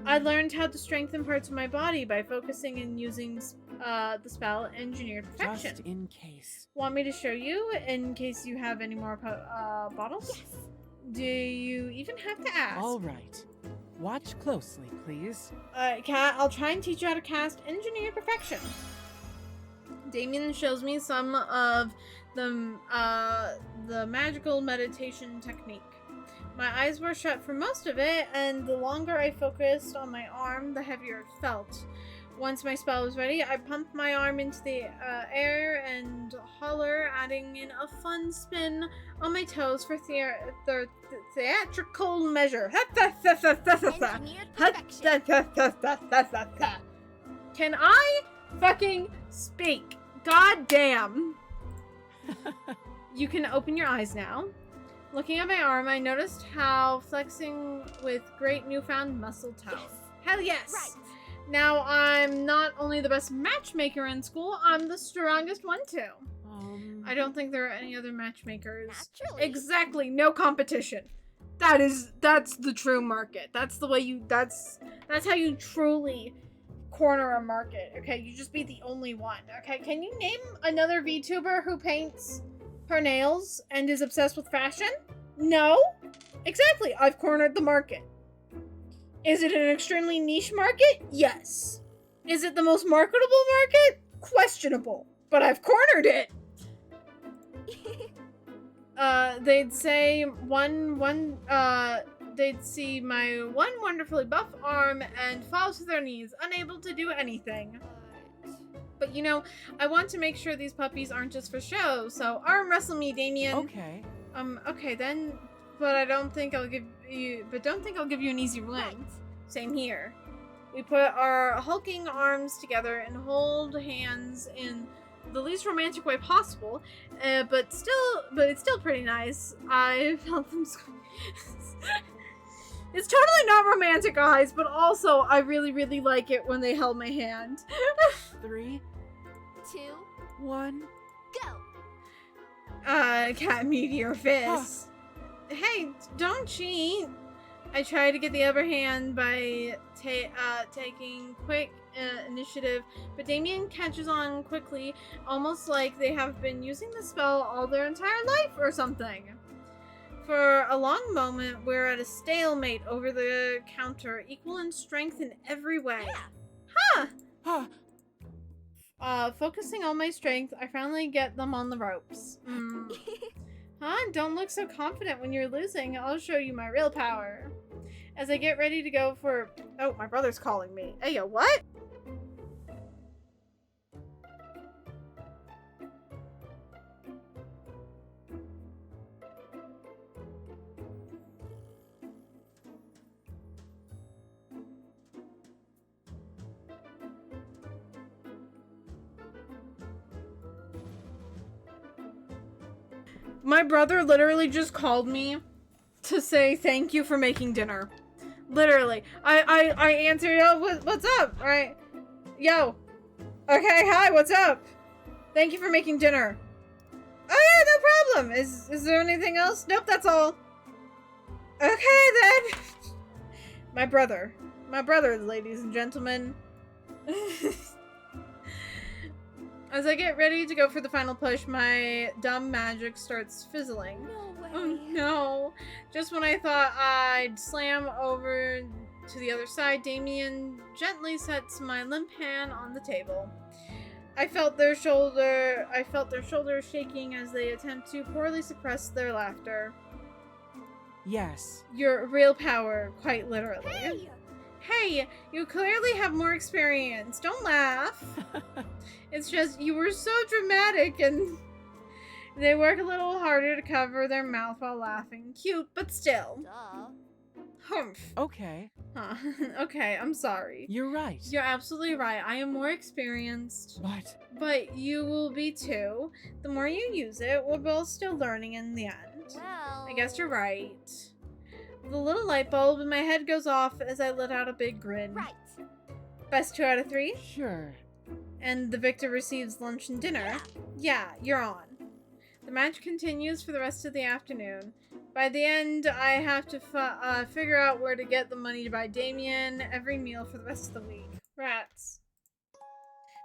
Speaker 1: I learned how to strengthen parts of my body by focusing and using the spell Engineered Perfection.
Speaker 4: Just in case.
Speaker 1: Want me to show you in case you have any more bottles?
Speaker 2: Yes!
Speaker 1: Do you even have to ask?
Speaker 4: All right. Watch closely, please.
Speaker 1: Kat, I'll try and teach you how to cast Engineered Perfection. Damion shows me some of the magical meditation technique. My eyes were shut for most of it, and the longer I focused on my arm, the heavier it felt. Once my spell was ready, I pumped my arm into the air and holler, adding in a fun spin on my toes for theatrical measure.
Speaker 2: Engineered perfection.
Speaker 1: Can I fucking speak? God damn. You can open your eyes now. Looking at my arm, I noticed how flexing with great newfound muscle tone.
Speaker 2: Yes.
Speaker 1: Hell yes!
Speaker 2: Right.
Speaker 1: Now I'm not only the best matchmaker in school, I'm the strongest one too. I don't think there are any other matchmakers.
Speaker 2: Naturally.
Speaker 1: Exactly, no competition. That's the true market. That's the way that's how you truly corner a market. Okay, you just be the only one. Okay, can you name another VTuber who paints her nails and is obsessed with fashion? No? Exactly, I've cornered the market. Is it an extremely niche market? Yes. Is it the most marketable market? Questionable. But I've cornered it. They'd say they'd see my one wonderfully buff arm and fall to their knees, unable to do anything. But you know, I want to make sure these puppies aren't just for show, so arm wrestle me, Damion.
Speaker 4: Okay.
Speaker 1: Okay then, but don't think I'll give you an easy win.
Speaker 2: Right.
Speaker 1: Same here. We put our hulking arms together and hold hands in the least romantic way possible, but it's still pretty nice. I felt them. It's totally not romantic, guys, but also I really, really like it when they held my hand.
Speaker 4: 3,
Speaker 2: 2,
Speaker 4: 1.
Speaker 2: go!
Speaker 1: Cat meteor fist. Hey, don't cheat. I try to get the upper hand by taking quick initiative, but Damion catches on quickly, almost like they have been using the spell all their entire life or something. For a long moment, we're at a stalemate over the counter, equal in strength in every way.
Speaker 2: Yeah.
Speaker 1: Focusing on my strength, I finally get them on the ropes. Huh? Don't look so confident when you're losing. I'll show you my real power. As I get ready to go for... Oh, my brother's calling me. Hey, yo, what? My brother literally just called me to say thank you for making dinner. Literally. I answered, yo, what's up? Alright. Yo. Okay, hi, what's up? Thank you for making dinner. Oh yeah, no problem. Is there anything else? Nope, that's all. Okay then. My brother, ladies and gentlemen. As I get ready to go for the final push, my dumb magic starts fizzling.
Speaker 2: No way.
Speaker 1: Oh no. Just when I thought I'd slam over to the other side, Damion gently sets my limp hand on the table. I felt their shoulders shaking as they attempt to poorly suppress their laughter.
Speaker 4: Yes.
Speaker 1: Your real power, quite literally.
Speaker 2: Hey!
Speaker 1: Hey, you clearly have more experience. Don't laugh. It's just you were so dramatic and they work a little harder to cover their mouth while laughing. Cute, but still.
Speaker 2: Duh.
Speaker 1: Humph.
Speaker 4: Okay.
Speaker 1: Huh. Okay, I'm sorry.
Speaker 4: You're right.
Speaker 1: You're absolutely right. I am more experienced. But you will be too. The more you use it, we're both still learning in the end.
Speaker 2: Well...
Speaker 1: I guess you're right. The little light bulb in my head goes off as I let out a big grin.
Speaker 2: Right.
Speaker 1: Best 2 out of 3?
Speaker 4: Sure.
Speaker 1: And the victor receives lunch and dinner. Yeah, you're on. The match continues for the rest of the afternoon. By the end, I have to figure out where to get the money to buy Damion every meal for the rest of the week. Rats.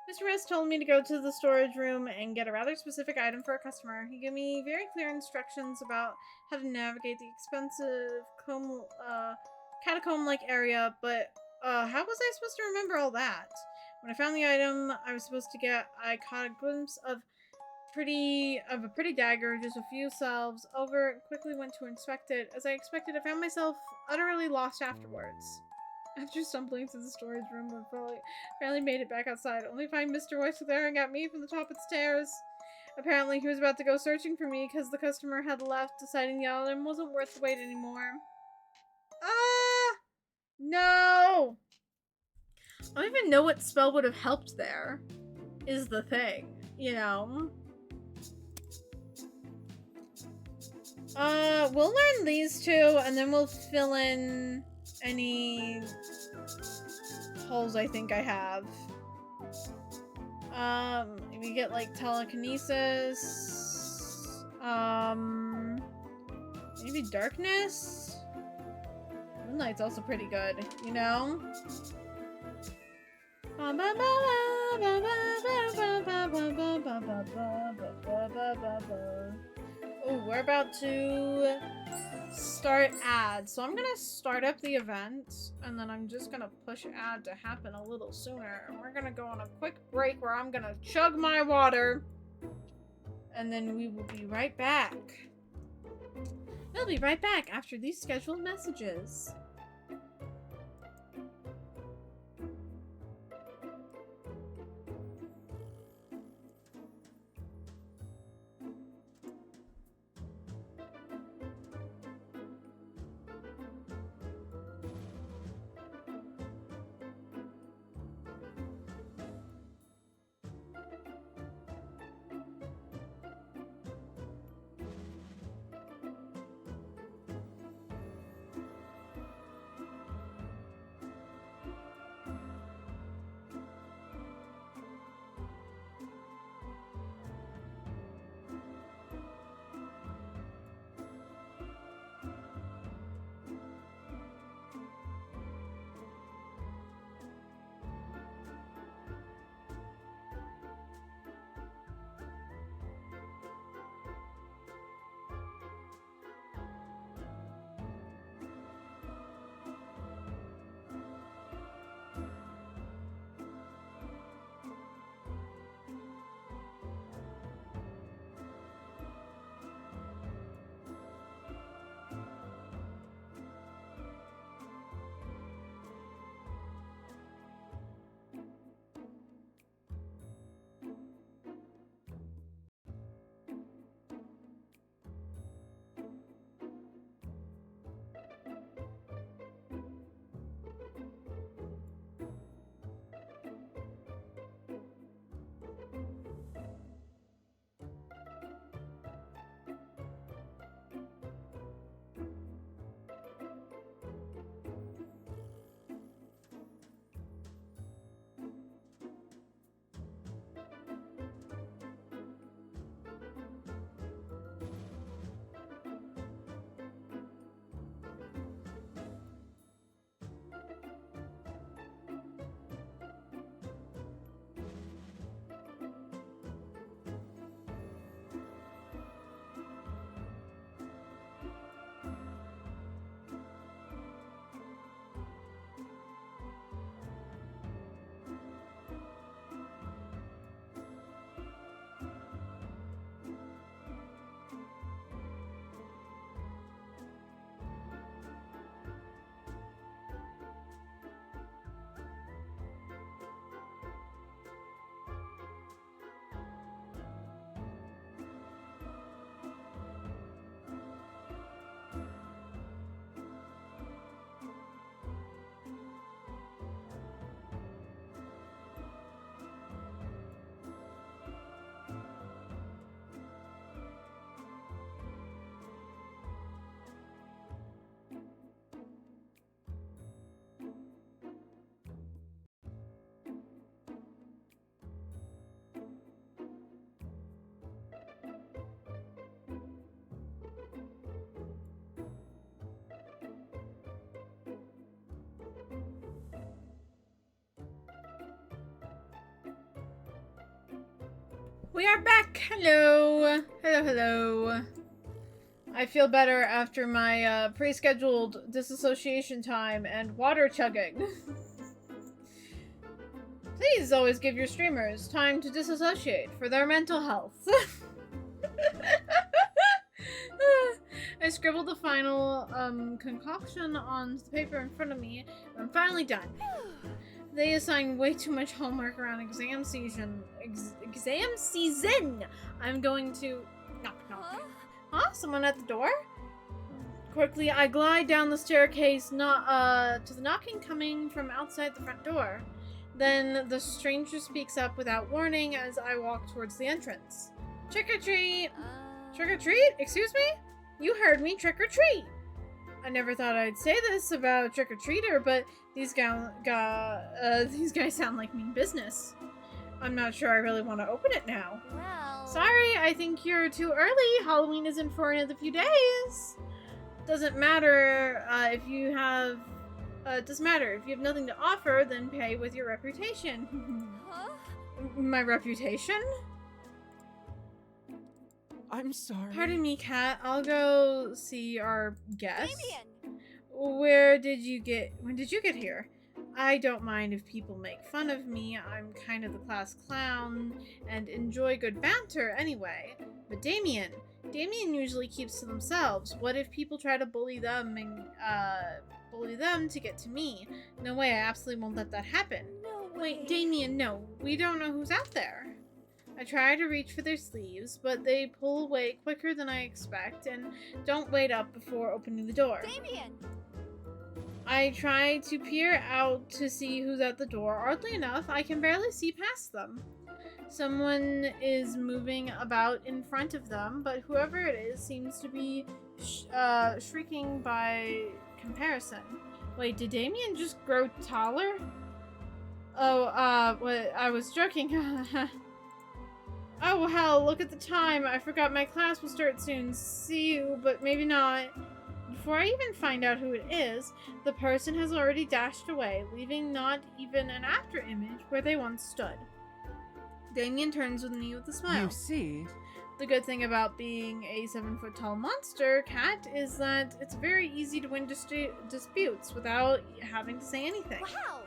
Speaker 1: Mr. Rest told me to go to the storage room and get a rather specific item for a customer. He gave me very clear instructions about how to navigate the expensive catacomb-like area, but how was I supposed to remember all that? When I found the item I was supposed to get, I caught a glimpse of a pretty dagger just a few shelves over and quickly went to inspect it. As I expected, I found myself utterly lost afterwards. After stumbling to the storage room, I finally made it back outside, only to find Mr. Weiss glaring at me from the top of the stairs. Apparently, he was about to go searching for me because the customer had left, deciding the item wasn't worth the wait anymore. No! I don't even know what spell would have helped there, is the thing, you know? We'll learn these two, and then we'll fill in any holes I think I have. We get, like, telekinesis. Maybe darkness? Moonlight's also pretty good, you know? Oh, we're about to start ads. So I'm gonna start up the event, and then I'm just gonna push ad to happen a little sooner. And we're gonna go on a quick break where I'm gonna chug my water, and then we will be right back. We'll be right back after these scheduled messages. We are back! Hello! Hello, hello. I feel better after my pre-scheduled disassociation time and water chugging. Please always give your streamers time to disassociate for their mental health. I scribbled the final concoction on the paper in front of me, and I'm finally done. They assign way too much homework around exam season. Exam season! I'm going to... Knock, knock. Huh? Someone at the door? Quickly, I glide down the staircase, to the knocking coming from outside the front door. Then the stranger speaks up without warning as I walk towards the entrance. Trick or treat! Trick or treat? Excuse me? You heard me, trick or treat! I never thought I'd say this about a trick-or-treater, but these guys sound like mean business. I'm not sure I really want to open it now.
Speaker 2: Well...
Speaker 1: Sorry, I think you're too early. Halloween isn't for another few days. Doesn't matter if you have... doesn't matter. If you have nothing to offer, then pay with your reputation.
Speaker 2: Huh?
Speaker 1: My reputation?
Speaker 4: I'm sorry.
Speaker 1: Pardon me, Kat. I'll go see our guest.
Speaker 2: Damion!
Speaker 1: When did you get here? I don't mind if people make fun of me. I'm kind of the class clown and enjoy good banter anyway. But Damion usually keeps to themselves. What if people try to bully them to get to me? No way, I absolutely won't let that happen.
Speaker 2: No way.
Speaker 1: Wait, Damion, no. We don't know who's out there. I try to reach for their sleeves, but they pull away quicker than I expect and don't wait up before opening the door.
Speaker 2: Damion!
Speaker 1: I try to peer out to see who's at the door. Oddly enough, I can barely see past them. Someone is moving about in front of them, but whoever it is seems to be shrieking by comparison. Wait, did Damion just grow taller? Oh, what? I was joking. Oh, hell, look at the time. I forgot my class will start soon. See you, but maybe not. Before I even find out who it is, the person has already dashed away, leaving not even an after image where they once stood. Damion turns with me with a smile.
Speaker 4: You see?
Speaker 1: The good thing about being a 7-foot-tall monster cat is that it's very easy to win disputes without having to say anything.
Speaker 2: Wow!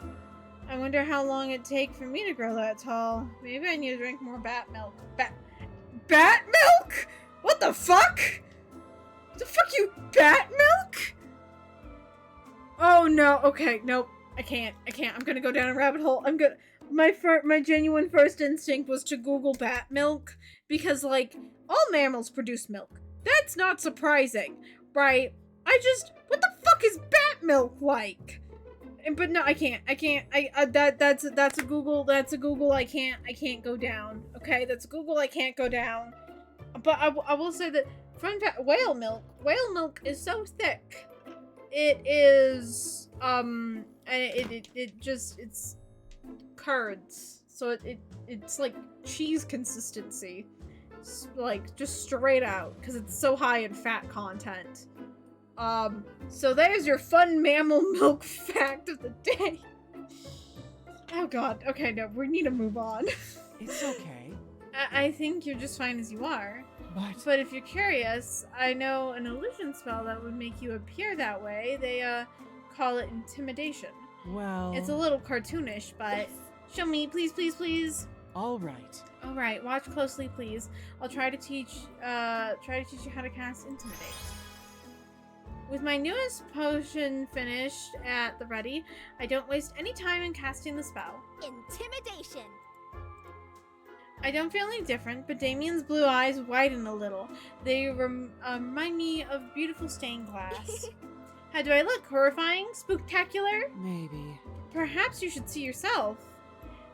Speaker 1: I wonder how long it'd take for me to grow that tall. Maybe I need to drink more bat milk. Bat milk? What the fuck? The fuck you, bat milk? Oh no, okay, nope. I can't. I'm gonna go down a rabbit hole. My genuine first instinct was to Google bat milk because, like, all mammals produce milk. That's not surprising, right? What the fuck is bat milk like? But no, I can't. That's a Google. I can't go down. Okay, that's a Google. I can't go down. But I will say that fun fact: whale milk is so thick. It is it's curds. So it's like cheese consistency, like just straight out because it's so high in fat content. So there's your fun mammal milk fact of the day. Oh god, okay, no, we need to move on.
Speaker 4: It's okay.
Speaker 1: I think you're just fine as you are. But if you're curious, I know an illusion spell that would make you appear that way. They, call it intimidation.
Speaker 4: Well...
Speaker 1: It's a little cartoonish, but... Show me, please, please, please.
Speaker 4: Alright.
Speaker 1: Alright, watch closely, please. I'll try to teach you how to cast Intimidate. With my newest potion finished at the ready, I don't waste any time in casting the spell.
Speaker 2: Intimidation!
Speaker 1: I don't feel any different, but Damion's blue eyes widen a little. They remind me of beautiful stained glass. How do I look? Horrifying? Spooktacular?
Speaker 4: Maybe.
Speaker 1: Perhaps you should see yourself.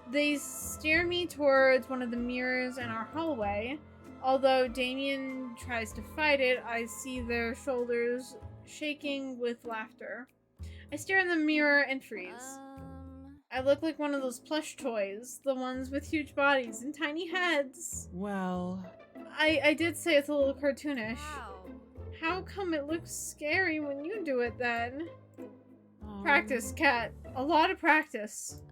Speaker 1: They steer me towards one of the mirrors in our hallway. Although Damion tries to fight it, I see their shoulders shaking with laughter. I stare in the mirror and freeze. I look like one of those plush toys, the ones with huge bodies and tiny heads.
Speaker 4: Well...
Speaker 1: I did say it's a little cartoonish.
Speaker 2: Wow.
Speaker 1: How come it looks scary when you do it then? Practice, Kat. A lot of practice.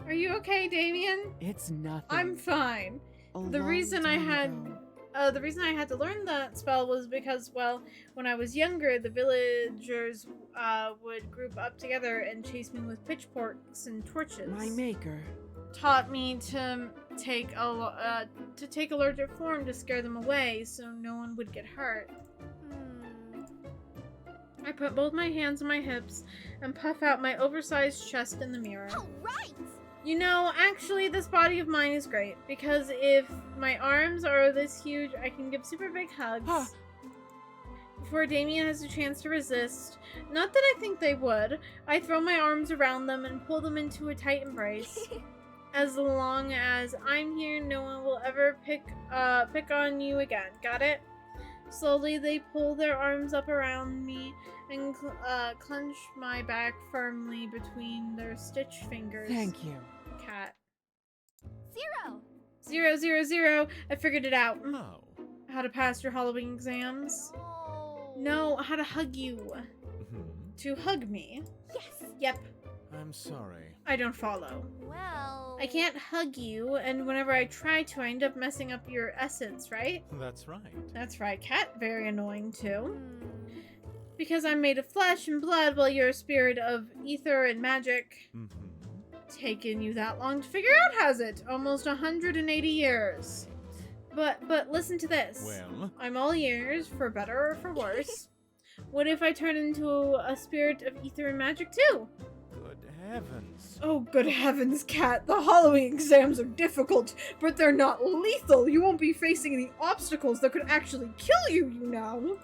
Speaker 1: Are you okay, Damion?
Speaker 4: It's nothing.
Speaker 1: I'm fine. The
Speaker 4: long
Speaker 1: reason I
Speaker 4: time
Speaker 1: had
Speaker 4: ago.
Speaker 1: the reason I had to learn that spell was because, well, when I was younger, the villagers would group up together and chase me with pitchforks and torches.
Speaker 4: My maker.
Speaker 1: Taught me to take a larger form to scare them away, so no one would get hurt. I put both my hands on my hips and puff out my oversized chest in the mirror.
Speaker 2: All right.
Speaker 1: You know, actually, this body of mine is great, because if my arms are this huge, I can give super big hugs.
Speaker 4: Huh.
Speaker 1: Before Damion has a chance to resist. Not that I think they would. I throw my arms around them and pull them into a tight embrace. As long as I'm here, no one will ever pick on you again. Got it? Slowly, they pull their arms up around me and clench my back firmly between their stitched fingers.
Speaker 4: Thank you.
Speaker 1: Cat.
Speaker 2: 0.
Speaker 1: 0, 0, 0. I figured it out.
Speaker 3: Oh.
Speaker 1: How to pass your Halloween exams.
Speaker 2: Oh.
Speaker 1: No, how to hug you.
Speaker 3: Hmm.
Speaker 1: To hug me.
Speaker 2: Yes.
Speaker 1: Yep,
Speaker 3: I'm sorry.
Speaker 1: I don't follow.
Speaker 2: Well.
Speaker 1: I can't hug you, and whenever I try to, I end up messing up your essence, right?
Speaker 3: That's right.
Speaker 1: That's right, Cat. Very annoying, too.
Speaker 2: Hmm.
Speaker 1: Because I'm made of flesh and blood, while you're a spirit of ether and magic.
Speaker 3: Mm-hmm.
Speaker 1: Taken you that long to figure out, has it? Almost 180 years. But listen to this.
Speaker 3: Well,
Speaker 1: I'm all ears, for better or for worse. What if I turn into a spirit of ether and magic too?
Speaker 3: good heavens.
Speaker 1: Oh, good heavens, Cat. The Halloween exams are difficult, but they're not lethal. You won't be facing any obstacles that could actually kill you, you know.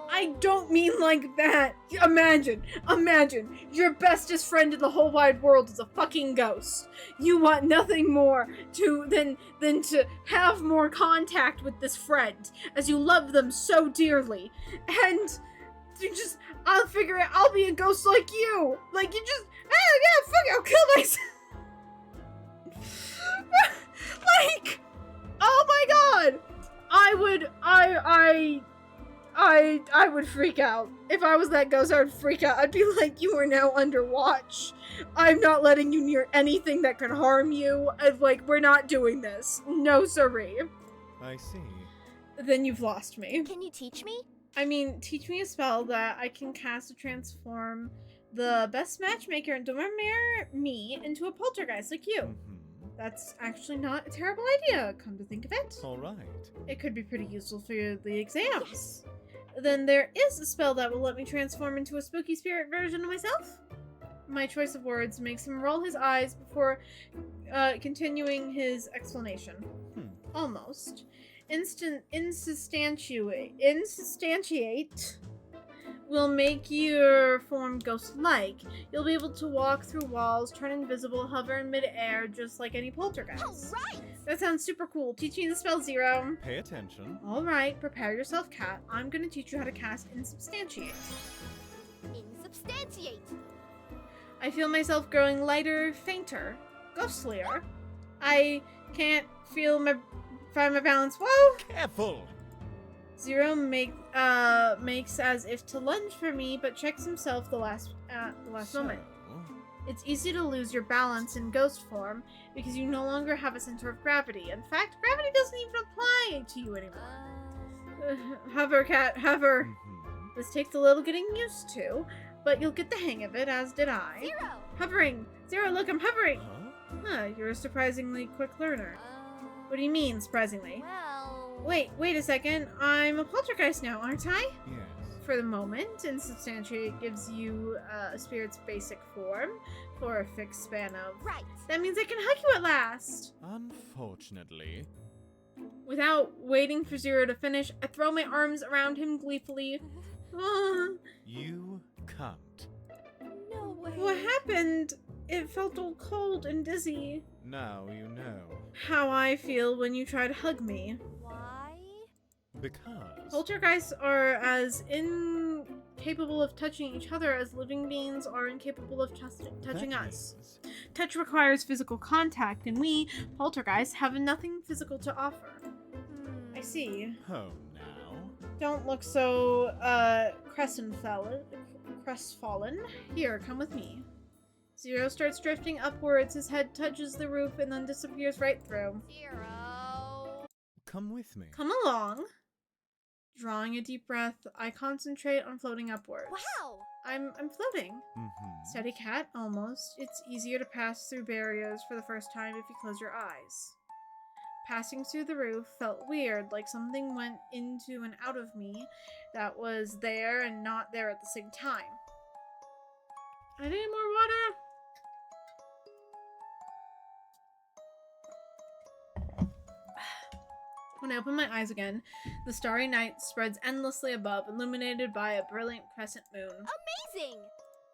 Speaker 1: I don't mean like that. Imagine, your bestest friend in the whole wide world is a fucking ghost. You want nothing more than to have more contact with this friend, as you love them so dearly. And you just, I'll figure it, I'll be a ghost like you. Like, you just, yeah, fuck it, I'll kill myself. Like, oh my god. I would freak out. If I was that ghost, I would freak out. I'd be like, you are now under watch. I'm not letting you near anything that could harm you. We're not doing this. No, sirree.
Speaker 3: I see.
Speaker 1: Then you've lost me.
Speaker 2: Can you teach me?
Speaker 1: I mean, teach me a spell that I can cast to transform the best matchmaker and Damion me into a poltergeist like you.
Speaker 3: Mm-hmm.
Speaker 1: That's actually not a terrible idea, come to think of it.
Speaker 3: All right.
Speaker 1: It could be pretty useful for the exams. Then there is a spell that will let me transform into a spooky spirit version of myself. My choice of words makes him roll his eyes before continuing his explanation. Almost. Insubstantiate will make your form ghost-like. You'll be able to walk through walls, turn invisible, hover in mid-air, just like any poltergeist.
Speaker 2: All right.
Speaker 1: That sounds super cool. Teach me the spell, 0.
Speaker 3: Pay attention.
Speaker 1: Alright, prepare yourself, Cat. I'm gonna teach you how to cast Insubstantiate.
Speaker 2: Insubstantiate.
Speaker 1: I feel myself growing lighter, fainter, ghostlier. I can't find my balance. Whoa!
Speaker 3: Careful.
Speaker 1: 0 makes as if to lunge for me, but checks himself the last moment. It's easy to lose your balance in ghost form because you no longer have a center of gravity. In fact, gravity doesn't even apply to you anymore. Hover, Cat, hover.
Speaker 3: Mm-hmm.
Speaker 1: This takes a little getting used to, but you'll get the hang of it, as did I.
Speaker 2: 0.
Speaker 1: Hovering! 0, look, I'm hovering!
Speaker 3: Huh?
Speaker 1: Huh, you're a surprisingly quick learner. What do you mean, surprisingly?
Speaker 2: Well.
Speaker 1: Wait a second. I'm a poltergeist now, aren't I?
Speaker 3: Yes.
Speaker 1: For the moment, Insubstantiate gives you a spirit's basic form for a fixed span of...
Speaker 2: Right.
Speaker 1: That means I can hug you at last!
Speaker 3: Unfortunately.
Speaker 1: Without waiting for 0 to finish, I throw my arms around him gleefully. Ah,
Speaker 3: You can't.
Speaker 2: No way.
Speaker 1: what happened? It felt all cold and dizzy.
Speaker 3: Now you know.
Speaker 1: How I feel when you try to hug me.
Speaker 2: Why?
Speaker 3: Because.
Speaker 1: Poltergeists are as incapable of touching each other as living beings are incapable of touching
Speaker 3: That
Speaker 1: us.
Speaker 3: means-
Speaker 1: Touch requires physical contact, and we, poltergeists, have nothing physical to offer. I see.
Speaker 3: Oh, now.
Speaker 1: Don't look so, crestfallen. Here, come with me. 0 starts drifting upwards, his head touches the roof, and then disappears right through.
Speaker 2: 0.
Speaker 3: come with me.
Speaker 1: Come along. Drawing a deep breath, I concentrate on floating upwards.
Speaker 2: Wow!
Speaker 1: I'm floating.
Speaker 3: Mm-hmm.
Speaker 1: Steady cat, almost. It's easier to pass through barriers for the first time if you close your eyes. Passing through the roof felt weird, like something went into and out of me that was there and not there at the same time. I need more water. When I open my eyes again, the starry night spreads endlessly above, illuminated by a brilliant crescent moon.
Speaker 2: Amazing!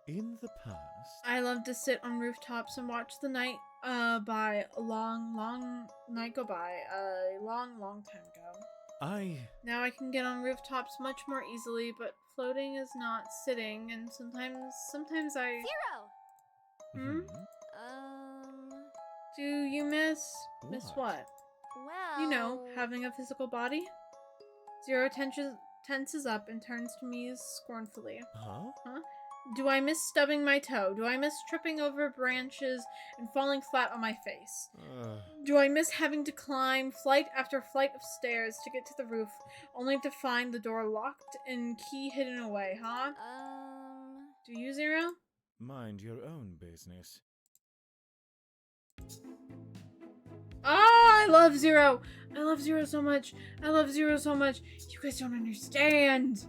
Speaker 3: In the past,
Speaker 1: I love to sit on rooftops and watch the night by a long time ago. Now I can get on rooftops much more easily, but floating is not sitting, and sometimes I...
Speaker 2: Zero!
Speaker 1: Do you miss what?
Speaker 2: Well...
Speaker 1: You know, having a physical body? Zero tenses up and turns to me scornfully.
Speaker 3: Huh?
Speaker 1: Do I miss stubbing my toe? Do I miss tripping over branches and falling flat on my face? Do I miss having to climb flight after flight of stairs to get to the roof, only to find the door locked and key hidden away, huh? Do you, Zero?
Speaker 3: Mind your own business.
Speaker 1: Ah, I love Zero! I love Zero so much! I love Zero so much! You guys don't understand!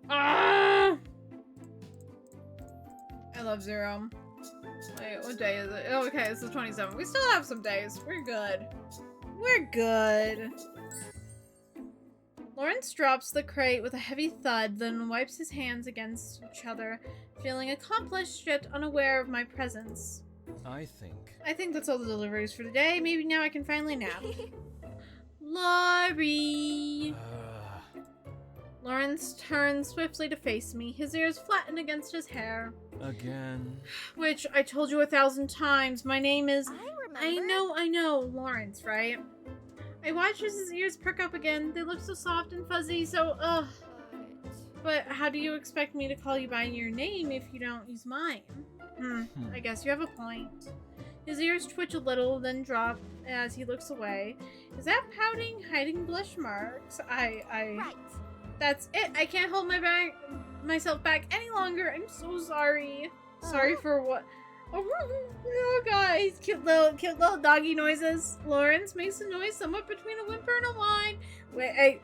Speaker 1: Ah! I love Zero. Wait, what day is it? Oh, okay, it's the 27th. We still have some days. We're good. We're good. Lawrence drops the crate with a heavy thud, then wipes his hands against each other, feeling accomplished yet unaware of my presence.
Speaker 3: I
Speaker 1: think that's all the deliveries for today. Maybe now I can finally nap. Laurie! Lawrence turns swiftly to face me, his ears flattened against his hair.
Speaker 3: Again.
Speaker 1: Which, I told you 1,000 times, my name is...
Speaker 2: I remember.
Speaker 1: I know, Lawrence, right? I watch as his ears perk up again. They look so soft and fuzzy, so, ugh. But how do you expect me to call you by your name if you don't use mine? I guess you have a point. His ears twitch a little, then drop as he looks away. Is that pouting, hiding blush marks?
Speaker 2: Right.
Speaker 1: That's it. I can't hold myself back any longer. I'm so sorry. Sorry for what? Oh, guys, cute little doggy noises. Lawrence makes a noise somewhat between a whimper and a whine. Wait,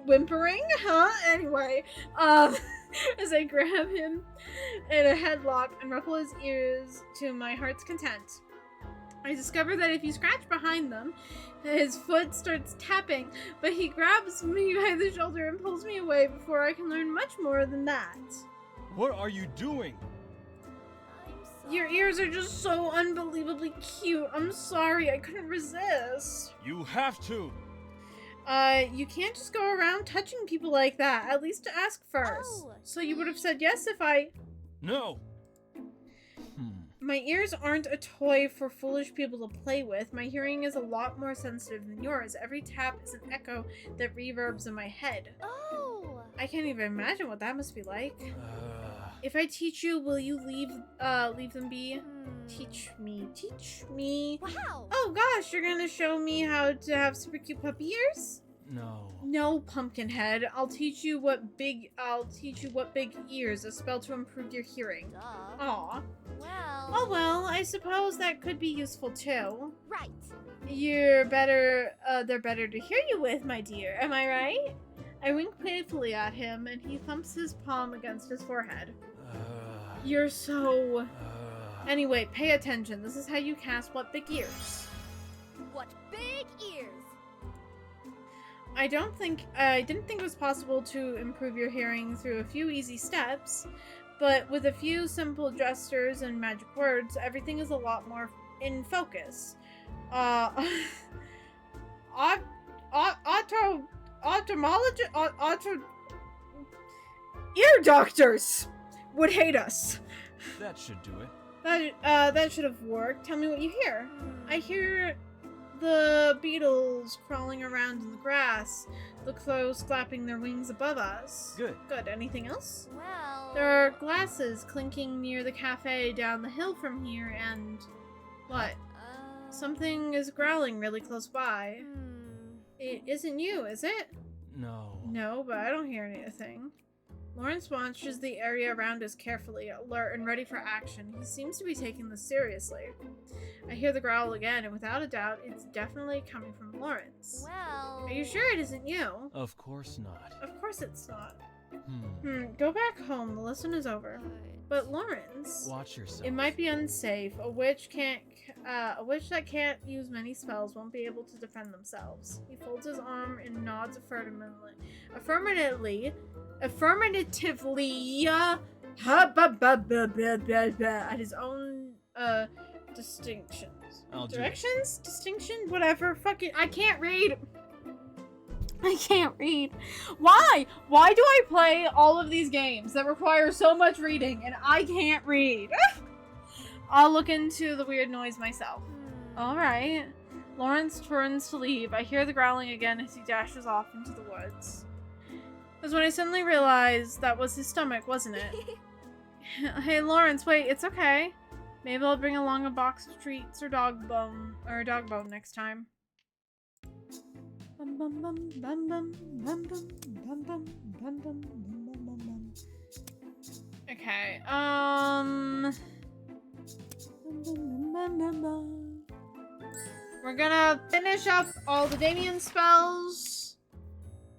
Speaker 1: whimpering, huh? Anyway, as I grab him in a headlock and ruffle his ears to my heart's content. I discover that if you scratch behind them, his foot starts tapping, but he grabs me by the shoulder and pulls me away before I can learn much more than that.
Speaker 5: What are you doing?
Speaker 2: I'm sorry.
Speaker 1: Your ears are just so unbelievably cute. I'm sorry, I couldn't resist.
Speaker 5: You have to.
Speaker 1: You can't just go around touching people like that, at least to ask first.
Speaker 2: Oh.
Speaker 1: So you would have said yes if I...
Speaker 5: No.
Speaker 1: My ears aren't a toy for foolish people to play with. My hearing is a lot more sensitive than yours. Every tap is an echo that reverbs in my head.
Speaker 2: Oh!
Speaker 1: I can't even imagine what that must be like. If I teach you, will you leave them be? Teach me.
Speaker 2: Wow!
Speaker 1: Oh gosh, you're gonna show me how to have super cute puppy ears?
Speaker 5: No.
Speaker 1: No, Pumpkinhead. I'll teach you what big ears, a spell to improve your hearing.
Speaker 2: Duh.
Speaker 1: Aw.
Speaker 2: Well...
Speaker 1: Oh well, I suppose that could be useful too.
Speaker 2: Right.
Speaker 1: They're better to hear you with, my dear. Am I right? I wink playfully at him, and he thumps his palm against his forehead. You're so... Anyway, pay attention. This is how you cast What Big Ears.
Speaker 2: What big ears!
Speaker 1: I didn't think it was possible to improve your hearing through a few easy steps, but with a few simple gestures and magic words, everything is a lot more in focus. Ear doctors would hate us.
Speaker 5: That should do it.
Speaker 1: That should have worked. Tell me what you hear. I hear the beetles crawling around in the grass, the crows flapping their wings above us.
Speaker 5: Good.
Speaker 1: Good. Anything else?
Speaker 2: Well...
Speaker 1: There are glasses clinking near the cafe down the hill from here, and... What? Something is growling really close by. It isn't you, is it?
Speaker 5: No.
Speaker 1: No, but I don't hear anything. Lawrence watches the area around us carefully, alert and ready for action. He seems to be taking this seriously. I hear the growl again, and without a doubt, it's definitely coming from Lawrence.
Speaker 2: Well.
Speaker 1: Are you sure it isn't you?
Speaker 5: Of course not.
Speaker 1: Of course it's not.
Speaker 5: Hmm.
Speaker 1: Go back home. The lesson is over.
Speaker 2: Good.
Speaker 1: But Lawrence,
Speaker 5: Watch yourself.
Speaker 1: it might be unsafe. A witch that can't use many spells won't be able to defend themselves. He folds his arm and nods affirmatively, at his own distinctions.
Speaker 5: I'll do it.
Speaker 1: Directions? Distinction? Whatever. Fuck it. I can't read. I can't read. Why? Why do I play all of these games that require so much reading and I can't read? I'll look into the weird noise myself. Alright. Lawrence turns to leave. I hear the growling again as he dashes off into the woods. That's when I suddenly realized that was his stomach, wasn't it? Hey Lawrence, wait, it's okay. Maybe I'll bring along a box of treats or dog bone next time. Bum, bum, bum, bum, bum, bum, bum, bum, bum, bum, bum, bum, bum. Okay, we're gonna finish up all the Damion spells,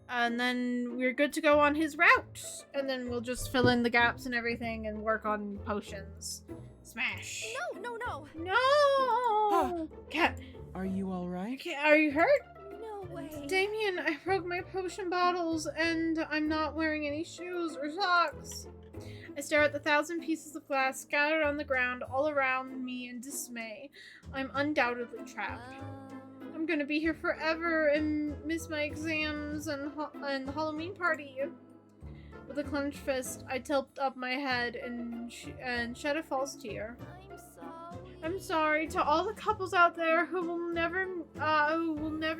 Speaker 1: and then we're good to go on his route, and then we'll just fill in the gaps and everything and work on potions. Smash.
Speaker 2: No.
Speaker 1: No! Cat,
Speaker 4: Are you alright?
Speaker 1: are you hurt?
Speaker 2: No way.
Speaker 1: Damion, I broke my potion bottles and I'm not wearing any shoes or socks. I stare at the 1,000 pieces of glass scattered on the ground all around me in dismay. I'm undoubtedly trapped. I'm gonna be here forever and miss my exams and the Halloween party. With a clenched fist, I tilted up my head and shed a false tear.
Speaker 2: I'm sorry.
Speaker 1: I'm sorry to all the couples out there who will never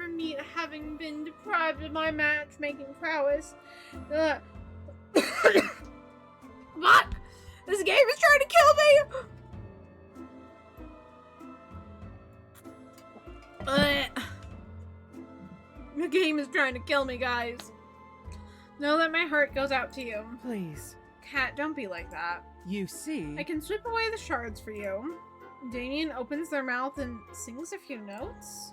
Speaker 1: meet, having been deprived of my matchmaking prowess. What? This game is trying to kill me. The game is trying to kill me, guys. Know that my heart goes out to you.
Speaker 4: Please.
Speaker 1: Cat, don't be like that.
Speaker 4: You see?
Speaker 1: I can sweep away the shards for you. Damion opens their mouth and sings a few notes.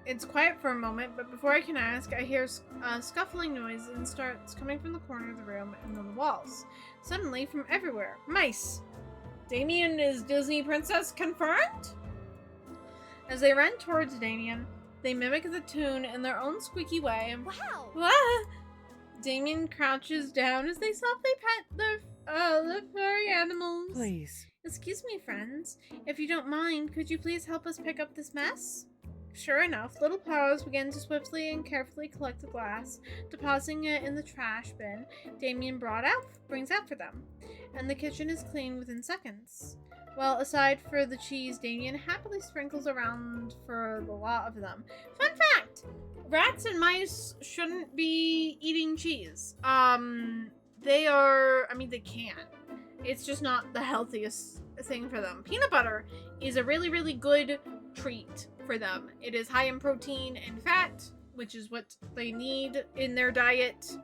Speaker 1: It's quiet for a moment, but before I can ask, I hear a scuffling noise and starts coming from the corner of the room and then the walls. Suddenly, from everywhere, mice. Damion is Disney princess confirmed? As they run towards Damion, they mimic the tune in their own squeaky way.
Speaker 2: Wow.
Speaker 1: Ah! Damion crouches down as they softly pet the furry animals.
Speaker 4: Please.
Speaker 1: Excuse me, friends. If you don't mind, could you please help us pick up this mess? Sure enough, little paws begin to swiftly and carefully collect the glass, depositing it in the trash bin Damion brings out for them, and the kitchen is clean within seconds. Well, aside for the cheese, Damion happily sprinkles around for the lot of them. Fun fact! Rats and mice shouldn't be eating cheese. They can. It's just not the healthiest thing for them. Peanut butter is a really, really good treat for them. It is high in protein and fat, which is what they need in their diet.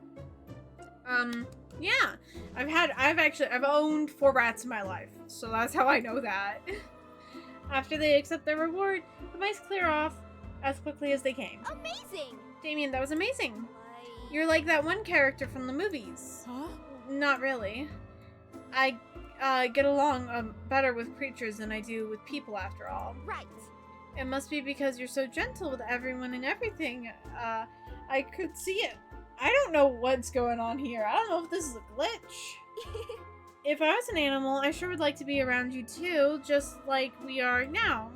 Speaker 1: Yeah. I've owned 4 rats in my life, so that's how I know that. After they accept their reward, the mice clear off as quickly as they came.
Speaker 2: Amazing.
Speaker 1: Damion, that was amazing.
Speaker 2: Like,
Speaker 1: You're like that one character from the movies.
Speaker 4: Huh?
Speaker 1: Not really. I get along better with creatures than I do with people, after all.
Speaker 2: right.
Speaker 1: It must be because you're so gentle with everyone and everything. I could see it. I don't know what's going on here. I don't know if this is a glitch. If I was an animal, I sure would like to be around you too, just like we are now.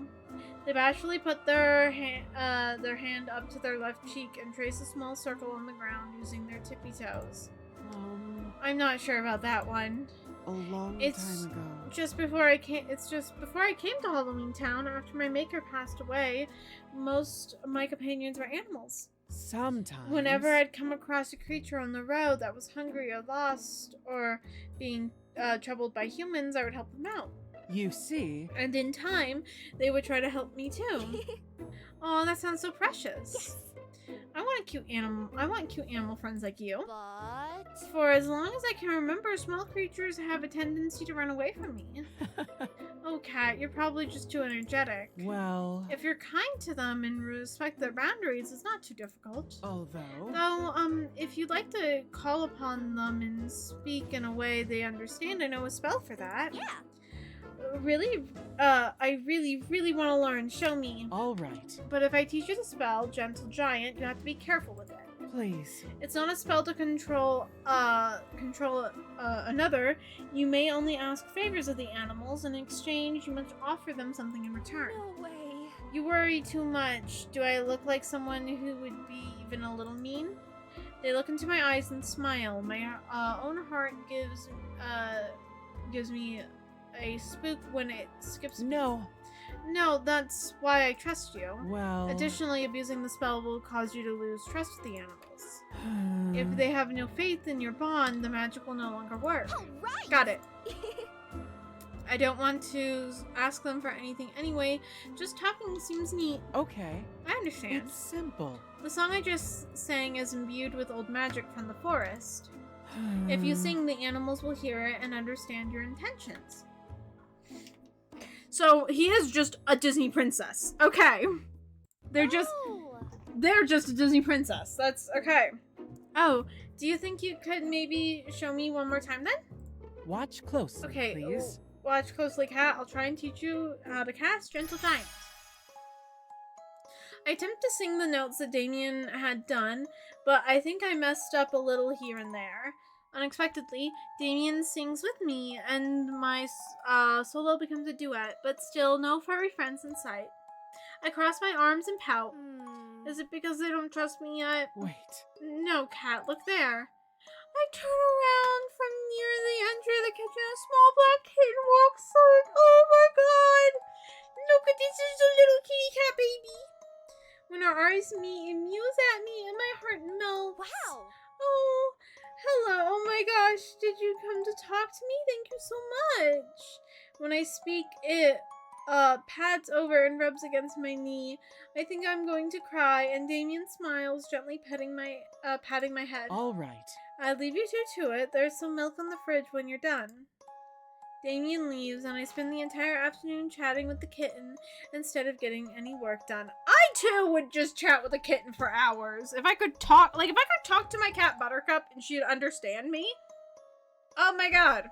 Speaker 1: They bashfully put their hand up to their left cheek and trace a small circle on the ground using their tippy toes. I'm not sure about that one.
Speaker 4: A long
Speaker 1: It's
Speaker 4: time ago.
Speaker 1: Just before I came to Halloween Town after my maker passed away. Most of my companions were animals.
Speaker 4: Sometimes.
Speaker 1: Whenever I'd come across a creature on the road that was hungry or lost or being troubled by humans, I would help them out.
Speaker 4: You see,
Speaker 1: And in time, they would try to help me too. Oh, that sounds so precious.
Speaker 2: Yes.
Speaker 1: I want cute animal friends like you.
Speaker 2: But
Speaker 1: For as long as I can remember, small creatures have a tendency to run away from me. Oh, Cat, you're probably just too energetic.
Speaker 4: well,
Speaker 1: If you're kind to them and respect their boundaries, it's not too difficult.
Speaker 4: although,
Speaker 1: Though, if you'd like to call upon them and speak in a way they understand, I know a spell for that.
Speaker 2: yeah.
Speaker 1: Really? I really want to learn. Show me.
Speaker 4: all right,
Speaker 1: But if I teach you the spell, Gentle Giant, you have to be careful with it.
Speaker 4: please.
Speaker 1: It's not a spell to control another. You may only ask favors of the animals. In exchange, you must offer them something in return.
Speaker 2: No way.
Speaker 1: You worry too much. Do I look like someone who would be even a little mean? They look into my eyes and smile. My own heart gives me a spook when it skips.
Speaker 4: No,
Speaker 1: No, that's why I trust you.
Speaker 4: well.
Speaker 1: Additionally, abusing the spell will cause you to lose trust with the animals. If they have no faith in your bond, the magic will no longer work.
Speaker 2: All right.
Speaker 1: Got it. I don't want to ask them for anything anyway. Just talking seems neat.
Speaker 4: Okay,
Speaker 1: I understand.
Speaker 4: it's simple.
Speaker 1: The song I just sang is imbued with old magic from the forest. If you sing, the animals will hear it and understand your intentions. So he is just a Disney princess. Okay. They're just a Disney princess. That's okay. Oh, do you think you could maybe show me one more time then?
Speaker 4: Watch closely,
Speaker 1: Okay,
Speaker 4: please.
Speaker 1: watch closely, Cat. I'll try and teach you how to cast Gentle Giant. I attempt to sing the notes that Damion had done, but I think I messed up a little here and there. Unexpectedly, Damion sings with me, and my solo becomes a duet, but still no furry friends in sight. I cross my arms and pout. Is it because they don't trust me yet?
Speaker 4: Wait.
Speaker 1: No, Cat, look there. I turn around from near the entry of the kitchen. A small black kitten walks through. Oh my god! Look at this, is a little kitty cat baby. When our eyes meet, it mews at me and my heart melts.
Speaker 2: Wow.
Speaker 1: Oh, hello. Oh my gosh, did you come to talk to me? Thank you so much. When I speak, it pads over and rubs against my knee. I think I'm going to cry, and Damion smiles, gently patting my head.
Speaker 4: All right.
Speaker 1: I'll leave you two to it. There's some milk on the fridge when you're done. Damien leaves, and I spend the entire afternoon chatting with the kitten instead of getting any work done. I too would just chat with a kitten for hours. If I could talk to my cat Buttercup and she'd understand me. Oh my god.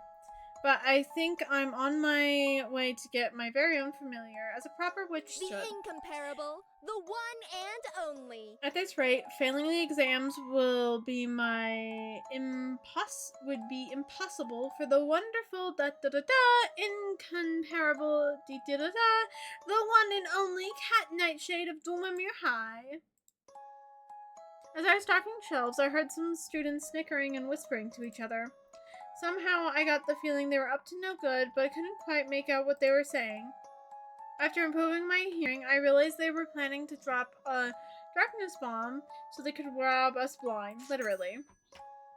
Speaker 1: But I think I'm on my way to get my very own familiar, as a proper witch
Speaker 2: The
Speaker 1: should.
Speaker 2: incomparable, the one and only.
Speaker 1: At this rate, failing the exams will be impossible for the wonderful incomparable the one and only Cat Nightshade of Dulmamere High. As I was stocking shelves, I heard some students snickering and whispering to each other. Somehow, I got the feeling they were up to no good, but I couldn't quite make out what they were saying. After improving my hearing, I realized they were planning to drop a darkness bomb so they could rob us blind, literally.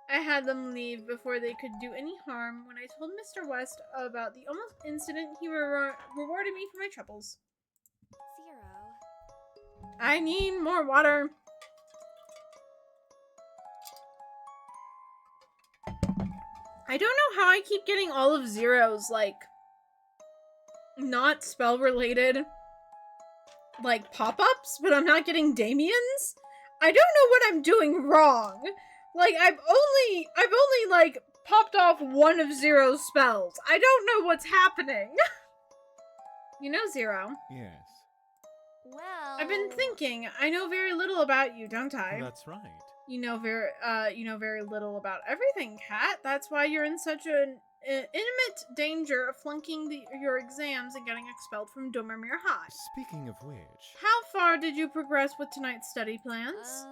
Speaker 1: I had them leave before they could do any harm. When I told Mr. West about the almost incident, he rewarded me for my troubles.
Speaker 2: 0.
Speaker 1: I need more water. I don't know how I keep getting all of Zero's, like, not spell-related, like, pop-ups, but I'm not getting Damien's? I don't know what I'm doing wrong. Like, I've only, like, popped off one of Zero's spells. I don't know what's happening. You know Zero.
Speaker 3: Yes,
Speaker 2: Well.
Speaker 1: I've been thinking, I know very little about you, don't I?
Speaker 3: that's right.
Speaker 1: You know very little about everything, Cat. That's why you're in such an intimate danger of flunking your exams and getting expelled from Dulmamere High.
Speaker 3: Speaking of which,
Speaker 1: How far did you progress with tonight's study plans?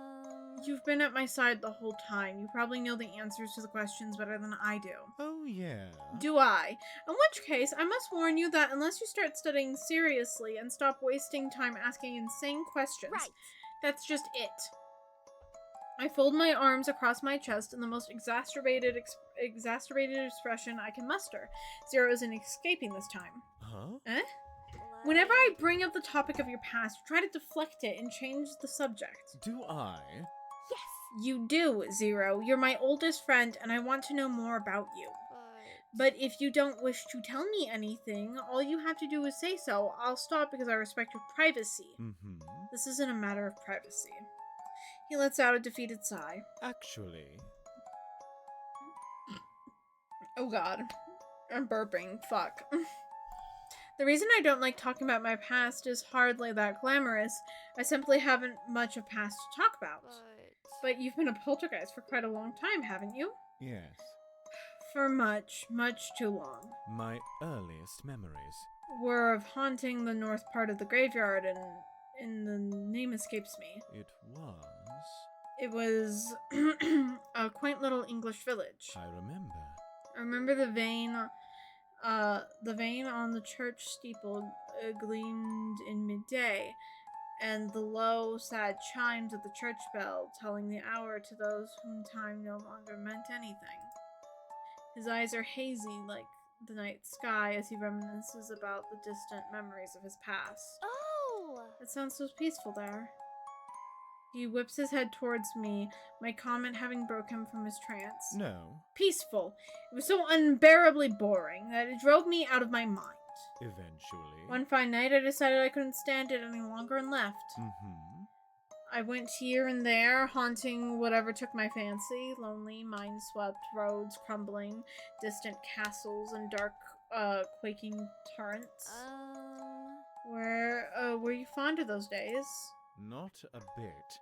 Speaker 1: You've been at my side the whole time. You probably know the answers to the questions better than I do.
Speaker 3: oh yeah.
Speaker 1: Do I? In which case, I must warn you that unless you start studying seriously and stop wasting time asking insane questions,
Speaker 2: Right.
Speaker 1: that's just it. I fold my arms across my chest in the most exacerbated expression I can muster. Zero isn't escaping this time.
Speaker 3: Huh?
Speaker 1: Eh? Whenever I bring up the topic of your past, you try to deflect it and change the subject.
Speaker 3: Do I?
Speaker 2: Yes,
Speaker 1: You do, Zero. You're my oldest friend, and I want to know more about you. But if you don't wish to tell me anything, all you have to do is say so. I'll stop because I respect your privacy.
Speaker 3: Mm-hmm.
Speaker 1: This isn't a matter of privacy. He lets out a defeated sigh.
Speaker 3: Actually,
Speaker 1: Oh god. I'm burping. Fuck. The reason I don't like talking about my past is hardly that glamorous. I simply haven't much of past to talk about. But you've been a poltergeist for quite a long time, haven't you?
Speaker 3: yes.
Speaker 1: For much, much too long.
Speaker 3: My earliest memories.
Speaker 1: Were of haunting the north part of the graveyard, and the name escapes me.
Speaker 3: It was...
Speaker 1: It was a quaint little English village.
Speaker 3: I remember.
Speaker 1: I remember the vane on the church steeple gleamed in midday, and the low, sad chimes of the church bell telling the hour to those whom time no longer meant anything. His eyes are hazy like the night sky as he reminisces about the distant memories of his past.
Speaker 2: Oh!
Speaker 1: It sounds so peaceful there. He whips his head towards me, my comment having broke him from his trance.
Speaker 3: No.
Speaker 1: Peaceful. It was so unbearably boring that it drove me out of my mind.
Speaker 3: Eventually.
Speaker 1: One fine night I decided I couldn't stand it any longer and left.
Speaker 3: Mm-hmm.
Speaker 1: I went here and there, haunting whatever took my fancy. Lonely, mind-swept roads crumbling, distant castles, and dark, quaking torrents. Were you fond of those days?
Speaker 3: Not a bit.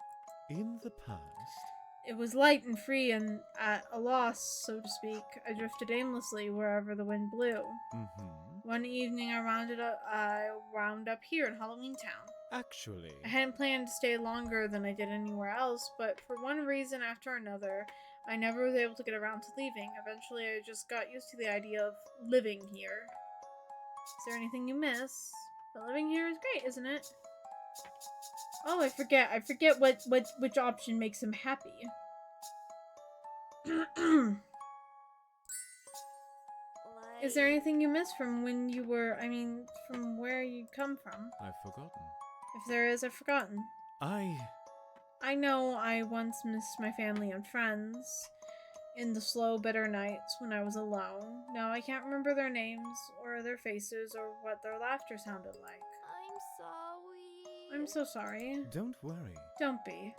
Speaker 3: In the past.
Speaker 1: It was light and free and at a loss, so to speak. I drifted aimlessly wherever the wind blew.
Speaker 3: Mm-hmm.
Speaker 1: One evening I wound up here in Halloween Town.
Speaker 3: Actually.
Speaker 1: I hadn't planned to stay longer than I did anywhere else, but for one reason after another, I never was able to get around to leaving. Eventually I just got used to the idea of living here. Is there anything you miss? But living here is great, isn't it? Oh, I forget which option makes him happy. Is there anything you miss from when you were, from where you come from?
Speaker 3: I've forgotten.
Speaker 1: If there is, I've forgotten. I know I once missed my family and friends in the slow, bitter nights when I was alone. Now I can't remember their names or their faces or what their laughter sounded like.
Speaker 2: I'm sorry.
Speaker 1: I'm so sorry.
Speaker 3: Don't worry.
Speaker 1: Don't be.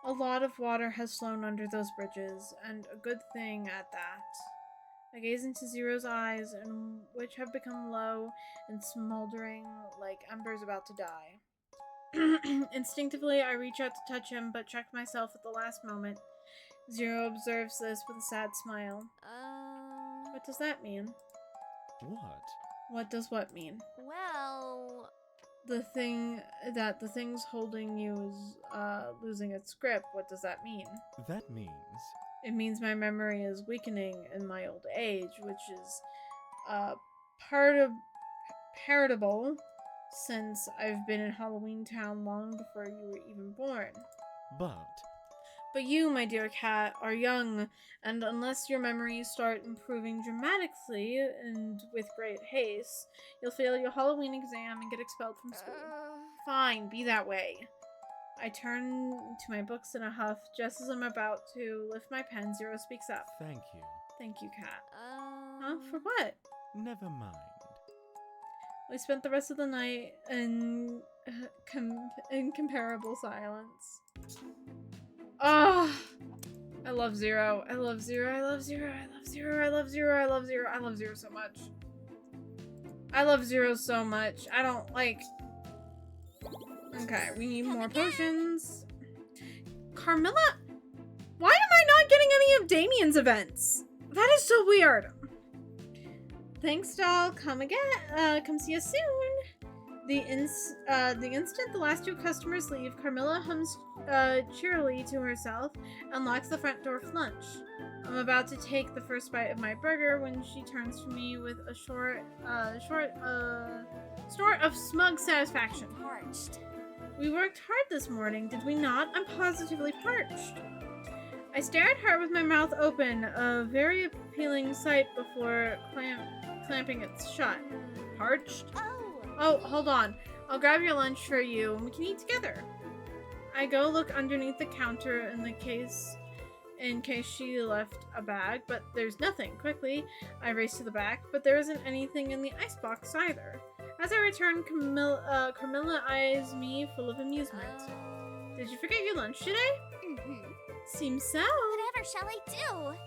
Speaker 1: A lot of water has flown under those bridges, and a good thing at that. I gaze into Zero's eyes, which have become low and smoldering like embers about to die. Instinctively, I reach out to touch him, but check myself at the last moment. Zero observes this with a sad smile. What does that mean?
Speaker 3: What?
Speaker 1: What does what mean?
Speaker 2: Well...
Speaker 1: The thing's holding you is, losing its grip. What does that mean?
Speaker 3: That means...
Speaker 1: It means my memory is weakening in my old age, which is, paritable since I've been in Halloween Town long before you were even born. But you, my dear cat, are young, and unless your memories start improving dramatically and with great haste, you'll fail your Halloween exam and get expelled from school. Fine, be that way. I turn to my books in a huff. Just as I'm about to lift my pen, Zero speaks up.
Speaker 3: Thank you.
Speaker 1: Thank you, cat. Huh? For what?
Speaker 3: Never mind.
Speaker 1: We spent the rest of the night in incomparable silence. Oh, I love Zero. I love Zero. I love Zero. I love Zero. I love Zero. I love Zero. I love Zero so much. I love Zero so much. I don't like... Okay, we need more potions. Carmilla? Why am I not getting any of Damion's events? That is so weird. Thanks, doll. Come again. Come see us soon. The instant the last two customers leave, Carmilla hums cheerily to herself and locks the front door for lunch. I'm about to take the first bite of my burger when she turns to me with a snort of smug satisfaction.
Speaker 2: Parched.
Speaker 1: We worked hard this morning, did we not? I'm positively parched. I stare at her with my mouth open, a very appealing sight before clamping it shut. Parched? Oh, hold on. I'll grab your lunch for you and we can eat together. I go look underneath the counter in case she left a bag, but there's nothing. Quickly, I race to the back, but there isn't anything in the icebox either. As I return, Carmilla eyes me full of amusement. Did you forget your lunch today?
Speaker 2: Mm-hmm.
Speaker 1: Seems so.
Speaker 2: Whatever shall I do?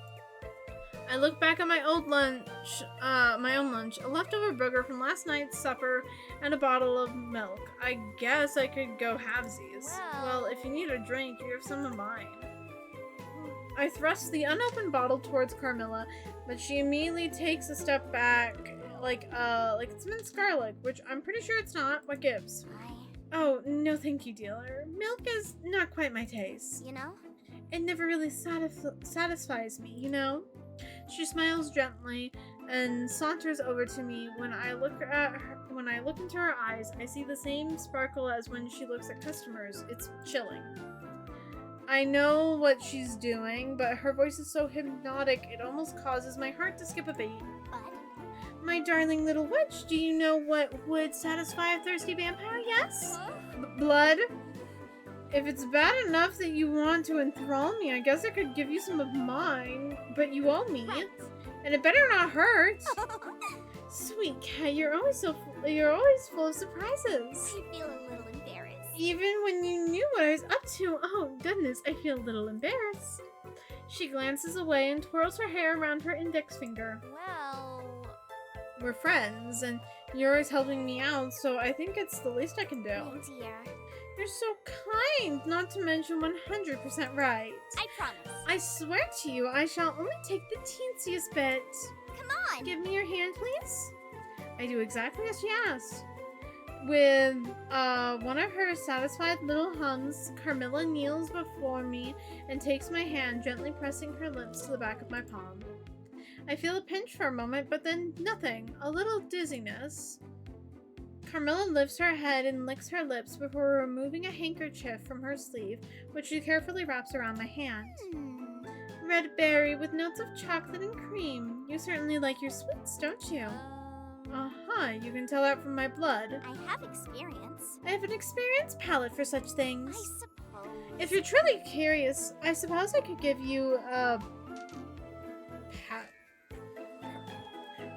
Speaker 1: I look back at my own lunch, a leftover burger from last night's supper, and a bottle of milk. I guess I could go halvesies. Well, if you need a drink, you have some of mine. I thrust the unopened bottle towards Carmilla, but she immediately takes a step back, like it's mint scarlet, which I'm pretty sure it's not. What gives? Oh, no thank you, dealer. Milk is not quite my taste.
Speaker 2: You know?
Speaker 1: It never really satisfies me, you know? She smiles gently and saunters over to me. When I look into her eyes, I see the same sparkle as when she looks at customers. It's chilling. I know what she's doing, but her voice is so hypnotic, it almost causes my heart to skip a beat.
Speaker 2: But
Speaker 1: My darling little witch, do you know what would satisfy a thirsty vampire? Yes? Blood? If it's bad enough that you want to enthrall me, I guess I could give you some of mine, but you owe me.
Speaker 2: Right.
Speaker 1: And it better not hurt. Sweet cat, you're always full of surprises.
Speaker 2: I feel a little embarrassed.
Speaker 1: Even when you knew what I was up to, oh goodness, I feel a little embarrassed. She glances away and twirls her hair around her index finger.
Speaker 2: Well,
Speaker 1: We're friends, and you're always helping me out, so I think it's the least I can do.
Speaker 2: oh dear.
Speaker 1: You're so kind, not to mention 100% right.
Speaker 2: I promise.
Speaker 1: I swear to you, I shall only take the teensiest bit.
Speaker 2: Come on.
Speaker 1: Give me your hand, please. I do exactly as she asked. With one of her satisfied little hums, Carmilla kneels before me and takes my hand, gently pressing her lips to the back of my palm. I feel a pinch for a moment, but then nothing. A little dizziness. Carmilla lifts her head and licks her lips before removing a handkerchief from her sleeve, which she carefully wraps around my hand. Red berry with notes of chocolate and cream. You certainly like your sweets, don't you? Uh-huh, you can tell that from my blood.
Speaker 2: I have experience.
Speaker 1: I have an experienced palate for such
Speaker 2: I
Speaker 1: things.
Speaker 2: suppose.
Speaker 1: If you're truly curious, I suppose I could give you a...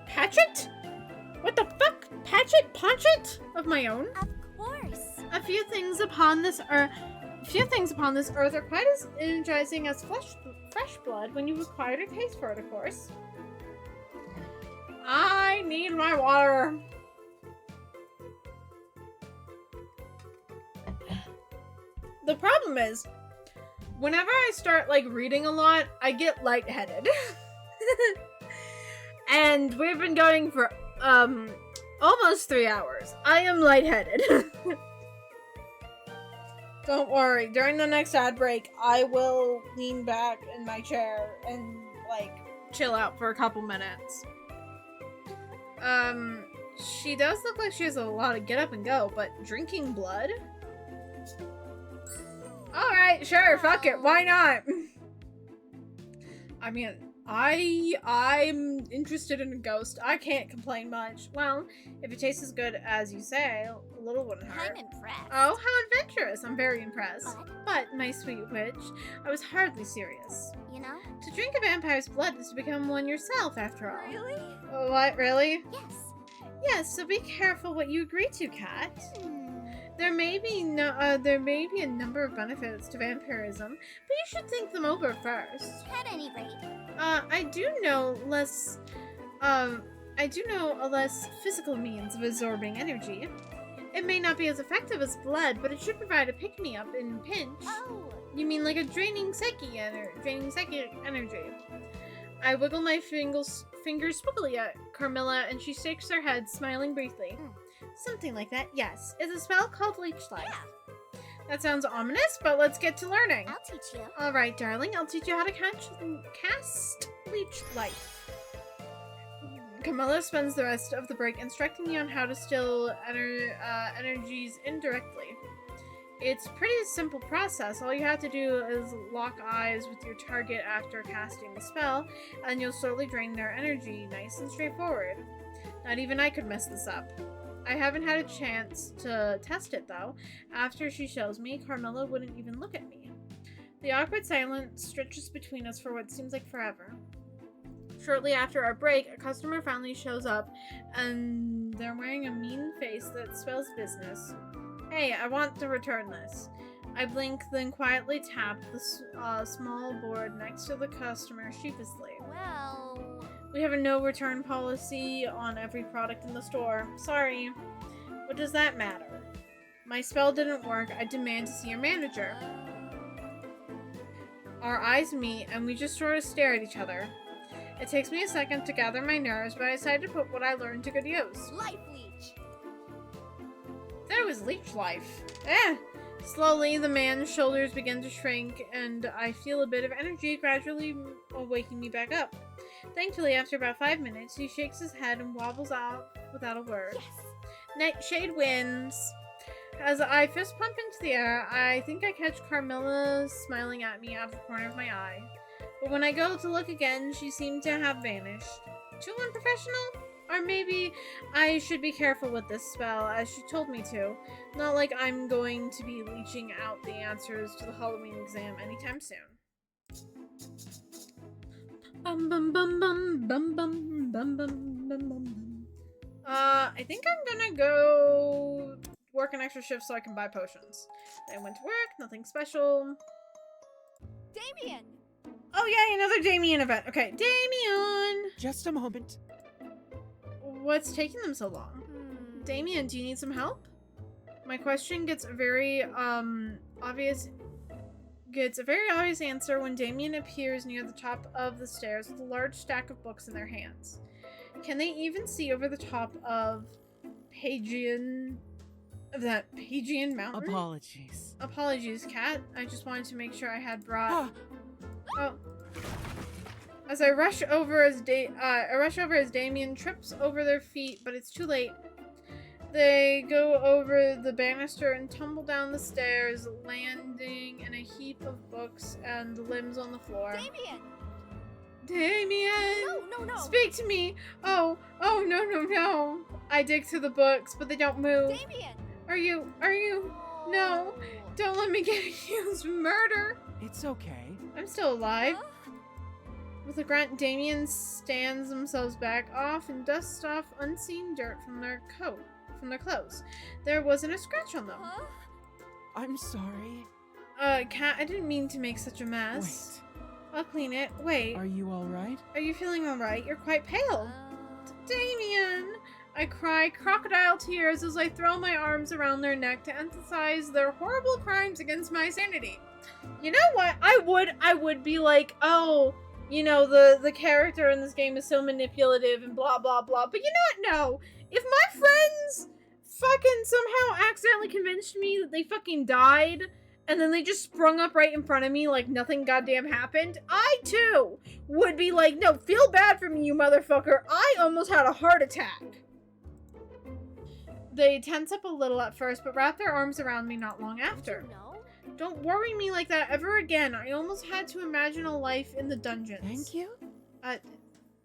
Speaker 1: Patchet? What the fuck? Patchet? Ponchet? Of my own?
Speaker 2: Of course.
Speaker 1: A few things upon this earth are quite as energizing as fresh blood when you've acquired a taste for it, of course. I need my water. The problem is, whenever I start, reading a lot, I get lightheaded. And we've been going for, almost 3 hours. I am lightheaded. Don't worry, during the next ad break, I will lean back in my chair and, chill out for a couple minutes. She does look like she has a lot of get up and go, but drinking blood? Alright, sure, fuck it, why not? I mean, I'm interested in a ghost. I can't complain much. Well, if it tastes as good as you say, a little wouldn't hurt.
Speaker 2: I'm impressed.
Speaker 1: Oh, how adventurous. I'm very impressed.
Speaker 2: But,
Speaker 1: But, my sweet witch, I was hardly serious.
Speaker 2: you know?
Speaker 1: To drink a vampire's blood is to become one yourself, after all.
Speaker 2: Really?
Speaker 1: What, really?
Speaker 2: Yes.
Speaker 1: Yes, so be careful what you agree to, Kat.
Speaker 2: Hmm.
Speaker 1: There may be a number of benefits to vampirism, but you should think them over first.
Speaker 2: At any rate.
Speaker 1: I do know a less physical means of absorbing energy. It may not be as effective as blood, but it should provide a pick-me-up in a pinch.
Speaker 2: Oh.
Speaker 1: You mean like a draining psychic energy. I wiggle my fingers swiggily at Carmilla, and she shakes her head, smiling briefly. Something like that, yes. It's a spell called Leech Life.
Speaker 2: Yeah.
Speaker 1: That sounds ominous, but let's get to learning.
Speaker 2: I'll teach you.
Speaker 1: Alright, darling, I'll teach you how to cast Leech Life. Camilla spends the rest of the break instructing me on how to still energies indirectly. It's a pretty simple process. All you have to do is lock eyes with your target after casting the spell, and you'll slowly drain their energy. Nice and straightforward. Not even I could mess this up. I haven't had a chance to test it, though. After she shows me, Carmilla wouldn't even look at me. The awkward silence stretches between us for what seems like forever. Shortly after our break, a customer finally shows up, and they're wearing a mean face that spells business. Hey, I want to return this. I blink, then quietly tap the small board next to the customer sheepishly.
Speaker 2: Well...
Speaker 1: We have a no return policy on every product in the store. Sorry. What does that matter? My spell didn't work. I demand to see your manager. Our eyes meet, and we just sort of stare at each other. It takes me a second to gather my nerves, but I decide to put what I learned to good use.
Speaker 2: Life leech!
Speaker 1: That was leech life. Slowly, the man's shoulders begin to shrink, and I feel a bit of energy gradually waking me back up. Thankfully, after about 5 minutes, he shakes his head and wobbles out without a word.
Speaker 2: Yes!
Speaker 1: Nightshade wins. As I fist pump into the air, I think I catch Carmilla smiling at me out of the corner of my eye. But when I go to look again, she seemed to have vanished. Too unprofessional? Or maybe I should be careful with this spell, as she told me to. Not like I'm going to be leeching out the answers to the Halloween exam anytime soon. Bum bum bum bum bum bum bum bum bum bum. I think I'm gonna go work an extra shift so I can buy potions. I went to work, nothing special.
Speaker 2: Damion!
Speaker 1: Oh yeah, another Damion event. Okay, Damion!
Speaker 4: Just a moment.
Speaker 1: What's taking them so long? Damion, do you need some help? My question gets a very obvious answer when Damion appears near the top of the stairs with a large stack of books in their hands. Can they even see over the top of that Pagian mountain? Apologies, Cat. I just wanted to make sure I had brought. Oh. As I rush over as Damion trips over their feet, but it's too late. They go over the banister and tumble down the stairs, landing in a heap of books and limbs on the floor. Damion!
Speaker 2: No!
Speaker 1: Speak to me! Oh, no. I dig through the books, but they don't move.
Speaker 2: Damion!
Speaker 1: Are you? No! Don't let me get accused of murder!
Speaker 4: It's okay.
Speaker 1: I'm still alive.
Speaker 2: Huh?
Speaker 1: With a grunt, Damion stands themselves back off and dusts off unseen dirt from their clothes. There wasn't a scratch on them.
Speaker 2: Huh?
Speaker 4: I'm sorry.
Speaker 1: Cat, I didn't mean to make such a mess. I'll clean it. Wait.
Speaker 4: Are you alright?
Speaker 1: Are you feeling alright? You're quite pale. Damion! I cry crocodile tears as I throw my arms around their neck to emphasize their horrible crimes against my sanity. You know what? I would be like, oh, you know, the character in this game is so manipulative and blah, blah, blah. But you know what? No. If my friends fucking somehow accidentally convinced me that they fucking died, and then they just sprung up right in front of me like nothing goddamn happened, I too would be like, no, feel bad for me, you motherfucker. I almost had a heart attack. They tense up a little at first, but wrap their arms around me not long after.
Speaker 2: No.
Speaker 1: Don't worry me like that ever again. I almost had to imagine a life in the dungeons.
Speaker 4: Thank you?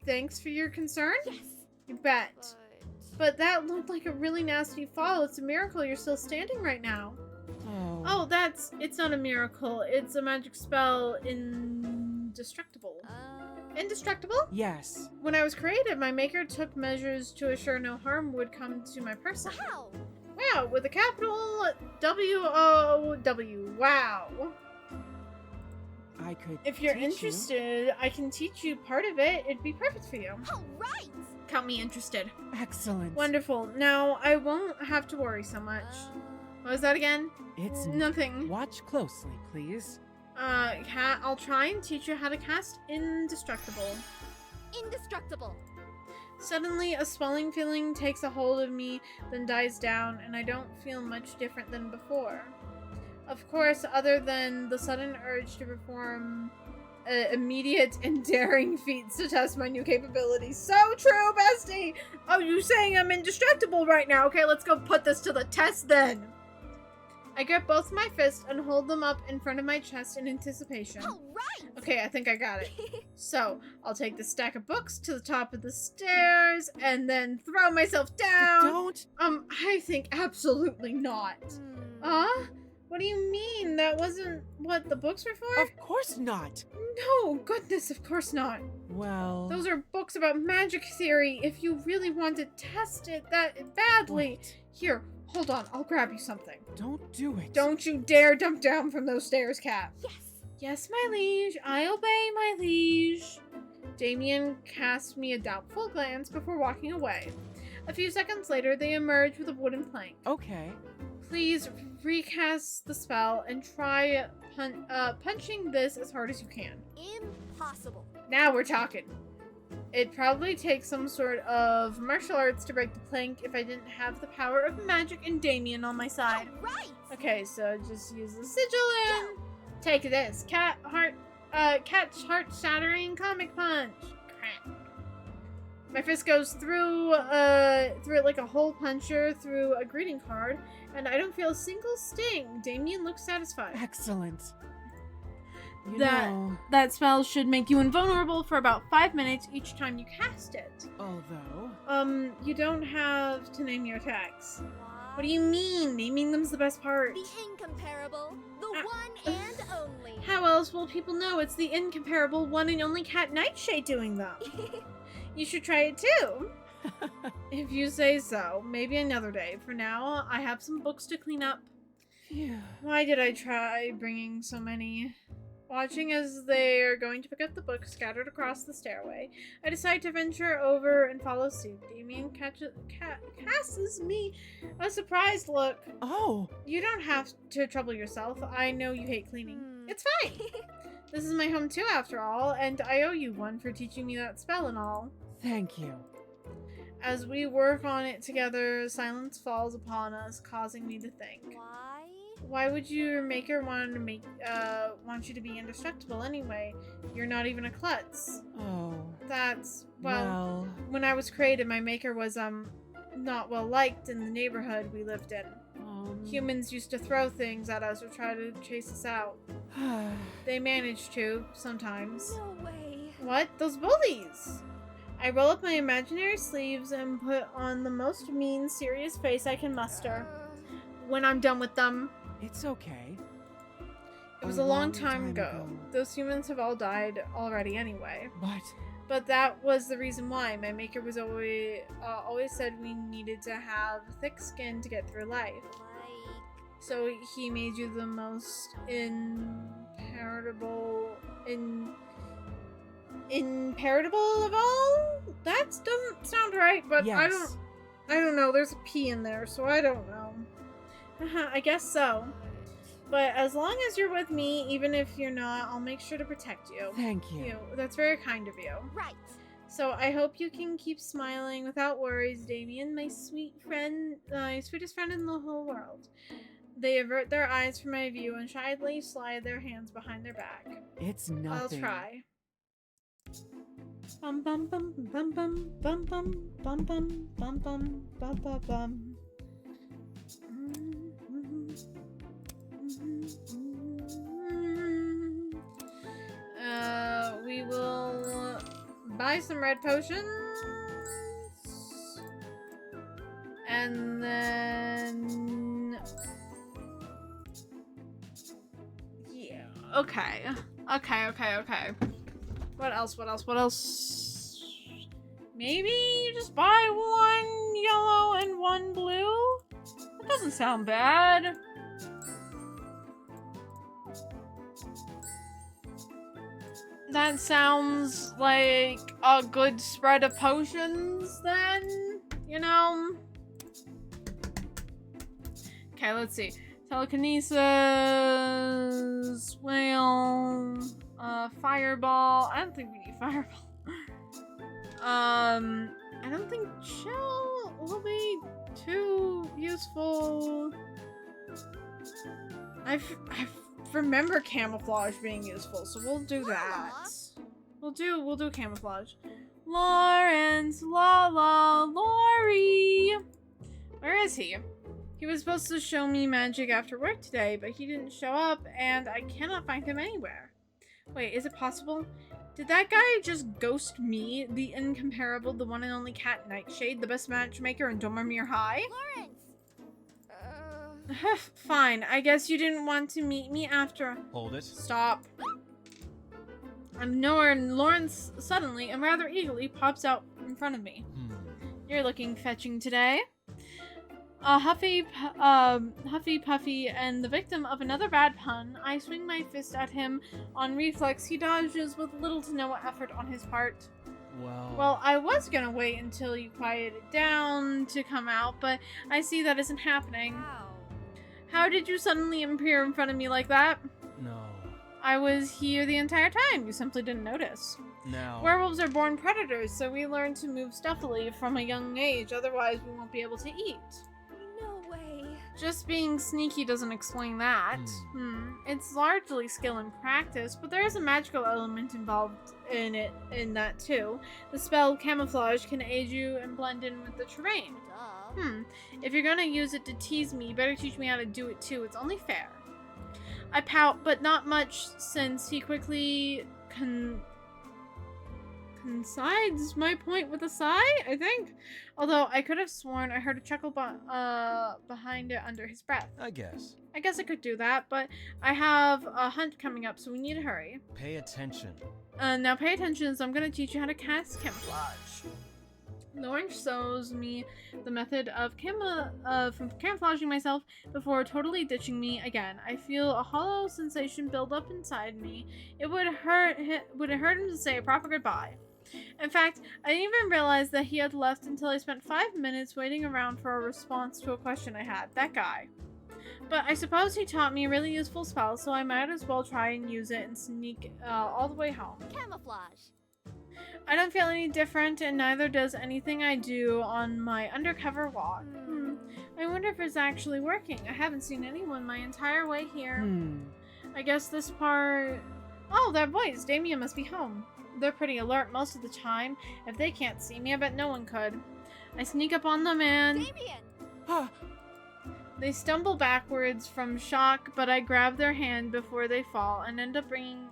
Speaker 1: Thanks for your concern?
Speaker 2: Yes.
Speaker 1: You bet. But that looked like a really nasty fall. It's a miracle you're still standing right now. Oh, it's not a miracle. It's a magic spell, indestructible. Indestructible?
Speaker 4: Yes.
Speaker 1: When I was created, my maker took measures to assure no harm would come to my person.
Speaker 2: Wow.
Speaker 1: Wow, with a capital W-O-W. Wow.
Speaker 4: I could
Speaker 1: If you're
Speaker 4: teach
Speaker 1: interested, I can teach you part of it. It'd be perfect for you.
Speaker 2: All right.
Speaker 1: Count me interested.
Speaker 4: you. Excellent.
Speaker 1: Wonderful. Now, I won't have to worry so much. What was that again?
Speaker 4: It's
Speaker 1: Nothing.
Speaker 4: Watch closely, please.
Speaker 1: Cat, I'll try and teach you how to cast Indestructible.
Speaker 2: Indestructible.
Speaker 1: Suddenly, a swelling feeling takes a hold of me, then dies down, and I don't feel much different than before. Of course, other than the sudden urge to perform immediate and daring feats to test my new capabilities. So true, bestie! Oh, you saying I'm indestructible right now? Okay, let's go put this to the test then. I grip both my fists and hold them up in front of my chest in anticipation.
Speaker 2: All right.
Speaker 1: Okay, I think I got it. So, I'll take the stack of books to the top of the stairs and then throw myself down.
Speaker 4: Don't.
Speaker 1: I think absolutely not. What do you mean? That wasn't what the books were for?
Speaker 4: Of course not.
Speaker 1: No, goodness, of course not.
Speaker 4: Well.
Speaker 1: Those are books about magic theory if you really want to test it that badly.
Speaker 4: Wait.
Speaker 1: Here, hold on, I'll grab you something.
Speaker 4: Don't do it.
Speaker 1: Don't you dare jump down from those stairs, Cat.
Speaker 2: Yes.
Speaker 1: Yes, my liege. I obey, my liege. Damion cast me a doubtful glance before walking away. A few seconds later, they emerged with a wooden plank.
Speaker 4: Okay.
Speaker 1: Please recast the spell and try punching this as hard as you can.
Speaker 2: Impossible.
Speaker 1: Now we're talking. It'd probably take some sort of martial arts to break the plank if I didn't have the power of magic and Damion on my side.
Speaker 2: All right.
Speaker 1: Okay, so just use the sigil and take this. Cat's heart-shattering comic punch. Crap. My fist goes through it like a hole puncher through a greeting card, and I don't feel a single sting. Damion looks satisfied.
Speaker 4: Excellent. You
Speaker 1: That-
Speaker 4: know,
Speaker 1: That spell should make you invulnerable for about 5 minutes each time you cast it.
Speaker 4: although.
Speaker 1: You don't have to name your attacks.
Speaker 2: Why?
Speaker 1: What do you mean? Naming them's the best part.
Speaker 2: The incomparable, the one and only.
Speaker 1: How else will people know it's the incomparable one and only Cat Nightshade doing them? You should try it too. If you say so. Maybe another day. For now, I have some books to clean up.
Speaker 4: Phew.
Speaker 1: Why did I try bringing so many? Watching as they are going to pick up the books scattered across the stairway, I decide to venture over and follow suit. Damion casts me a surprised look.
Speaker 4: Oh.
Speaker 1: You don't have to trouble yourself. I know you hate cleaning. It's fine. This is my home too, after all, and I owe you one for teaching me that spell and all.
Speaker 4: Thank you.
Speaker 1: As we work on it together, silence falls upon us, causing me to think.
Speaker 2: Why?
Speaker 1: Why would your maker want you to be indestructible anyway? You're not even a klutz.
Speaker 4: Oh.
Speaker 1: That's,
Speaker 4: Well.
Speaker 1: when I was created, my maker was, not well liked in the neighborhood we lived in. Humans used to throw things at us or try to chase us out. They managed to, sometimes.
Speaker 2: No way.
Speaker 1: What? Those bullies! I roll up my imaginary sleeves and put on the most mean, serious face I can muster. When I'm done with them.
Speaker 4: It's okay.
Speaker 1: It was a long time ago. Those humans have all died already anyway. But that was the reason why. My maker was always said we needed to have thick skin to get through life.
Speaker 2: Like,
Speaker 1: So he made you the most imperitable of all? That doesn't sound right, but
Speaker 4: Yes.
Speaker 1: I don't know. There's a P in there, so I don't know. I guess so. But as long as you're with me, even if you're not, I'll make sure to protect you.
Speaker 4: Thank you.
Speaker 1: That's very kind of you.
Speaker 2: right.
Speaker 1: So I hope you can keep smiling without worries, Damion, my sweet friend, my sweetest friend in the whole world. They avert their eyes from my view and shyly slide their hands behind their back.
Speaker 4: It's nothing.
Speaker 1: I'll try. Bum bum bum bum bum bum bum bum bum bum bum bum bum bum. We will buy some red potions. And then... yeah. Okay. Okay. What else? Maybe you just buy one yellow and one blue? That doesn't sound bad. That sounds like a good spread of potions then, you know? Okay, let's see. Telekinesis, whale, fireball. I don't think we need fireball. I don't think chill will be too useful. I remember camouflage being useful, so we'll do that. We'll do camouflage. Lawrence, Lala, Lori. Where is he? He was supposed to show me magic after work today, but he didn't show up, and I cannot find him anywhere. Wait, is it possible? Did that guy just ghost me, the incomparable, the one and only Cat Nightshade, the best matchmaker in Dormermere High?
Speaker 2: Lawrence!
Speaker 1: Fine, I guess you didn't want to meet me after.
Speaker 5: Hold it.
Speaker 1: Stop. I'm nowhere, and Lawrence suddenly and rather eagerly pops out in front of me. You're looking fetching today. Huffy Puffy, and the victim of another bad pun. I swing my fist at him. On reflex, he dodges with little to no effort on his part. Well, I was gonna wait until you quieted down to come out, but I see that isn't happening.
Speaker 2: Wow.
Speaker 1: How did you suddenly appear in front of me like that?
Speaker 5: No.
Speaker 1: I was here the entire time. You simply didn't notice.
Speaker 5: Now.
Speaker 1: Werewolves are born predators, so we learn to move stealthily from a young age, otherwise we won't be able to eat.
Speaker 2: No way.
Speaker 1: Just being sneaky doesn't explain that. It's largely skill and practice, but there is a magical element involved in that too. The spell camouflage can aid you and blend in with the terrain.
Speaker 2: Duh.
Speaker 1: If you're gonna use it to tease me, you better teach me how to do it too. It's only fair. I pout, but not much, since he quickly coincides my point with a sigh, I think. Although I could have sworn I heard a chuckle behind it under his breath.
Speaker 5: I guess.
Speaker 1: I guess I could do that, but I have a hunt coming up, so we need to hurry.
Speaker 5: Pay attention.
Speaker 1: Now pay attention, as I'm going to teach you how to cast camouflage. Lawrence shows me the method of camouflaging myself before totally ditching me again. I feel a hollow sensation build up inside me. It would hurt him to say a proper goodbye. In fact, I didn't even realize that he had left until I spent 5 minutes waiting around for a response to a question I had. That guy. But I suppose he taught me a really useful spell, so I might as well try and use it and sneak all the way home.
Speaker 2: Camouflage.
Speaker 1: I don't feel any different, and neither does anything I do on my undercover walk. I wonder if it's actually working. I haven't seen anyone my entire way here. I guess this part... Oh, that voice. Damion must be home. They're pretty alert most of the time. If they can't see me, I bet no one could. I sneak up on them and...
Speaker 2: Damion!
Speaker 1: They stumble backwards from shock, but I grab their hand before they fall and end up being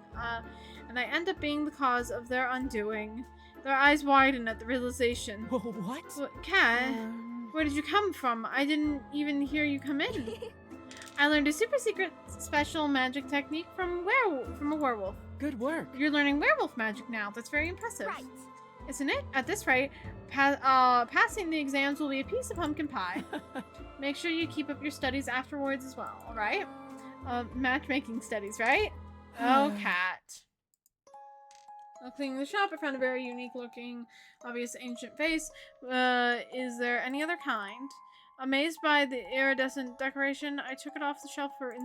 Speaker 1: the cause of their undoing. Their eyes widen at the realization.
Speaker 4: What?
Speaker 1: Cat, where did you come from? I didn't even hear you come in. I learned a super secret special magic technique from a werewolf.
Speaker 4: Good work.
Speaker 1: You're learning werewolf magic now. That's very impressive.
Speaker 2: Right.
Speaker 1: Isn't it? At this rate, passing the exams will be a piece of pumpkin pie. Make sure you keep up your studies afterwards as well, alright? Matchmaking studies, right? Oh, Cat. Cleaning the shop, I found a very unique looking, obvious ancient face. Is there any other kind? Amazed by the iridescent decoration, I took it off the shelf for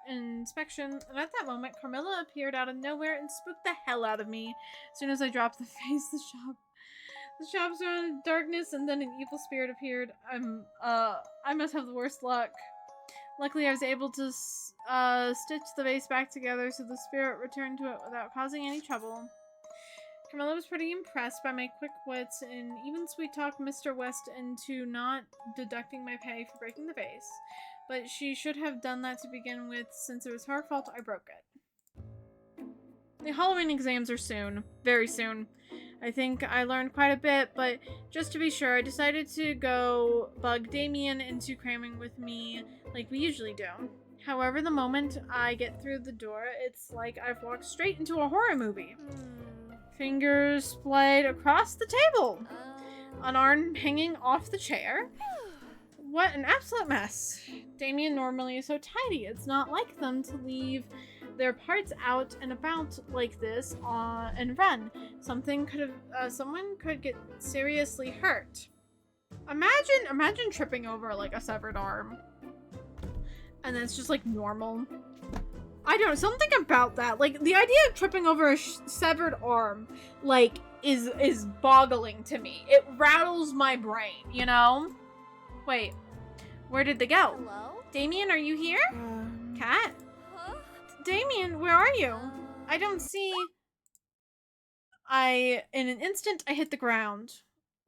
Speaker 1: inspection, and at that moment, Carmilla appeared out of nowhere and spooked the hell out of me. As soon as I dropped the face, the shop surrounded in darkness, and then an evil spirit appeared. I must have the worst luck. Luckily, I was able to stitch the vase back together, so the spirit returned to it without causing any trouble. Carmilla was pretty impressed by my quick wits and even sweet-talked Mr. West into not deducting my pay for breaking the vase. But she should have done that to begin with, since it was her fault I broke it. The Halloween exams are soon. Very soon. I think I learned quite a bit, but just to be sure, I decided to go bug Damion into cramming with me like we usually do. However, the moment I get through the door, it's like I've walked straight into a horror movie. Fingers splayed across the table. An arm hanging off the chair. What an absolute mess. Damion normally is so tidy. It's not like them to leave their parts out and about like this and run. Someone could get seriously hurt. Imagine tripping over like a severed arm. And then it's just like normal. I don't know, something about that. Like, the idea of tripping over a severed arm, like, is boggling to me. It rattles my brain, you know? Wait, where did they go?
Speaker 2: Hello?
Speaker 1: Damion, are you here? Cat?
Speaker 2: Huh?
Speaker 1: Damion, where are you? I don't see... In an instant, I hit the ground.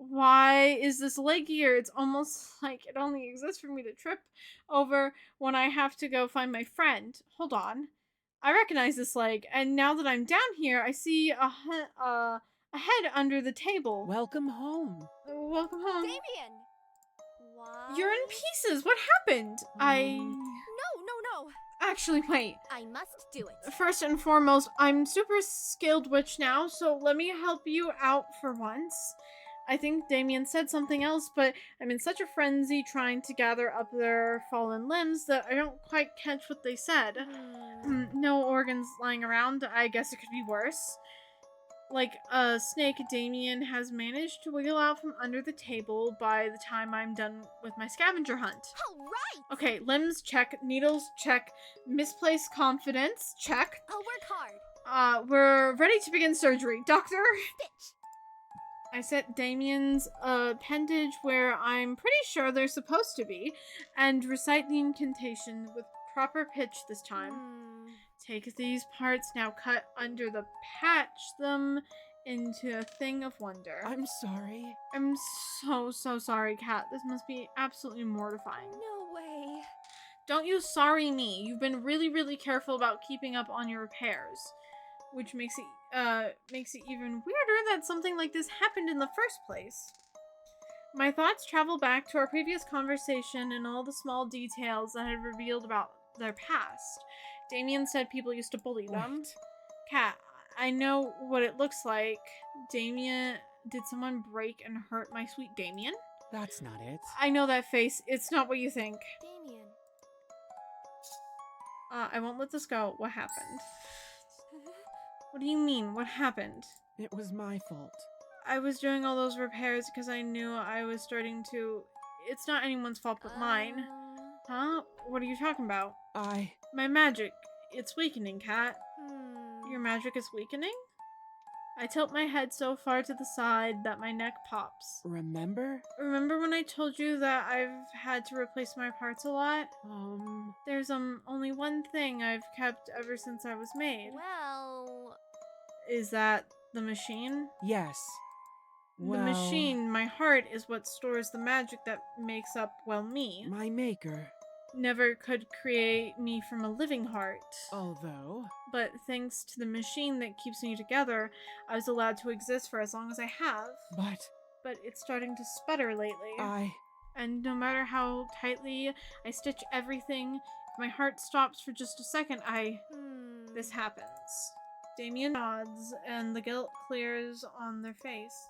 Speaker 1: Why is this leg here? It's almost like it only exists for me to trip over when I have to go find my friend. Hold on. I recognize this leg, and now that I'm down here, I see a head under the table.
Speaker 4: Welcome home.
Speaker 1: Welcome home.
Speaker 2: Damion! Why?
Speaker 1: You're in pieces. What happened?
Speaker 2: No.
Speaker 1: Actually, wait.
Speaker 2: I must do it.
Speaker 1: First and foremost, I'm super skilled witch now, so let me help you out for once. I think Damion said something else, but I'm in such a frenzy trying to gather up their fallen limbs that I don't quite catch what they said. No organs lying around. I guess it could be worse. Like a snake, Damion has managed to wiggle out from under the table by the time I'm done with my scavenger hunt.
Speaker 2: All right!
Speaker 1: Okay, limbs check, needles check, misplaced confidence check.
Speaker 2: I'll work hard.
Speaker 1: We're ready to begin surgery. Doctor?
Speaker 2: Stitch.
Speaker 1: I set Damien's appendage where I'm pretty sure they're supposed to be, and recite the incantation with proper pitch this time. Take these parts, now cut under the patch them into a thing of wonder.
Speaker 4: I'm sorry.
Speaker 1: I'm so sorry, Kat. This must be absolutely mortifying.
Speaker 2: No way.
Speaker 1: Don't you sorry me. You've been really careful about keeping up on your repairs, which makes it even weirder that something like this happened in the first place. My thoughts travel back to our previous conversation and all the small details that had revealed about their past. Damion said people used to bully them.
Speaker 4: Wait.
Speaker 1: Kat, I know what it looks like. Damion, did someone break and hurt my sweet Damion?
Speaker 4: That's not it.
Speaker 1: I know that face. It's not what you think.
Speaker 2: Damion.
Speaker 1: I won't let this go. What happened? What do you mean? What happened?
Speaker 4: It was my fault.
Speaker 1: I was doing all those repairs because I knew I was starting to... It's not anyone's fault but mine. Huh? What are you talking about? My magic. It's weakening, Kat. Your magic is weakening? I tilt my head so far to the side that my neck pops.
Speaker 4: Remember?
Speaker 1: Remember when I told you that I've had to replace my parts a lot? There's only one thing I've kept ever since I was made.
Speaker 2: Well...
Speaker 1: Is that the machine?
Speaker 4: Yes. Well,
Speaker 1: The machine, my heart, is what stores the magic that makes up, well, me.
Speaker 4: my maker.
Speaker 1: Never could create me from a living heart.
Speaker 4: Although...
Speaker 1: But thanks to the machine that keeps me together, I was allowed to exist for as long as I have. But it's starting to sputter lately. And no matter how tightly I stitch everything, if my heart stops for just a second, this happens. Damion nods, and the guilt clears on their face.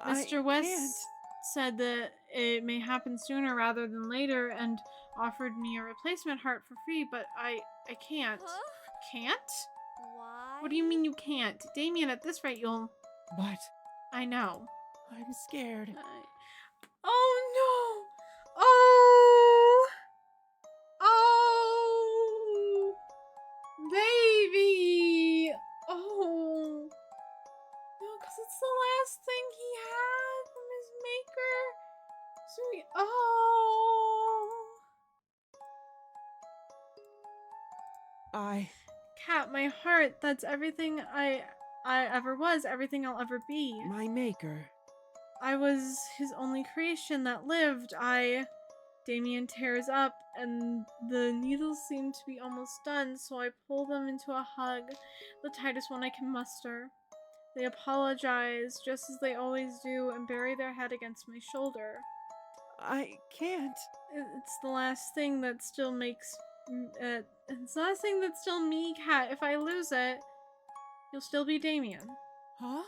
Speaker 1: Mr. West said that it may happen sooner rather than later, and offered me a replacement heart for free, but I can't.
Speaker 2: Huh?
Speaker 1: Can't?
Speaker 2: Why?
Speaker 1: What do you mean you can't? Damion, at this rate, you'll...
Speaker 4: But
Speaker 1: I know.
Speaker 4: I'm scared.
Speaker 1: Oh no! Oh! Oh! Baby! Oh! No, because it's the last thing he had from his maker. Sweet. Oh! Kat, my heart, that's everything I ever was, everything I'll ever be.
Speaker 4: My maker.
Speaker 1: I was his only creation that lived. Damion tears up, and the needles seem to be almost done, so I pull them into a hug, the tightest one I can muster. They apologize, just as they always do, and bury their head against my shoulder.
Speaker 4: I can't.
Speaker 1: It's the last thing that still makes... it's the last thing that's still me, Kat. If I lose it, you'll still be Damion.
Speaker 4: Huh?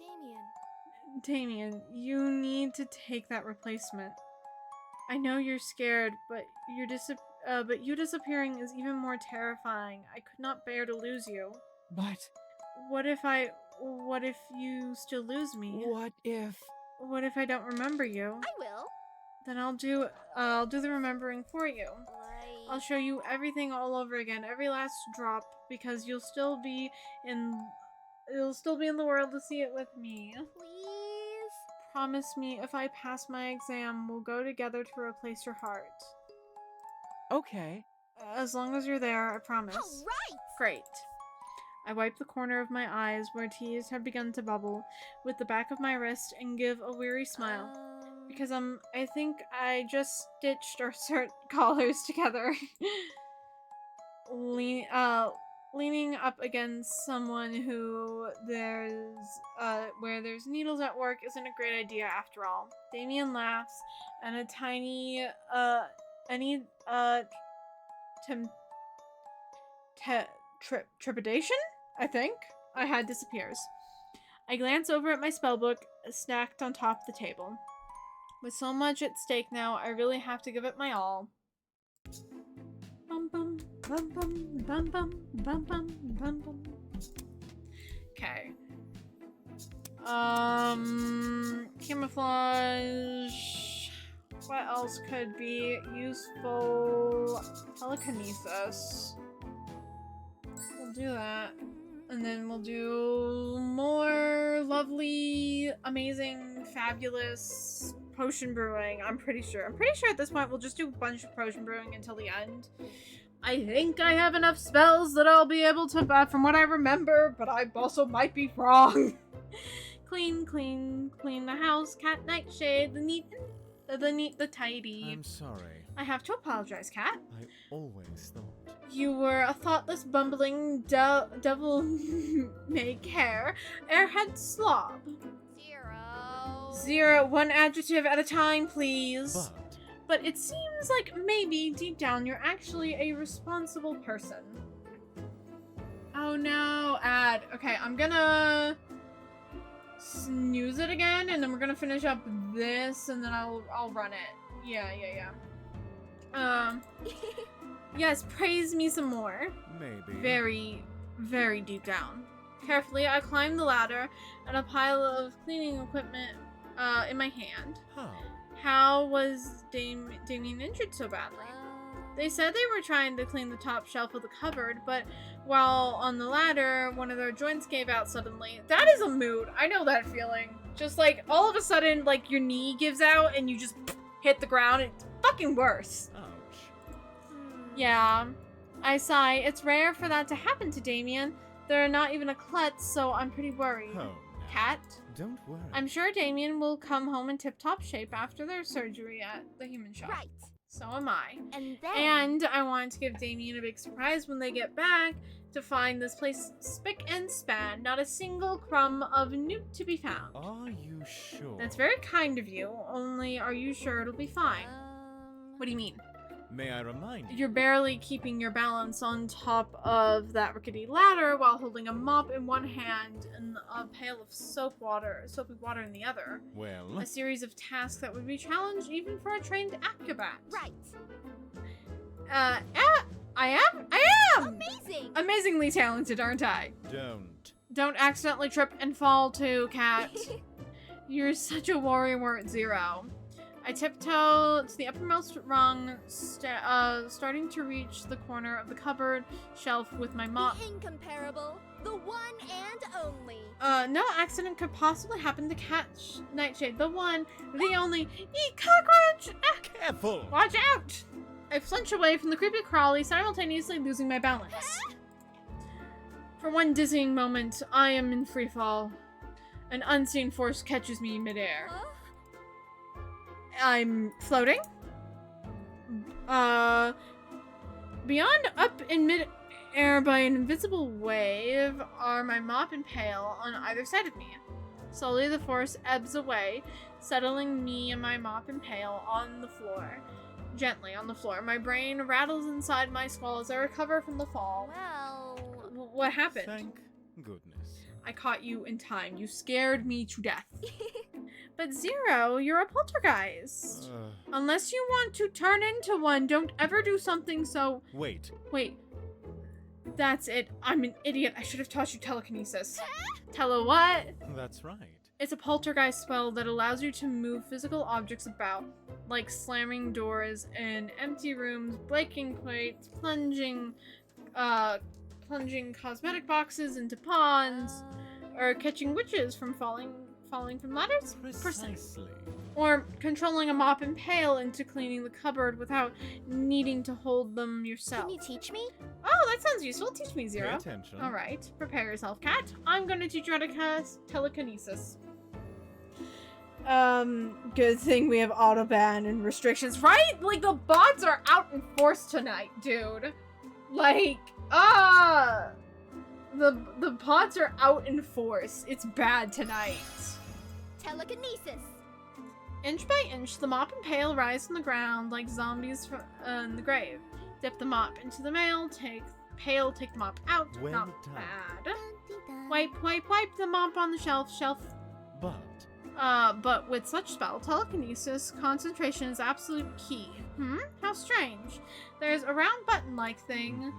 Speaker 2: Damion.
Speaker 1: Damion, you need to take that replacement. I know you're scared, but you disappearing is even more terrifying. I could not bear to lose you.
Speaker 4: But...
Speaker 1: What if you still lose me?
Speaker 4: What if...
Speaker 1: What if I don't remember you?
Speaker 2: I will.
Speaker 1: Then I'll do the remembering for you. I'll show you everything all over again, every last drop, because you'll still be in the world to see it with me.
Speaker 2: Please?
Speaker 1: Promise me if I pass my exam, we'll go together to replace your heart.
Speaker 4: Okay.
Speaker 1: As long as you're there, I promise.
Speaker 2: All right!
Speaker 1: Great. I wipe the corner of my eyes where tears have begun to bubble with the back of my wrist and give a weary smile. Because I think I just stitched our collars together. Leaning up against someone who where there's needles at work isn't a great idea after all. Damion laughs, and a tiny, trepidation, I think, I had disappears. I glance over at my spellbook, stacked on top of the table. With so much at stake now, I really have to give it my all. Bum bum bum bum bum bum bum bum bum bum. Okay. Camouflage. What else could be useful? Telekinesis. We'll do that. And then we'll do more lovely, amazing, fabulous potion brewing. I'm pretty sure at this point we'll just do a bunch of potion brewing until the end. I think I have enough spells that I'll be able to, from what I remember, but I also might be wrong. Clean the house, cat nightshade, the tidy.
Speaker 3: I'm sorry.
Speaker 1: I have to apologize, Cat.
Speaker 3: I always thought.
Speaker 1: You were a thoughtless, bumbling, devil-may-care, airhead slob.
Speaker 2: 0.
Speaker 1: One adjective at a time, please.
Speaker 3: But
Speaker 1: But it seems like maybe deep down you're actually a responsible person. Oh no, ad. Okay, I'm gonna snooze it again, and then we're gonna finish up this, and then I'll run it. Yeah. Yes, praise me some more.
Speaker 3: maybe.
Speaker 1: Very, very deep down. Carefully, I climb the ladder and a pile of cleaning equipment in my hand. How was Damion injured so badly? They said they were trying to clean the top shelf of the cupboard, but while on the ladder, one of their joints gave out suddenly. That is a mood. I know that feeling. Just like all of a sudden, like your knee gives out and you just hit the ground. It's fucking worse.
Speaker 3: Ouch.
Speaker 1: Yeah. I sigh. It's rare for that to happen to Damion. They're not even a klutz, so I'm pretty worried.
Speaker 3: Oh, no.
Speaker 1: Cat?
Speaker 3: Don't worry.
Speaker 1: I'm sure Damion will come home in tip-top shape after their surgery at the human shop.
Speaker 2: Right.
Speaker 1: So am I.
Speaker 2: And then.
Speaker 1: And I want to give Damion a big surprise when they get back to find this place spick and span, not a single crumb of newt to be found.
Speaker 3: Are you sure?
Speaker 1: That's very kind of you, only are you sure it'll be fine? What do you mean?
Speaker 3: May I remind you?
Speaker 1: You're barely keeping your balance on top of that rickety ladder while holding a mop in one hand and a pail of soapy water in the other.
Speaker 3: Well,
Speaker 1: A series of tasks that would be challenged even for a trained acrobat.
Speaker 2: Right.
Speaker 1: I am
Speaker 2: Amazing.
Speaker 1: amazingly talented, aren't I? Don't accidentally trip and fall too, Cat. You're such a warrior at 0. I tiptoe to the uppermost rung, starting to reach the corner of the cupboard shelf with my mop.
Speaker 2: The incomparable, the one and only.
Speaker 1: No accident could possibly happen to catch Nightshade. The one, the only. Eat cockroach! Ah,
Speaker 3: Careful!
Speaker 1: watch out! I flinch away from the creepy crawly, simultaneously losing my balance. For one dizzying moment, I am in free fall. An unseen force catches me midair.
Speaker 2: Huh?
Speaker 1: I'm floating. Beyond up in mid-air by an invisible wave are my mop and pail on either side of me. Slowly the force ebbs away, settling me and my mop and pail on the floor. Gently on the floor. My brain rattles inside my skull as I recover from the fall.
Speaker 2: Well.
Speaker 1: What happened?
Speaker 3: Thank goodness.
Speaker 1: I caught you in time. You scared me to death. But 0, you're a poltergeist. Unless you want to turn into one, don't ever do something so...
Speaker 3: Wait.
Speaker 1: Wait. That's it. I'm an idiot. I should have taught you telekinesis. Tele what?
Speaker 3: That's right.
Speaker 1: It's a poltergeist spell that allows you to move physical objects about, like slamming doors in empty rooms, breaking plates, plunging cosmetic boxes into ponds, or catching witches from falling falling from ladders?
Speaker 3: Precisely.
Speaker 1: Or controlling a mop and pail into cleaning the cupboard without needing to hold them yourself?
Speaker 2: Can you teach me?
Speaker 1: Oh, that sounds useful. Teach me,
Speaker 3: Pay
Speaker 1: Zero.
Speaker 3: attention.
Speaker 1: Alright, prepare yourself, Cat. I'm gonna teach you how to cast telekinesis. Good thing we have autoban and restrictions, right? Like, the bots are out in force tonight, dude. Like, the bots are out in force. It's bad tonight.
Speaker 2: Telekinesis.
Speaker 1: Inch by inch, the mop and pail rise from the ground like zombies in the grave. Dip the mop into the take the mop out.
Speaker 3: Well
Speaker 1: Not
Speaker 3: done.
Speaker 1: bad. Wipe the mop on the shelf. But with such spell, telekinesis, concentration is absolute key. How strange. There's a round button-like thing.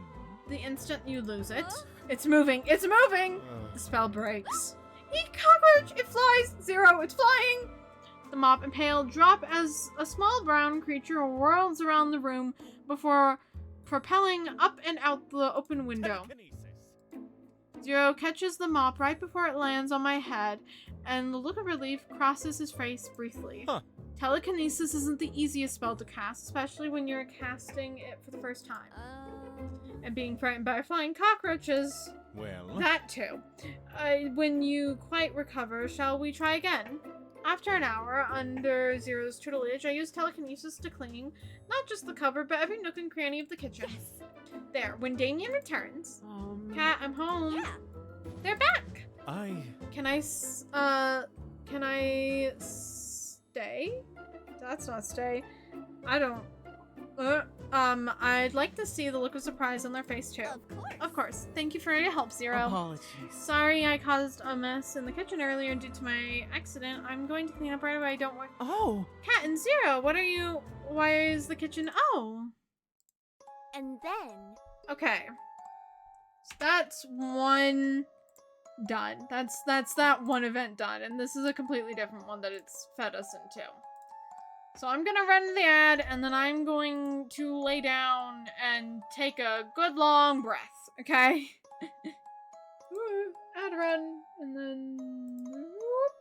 Speaker 1: The instant you lose it. It's moving! It's moving! The spell breaks. Eat cockroach! It flies! Zero, it's flying! The mop and pail drop as a small brown creature whirls around the room before propelling up and out the open window. Zero catches the mop right before it lands on my head, and the look of relief crosses his face briefly.
Speaker 3: Huh.
Speaker 1: Telekinesis isn't the easiest spell to cast, especially when you're casting it for the first time. And being frightened by flying cockroaches.
Speaker 3: Well.
Speaker 1: That too. When you quite recover, shall we try again? After an hour under Zero's tutelage, I used telekinesis to clean not just the cupboard, but every nook and cranny of the kitchen.
Speaker 2: Yes.
Speaker 1: There, when Damion returns, Cat, I'm home.
Speaker 2: Yeah.
Speaker 1: They're back.
Speaker 3: Can
Speaker 1: I stay? That's not stay. I don't. I'd like to see the look of surprise on their face too.
Speaker 2: Of course.
Speaker 1: Of course. Thank you for your help, Zero.
Speaker 4: Apologies.
Speaker 1: Sorry I caused a mess in the kitchen earlier due to my accident. I'm going to clean up right away. Don't worry.
Speaker 4: Oh,
Speaker 1: Cat and Zero, why is the kitchen? Oh.
Speaker 2: And then
Speaker 1: Okay. So that's one done. That's that one event done. And this is a completely different one that it's fed us into. So I'm gonna run the ad, and then I'm going to lay down and take a good long breath, okay? Ad run, and then... whoop.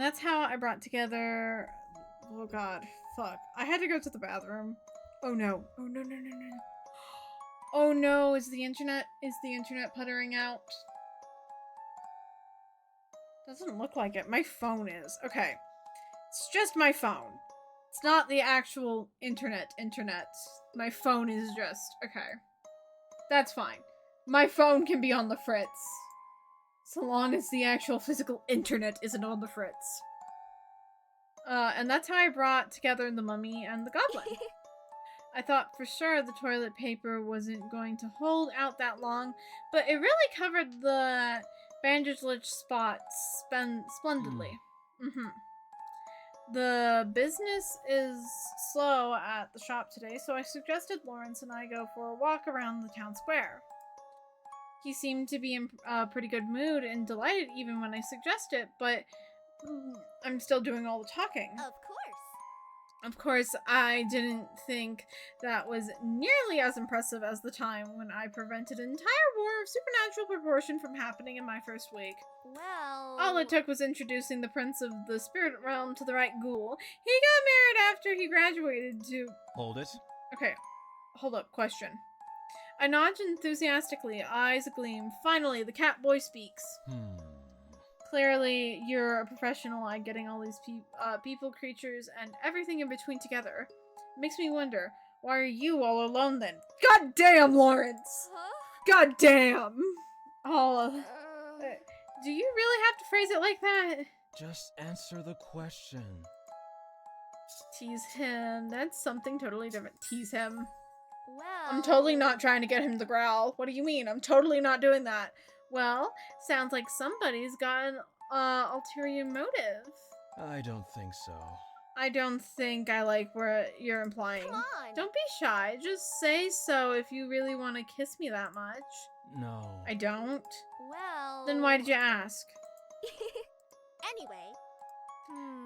Speaker 1: And that's how I brought together... Oh god, fuck. I had to go to the bathroom. Oh no. Oh no, no, no, no. Oh no, is the internet puttering out? Doesn't look like it. My phone is. Okay. It's just my phone. It's not the actual internet. My phone is just... Okay. That's fine. My phone can be on the fritz. So long as the actual physical internet isn't on the fritz. And that's how I brought together the mummy and the goblin. I thought for sure the toilet paper wasn't going to hold out that long, but it really covered the bandage-lich spots splendidly. The business is slow at the shop today, so I suggested Lawrence and I go for a walk around the town square. He seemed to be in a pretty good mood and delighted even when I suggested it, but I'm still doing all the talking. Of course, I didn't think that was nearly as impressive as the time when I prevented an entire war of supernatural proportion from happening in my first week.
Speaker 2: Well...
Speaker 1: All it took was introducing the prince of the spirit realm to the right ghoul. He got married after he graduated to...
Speaker 5: Hold it.
Speaker 1: Okay, hold up, question. I nod enthusiastically, eyes agleam. Finally, the cat boy speaks. Clearly, you're a professional at getting all these people, creatures, and everything in between together. It makes me wonder, why are you all alone then? God damn, Lawrence!
Speaker 2: Huh?
Speaker 1: God damn! Do you really have to phrase it like that?
Speaker 5: Just answer the question.
Speaker 1: Tease him. That's something totally different. Tease him.
Speaker 2: Well...
Speaker 1: I'm totally not trying to get him to growl. What do you mean? I'm totally not doing that. Well, sounds like somebody's got an ulterior motive.
Speaker 5: I don't think so.
Speaker 1: I don't think I like what you're implying.
Speaker 2: Come on!
Speaker 1: Don't be shy. Just say so if you really want to kiss me that much.
Speaker 5: No.
Speaker 1: I don't.
Speaker 2: Well...
Speaker 1: Then why did you ask?
Speaker 2: Anyway...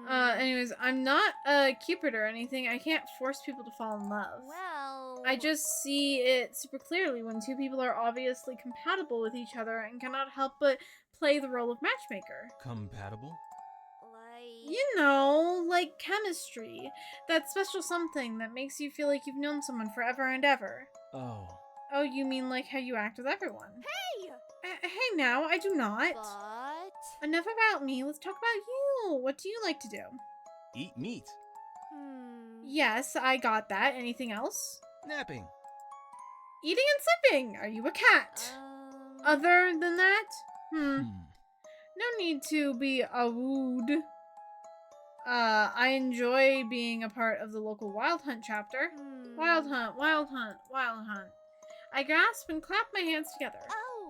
Speaker 1: Anyways, I'm not a cupid or anything. I can't force people to fall in love.
Speaker 2: Well...
Speaker 1: I just see it super clearly when two people are obviously compatible with each other and cannot help but play the role of matchmaker.
Speaker 5: Compatible?
Speaker 2: Like...
Speaker 1: You know, like chemistry. That special something that makes you feel like you've known someone forever and ever.
Speaker 5: Oh.
Speaker 1: Oh, you mean like how you act with everyone?
Speaker 2: Hey!
Speaker 1: Hey now, I do not.
Speaker 2: But...
Speaker 1: Enough about me, let's talk about you. What do you like to do?
Speaker 5: Eat meat.
Speaker 1: Yes, I got that. Anything else?
Speaker 5: Napping.
Speaker 1: Eating and sleeping. Are you a cat? Other than that? No need to be awooed. I enjoy being a part of the local Wild Hunt chapter. Wild Hunt, Wild Hunt, Wild Hunt. I grasp and clap my hands together.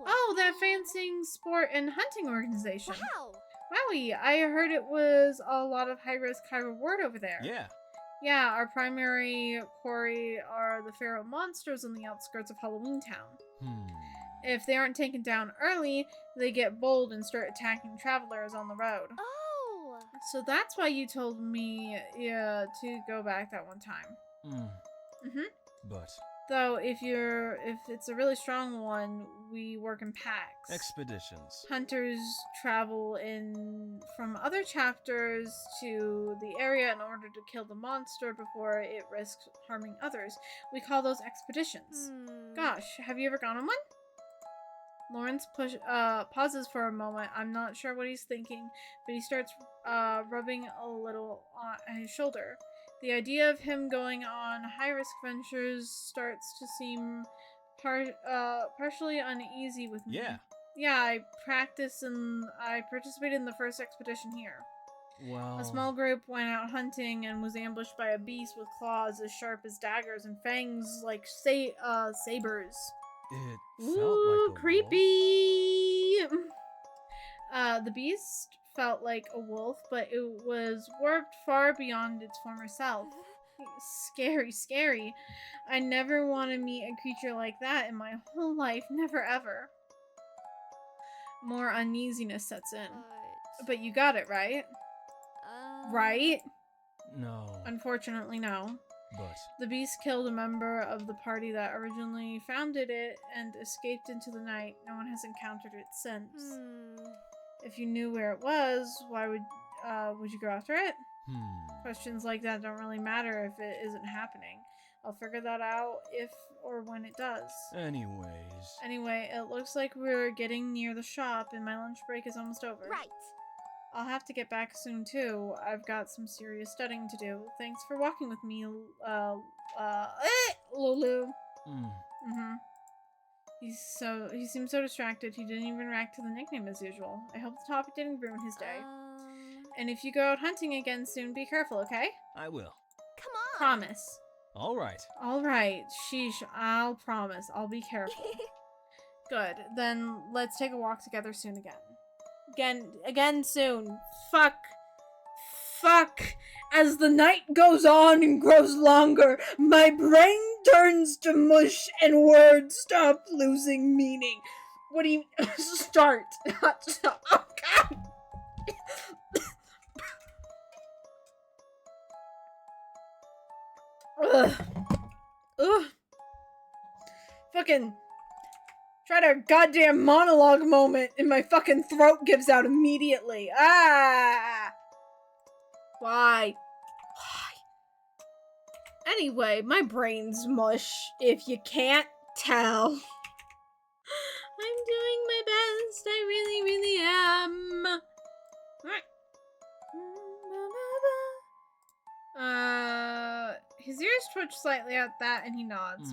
Speaker 1: Oh, that fancying sport and hunting organization.
Speaker 2: Wow!
Speaker 1: Wowie, I heard it was a lot of high risk, high reward over there.
Speaker 5: Yeah.
Speaker 1: Yeah, our primary quarry are the feral monsters on the outskirts of Halloween Town. If they aren't taken down early, they get bold and start attacking travelers on the road.
Speaker 2: Oh!
Speaker 1: So that's why you told me to go back that one time.
Speaker 5: But...
Speaker 1: Though if it's a really strong one, we work in packs.
Speaker 5: Expeditions.
Speaker 1: Hunters travel in from other chapters to the area in order to kill the monster before it risks harming others. We call those expeditions. Gosh, have you ever gone on one? Lawrence pauses for a moment. I'm not sure what he's thinking, but he starts rubbing a little on his shoulder. The idea of him going on high-risk ventures starts to seem partially uneasy with me.
Speaker 5: Yeah.
Speaker 1: Yeah, I participated in the first expedition here.
Speaker 5: Well...
Speaker 1: A small group went out hunting and was ambushed by a beast with claws as sharp as daggers and fangs like sabers.
Speaker 5: It
Speaker 1: Ooh,
Speaker 5: felt like a
Speaker 1: creepy! The beast felt like a wolf, but it was warped far beyond its former self. Scary, scary. I never want to meet a creature like that in my whole life. Never, ever. More uneasiness sets in. But you got it, right? Right?
Speaker 5: No.
Speaker 1: Unfortunately, no.
Speaker 5: But...
Speaker 1: The beast killed a member of the party that originally founded it and escaped into the night. No one has encountered it since. If you knew where it was, why would would you go after it?
Speaker 5: Hmm.
Speaker 1: Questions like that don't really matter if it isn't happening. I'll figure that out if or when it does.
Speaker 5: Anyways.
Speaker 1: Anyway, it looks like we're getting near the shop and my lunch break is almost over.
Speaker 2: Right.
Speaker 1: I'll have to get back soon too. I've got some serious studying to do. Thanks for walking with me, Lulu.
Speaker 5: Hmm.
Speaker 1: He seems so distracted he didn't even react to the nickname as usual. I hope the topic didn't ruin his day. And if you go out hunting again soon, be careful, okay?
Speaker 5: I will.
Speaker 2: Come on.
Speaker 1: Promise.
Speaker 5: Alright.
Speaker 1: Alright, sheesh, I'll promise. I'll be careful. Good, then let's take a walk together soon again soon. Fuck. As the night goes on and grows longer, my brain turns to mush and words stop losing meaning. What do you... Start. Not stop. Oh, God. Ugh. Fucking tried a goddamn monologue moment and my fucking throat gives out immediately. Ah! Why? Anyway, my brain's mush, if you can't tell. I'm doing my best, I really, really am. His ears twitch slightly at that and he nods.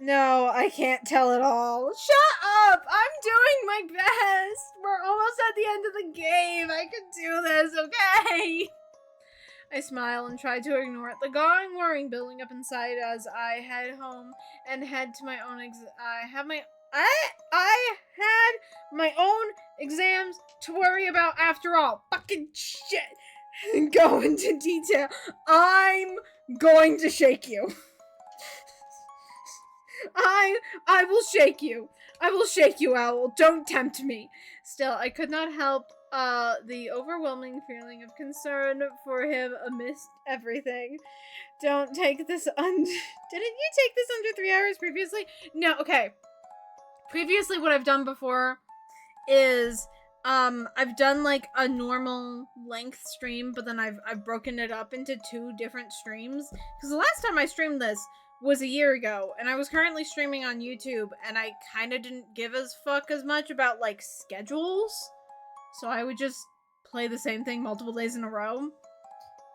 Speaker 1: No, I can't tell at all. Shut up! I'm doing my best! We're almost at the end of the game. I can do this, okay? I smile and try to ignore it. The worrying building up inside as I head home and head to my own I had my own exams to worry about after all. Fucking shit. Go into detail. I'm going to shake you. I will shake you. I will shake you, Owl. Don't tempt me. Still, I could not help the overwhelming feeling of concern for him amidst everything. Don't take this Didn't you take this under 3 hours previously? No, okay. Previously, what I've done before is, I've done, like, a normal length stream, but then I've broken it up into 2 different streams. Because the last time I streamed this was a year ago, and I was currently streaming on YouTube, and I kind of didn't give a fuck as much about, like, schedules. So I would just play the same thing multiple days in a row.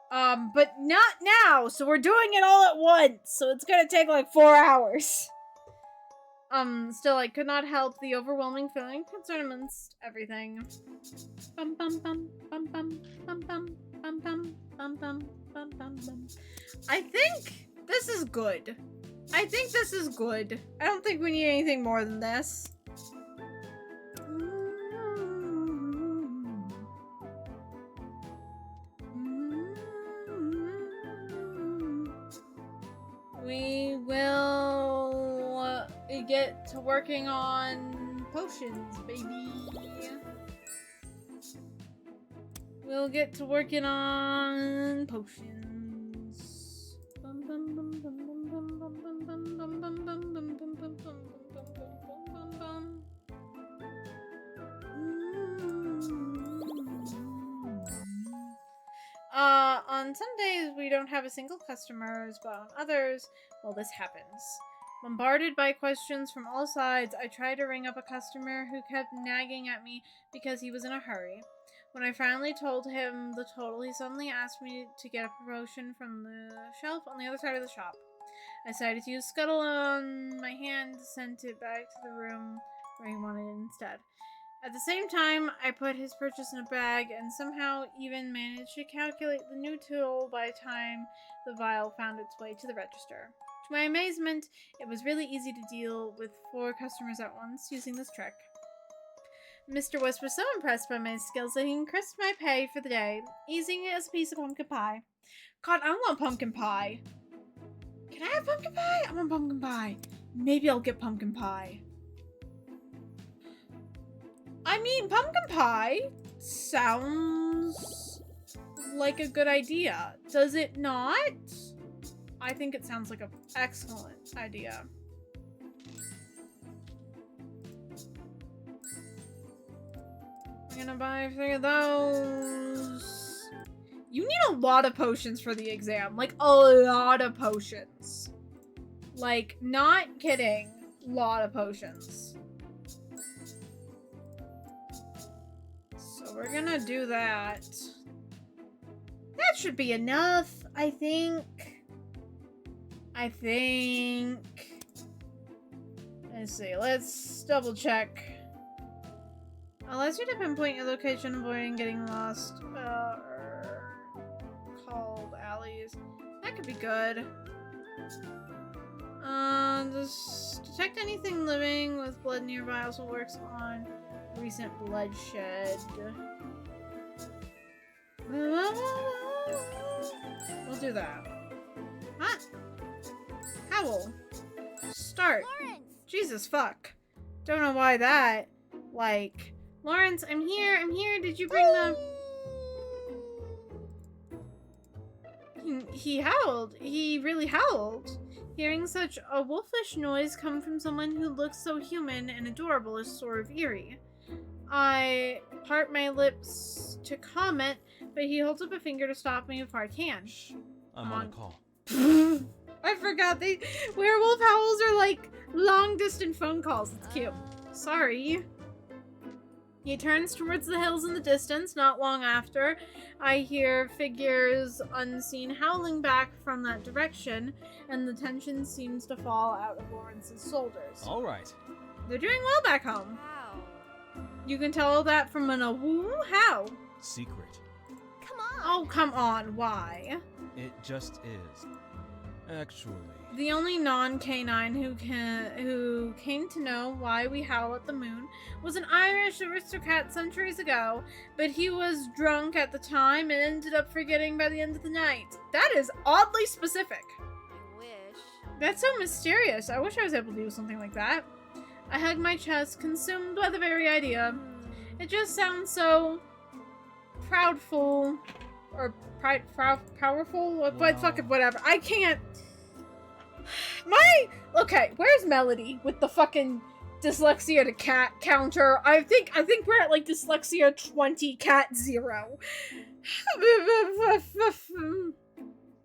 Speaker 1: But not now, so we're doing it all at once, so it's gonna take, like, 4 hours. Still, I could not help the overwhelming feeling of concern amongst everything. Bum bum bum bum bum bum bum bum bum bum bum bum bum bum. I think this is good. I don't think we need anything more than this. We will get to working on potions, baby. We'll get to working on potions. Bum, bum, bum, bum, bum, bum, bum, bum, bum, bum, bum, bum, bum, bum, bum, bum, bum. On some days we don't have a single customers, but on others, well, this happens. Bombarded by questions from all sides, I tried to ring up a customer who kept nagging at me because he was in a hurry. When I finally told him the total, he suddenly asked me to get a promotion from the shelf on the other side of the shop. I decided to use Scuttle on my hand to send it back to the room where he wanted it instead. At the same time, I put his purchase in a bag and somehow even managed to calculate the new total by the time the vial found its way to the register. To my amazement, it was really easy to deal with 4 customers at once using this trick. Mr. West was so impressed by my skills that he increased my pay for the day, easing it as a piece of pumpkin pie. God, I want pumpkin pie. Can I have pumpkin pie? I want pumpkin pie. Maybe I'll get pumpkin pie. I mean, pumpkin pie sounds like a good idea. Does it not? I think it sounds like an excellent idea. I'm gonna buy 3 of those. You need a lot of potions for the exam. Like, a lot of potions. Like, not kidding. Lot of potions. So we're gonna do that. That should be enough, I think. Let's see, let's double check. Allows you to pinpoint your location, avoiding getting lost, or called alleys. That could be good. Just detect anything living with blood nearby. Also works on recent bloodshed. We'll do that. Huh? Howl. Start.
Speaker 2: Lawrence!
Speaker 1: Jesus fuck. Don't know why that. Like, Lawrence, I'm here. Did you bring the... He howled. He really howled. Hearing such a wolfish noise come from someone who looks so human and adorable is sort of eerie. I part my lips to comment, but he holds up a finger to stop me before I can.
Speaker 5: Shh. I'm on a call.
Speaker 1: I forgot werewolf howls are like long distance phone calls. It's cute. Sorry. He turns towards the hills in the distance. Not long after, I hear figures unseen howling back from that direction, and the tension seems to fall out of Lawrence's shoulders.
Speaker 5: All right.
Speaker 1: They're doing well back home.
Speaker 2: Wow.
Speaker 1: You can tell that from an woo. How?
Speaker 5: Secret.
Speaker 2: Come on.
Speaker 1: Oh, come on. Why?
Speaker 5: It just is. Actually.
Speaker 1: The only non-canine who came to know why we howl at the moon was an Irish aristocrat centuries ago, but he was drunk at the time and ended up forgetting by the end of the night. That is oddly specific.
Speaker 2: I wish.
Speaker 1: That's so mysterious. I wish I was able to do something like that. I hugged my chest, consumed by the very idea. It just sounds so proudful, or powerful, but fucking whatever. I can't. Okay, where's Melody with the fucking dyslexia to cat counter? I think we're at like dyslexia 20, cat 0.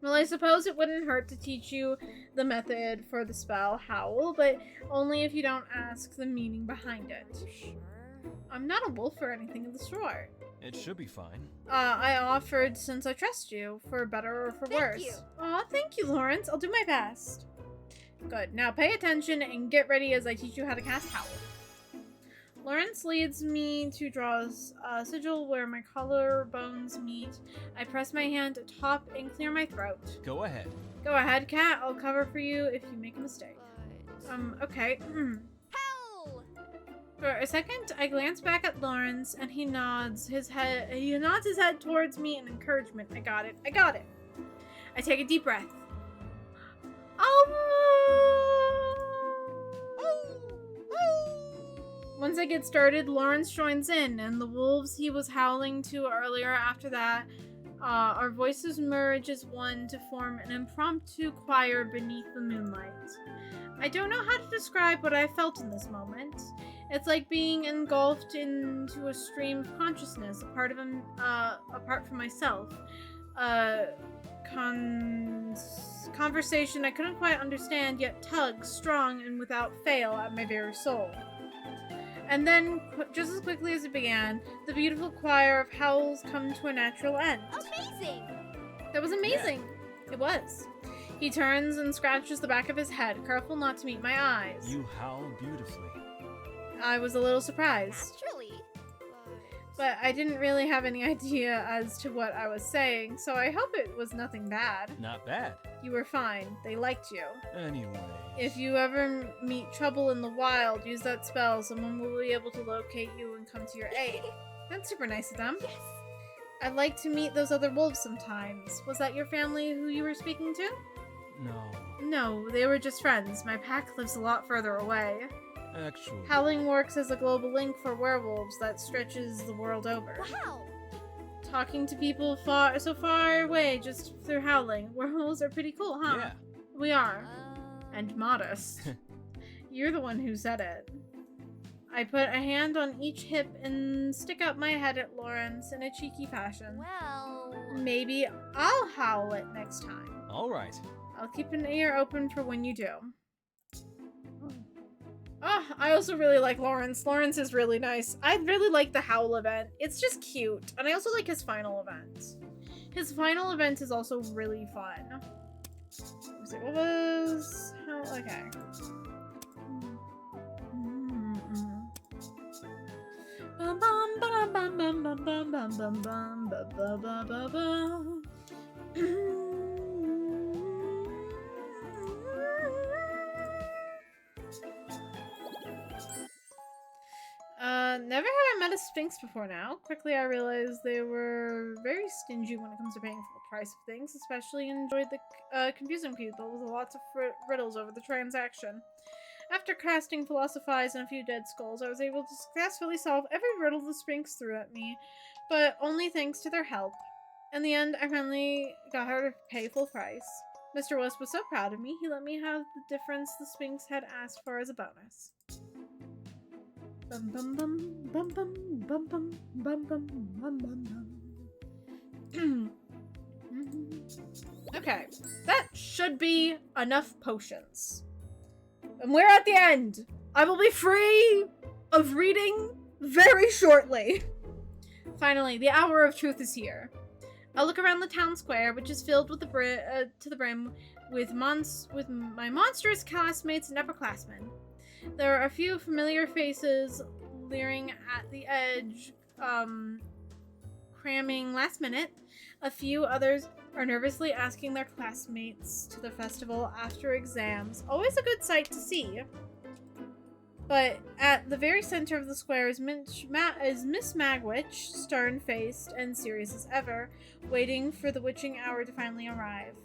Speaker 1: Well, I suppose it wouldn't hurt to teach you the method for the spell howl, but only if you don't ask the meaning behind it.
Speaker 2: Are you sure?
Speaker 1: I'm not a wolf or anything of the sort.
Speaker 5: It should be fine.
Speaker 1: I offered since I trust you, for better or for
Speaker 2: Thank
Speaker 1: worse.
Speaker 2: you.
Speaker 1: Aw, thank you, Lawrence. I'll do my best. Good. Now pay attention and get ready as I teach you how to cast Howl. Lawrence leads me to draw a sigil where my collarbones meet. I press my hand atop and clear my throat.
Speaker 5: Go ahead.
Speaker 1: Go ahead, cat. I'll cover for you if you make a mistake.
Speaker 2: But...
Speaker 1: Okay.
Speaker 2: Howl!
Speaker 1: For a second, I glance back at Lawrence, and he nods his head. He nods his head towards me in encouragement. I got it. I take a deep breath. Once I get started, Lawrence joins in, and the wolves he was howling to earlier after that, our voices merge as one to form an impromptu choir beneath the moonlight. I don't know how to describe what I felt in this moment. It's like being engulfed into a stream of consciousness, apart from myself. Conversation I couldn't quite understand, yet tugs strong and without fail at my very soul. And then, just as quickly as it began, the beautiful choir of howls come to a natural end.
Speaker 2: Amazing!
Speaker 1: That was amazing. Yeah. It was. He turns and scratches the back of his head, careful not to meet my eyes.
Speaker 5: You howl beautifully.
Speaker 1: I was a little surprised.
Speaker 2: Naturally.
Speaker 1: But I didn't really have any idea as to what I was saying, so I hope it was nothing bad.
Speaker 5: Not bad.
Speaker 1: You were fine. They liked you.
Speaker 5: Anyway.
Speaker 1: If you ever meet trouble in the wild, use that spell. Someone will be able to locate you and come to your aid. That's super nice of them.
Speaker 2: Yes!
Speaker 1: I'd like to meet those other wolves sometimes. Was that your family who you were speaking to?
Speaker 5: No.
Speaker 1: No, they were just friends. My pack lives a lot further away.
Speaker 5: Actually.
Speaker 1: Howling works as a global link for werewolves that stretches the world over.
Speaker 2: Wow!
Speaker 1: Talking to people so far away just through howling. Werewolves are pretty cool, huh?
Speaker 5: Yeah.
Speaker 1: We are. And modest. You're the one who said it. I put a hand on each hip and stick up my head at Lawrence in a cheeky fashion.
Speaker 2: Well...
Speaker 1: Maybe I'll howl it next time.
Speaker 5: All right.
Speaker 1: I'll keep an ear open for when you do. Oh, I also really like Lawrence. Lawrence is really nice. I really like the howl event. It's just cute. And I also like his final event. His final event is also really fun. What was... Okay. Never have I met a Sphinx before now. Quickly I realized they were very stingy when it comes to paying full price of things, especially enjoyed the confusing people with lots of riddles over the transaction. After casting Philosophize and a few dead skulls, I was able to successfully solve every riddle the Sphinx threw at me, but only thanks to their help. In the end, I finally got her to pay full price. Mr. West was so proud of me, he let me have the difference the Sphinx had asked for as a bonus. Bum bum bum bum bum bum bum bum bum bum bum bum. Okay, that should be enough potions. And we're at the end. I will be free of reading very shortly. Finally, the hour of truth is here. I look around the town square, which is filled with to the brim with my monstrous classmates and upperclassmen. There are a few familiar faces leering at the edge, cramming last minute. A few others are nervously asking their classmates to the festival after exams. Always a good sight to see. But at the very center of the square is Miss Magwitch, stern-faced and serious as ever, waiting for the witching hour to finally arrive.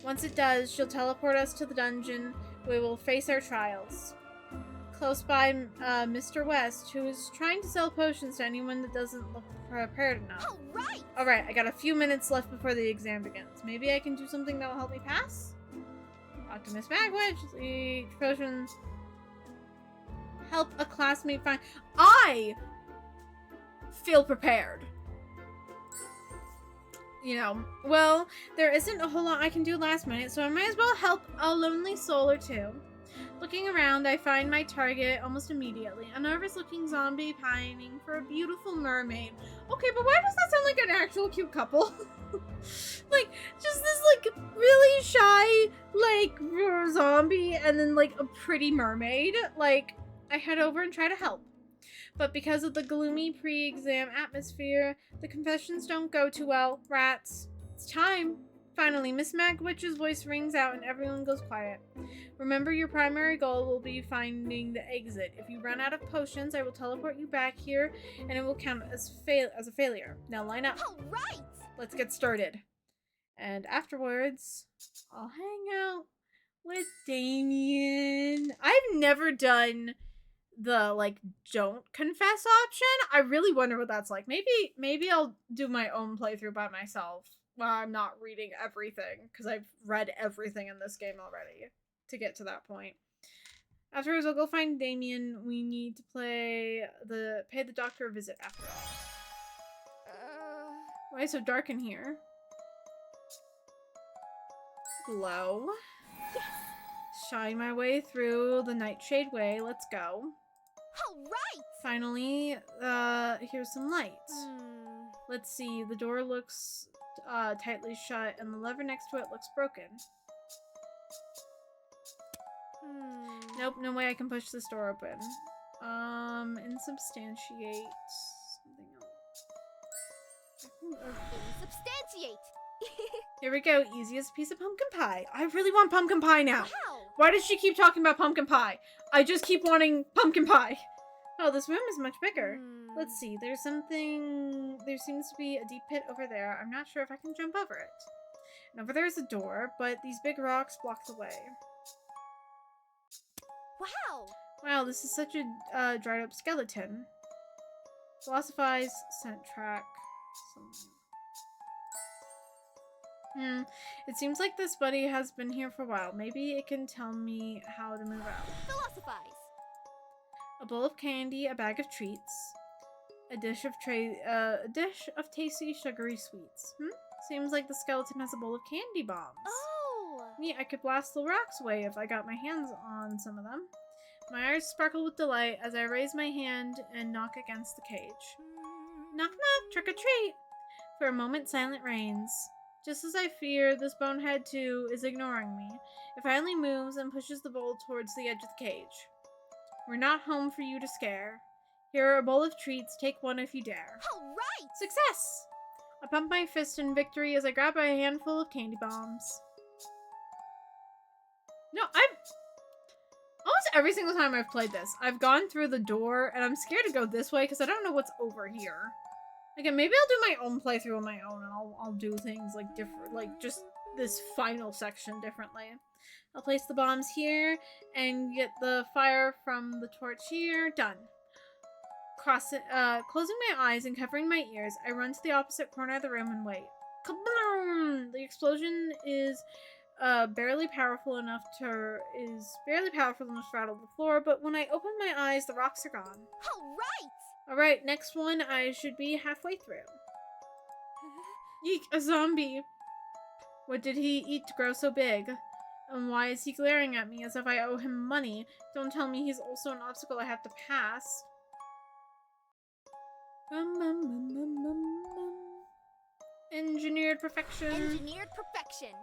Speaker 1: Once it does, she'll teleport us to the dungeon where we will face our trials. Close by, Mr. West, who is trying to sell potions to anyone that doesn't look prepared enough. Alright, I got a few minutes left before the exam begins. Maybe I can do something that will help me pass? Talk to Miss Magwitch, eat potions. Help a classmate find... I feel prepared. You know, well, there isn't a whole lot I can do last minute, so I might as well help a lonely soul or two. Looking around, I find my target almost immediately. A nervous-looking zombie pining for a beautiful mermaid. Okay, but why does that sound like an actual cute couple? Like, just this, like, really shy, like, zombie and then, like, a pretty mermaid. Like, I head over and try to help. But because of the gloomy pre-exam atmosphere, the confessions don't go too well. Rats. It's time. Finally, Miss Magwitch's voice rings out and everyone goes quiet. Remember, your primary goal will be finding the exit. If you run out of potions, I will teleport you back here, and it will count as a failure. Now line up.
Speaker 2: All right.
Speaker 1: Let's get started. And afterwards, I'll hang out with Damion. I've never done the, like, don't confess option. I really wonder what that's like. Maybe I'll do my own playthrough by myself. Well, I'm not reading everything, because I've read everything in this game already to get to that point. Afterwards, I'll go find Damion. We need to pay the doctor a visit after all. Why is it so dark in here? Glow.
Speaker 2: Yes.
Speaker 1: Shine my way through the Nightshade Way. Let's go.
Speaker 2: All right.
Speaker 1: Finally, here's some light. Let's see. The door looks tightly shut, and the lever next to it looks broken. Nope, no way I can push this door open. Insubstantiate. Something else.
Speaker 2: Substantiate.
Speaker 1: Here we go. Easiest piece of pumpkin pie. I really want pumpkin pie now.
Speaker 2: Wow.
Speaker 1: Why does she keep talking about pumpkin pie? I just keep wanting pumpkin pie. Oh, this room is much bigger. Let's see. There seems to be a deep pit over there. I'm not sure if I can jump over it. And over there is a door, but these big rocks block the way.
Speaker 2: Wow.
Speaker 1: Wow, this is such a dried up skeleton. Philosophize, scent track, something. It seems like this buddy has been here for a while. Maybe it can tell me how to move out.
Speaker 2: Philosophize.
Speaker 1: A bowl of candy, a bag of treats, a dish of tasty sugary sweets. Seems like the skeleton has a bowl of candy bombs.
Speaker 2: Oh!
Speaker 1: Yeah, I could blast the rocks away if I got my hands on some of them. My eyes sparkle with delight as I raise my hand and knock against the cage. Knock knock, trick or treat! For a moment, silent reigns. Just as I fear, this bonehead too is ignoring me. It finally moves and pushes the bowl towards the edge of the cage. We're not home for you to scare. Here are a bowl of treats. Take one if you dare.
Speaker 2: All right!
Speaker 1: Success! I pump my fist in victory as I grab a handful of candy bombs. No, almost every single time I've played this, I've gone through the door, and I'm scared to go this way because I don't know what's over here. Again, maybe I'll do my own playthrough on my own, and I'll do things like different, like just this final section differently. I'll place the bombs here and get the fire from the torch here. Done. Closing my eyes and covering my ears, I run to the opposite corner of the room and wait. Kabloom! The explosion is barely powerful enough to rattle the floor, but when I open my eyes, the rocks are gone.
Speaker 2: All right!
Speaker 1: Alright, next one, I should be halfway through. Yeek, a zombie! What did he eat to grow so big? And why is he glaring at me as if I owe him money? Don't tell me he's also an obstacle I have to pass. Engineered perfection.
Speaker 2: Engineered perfection.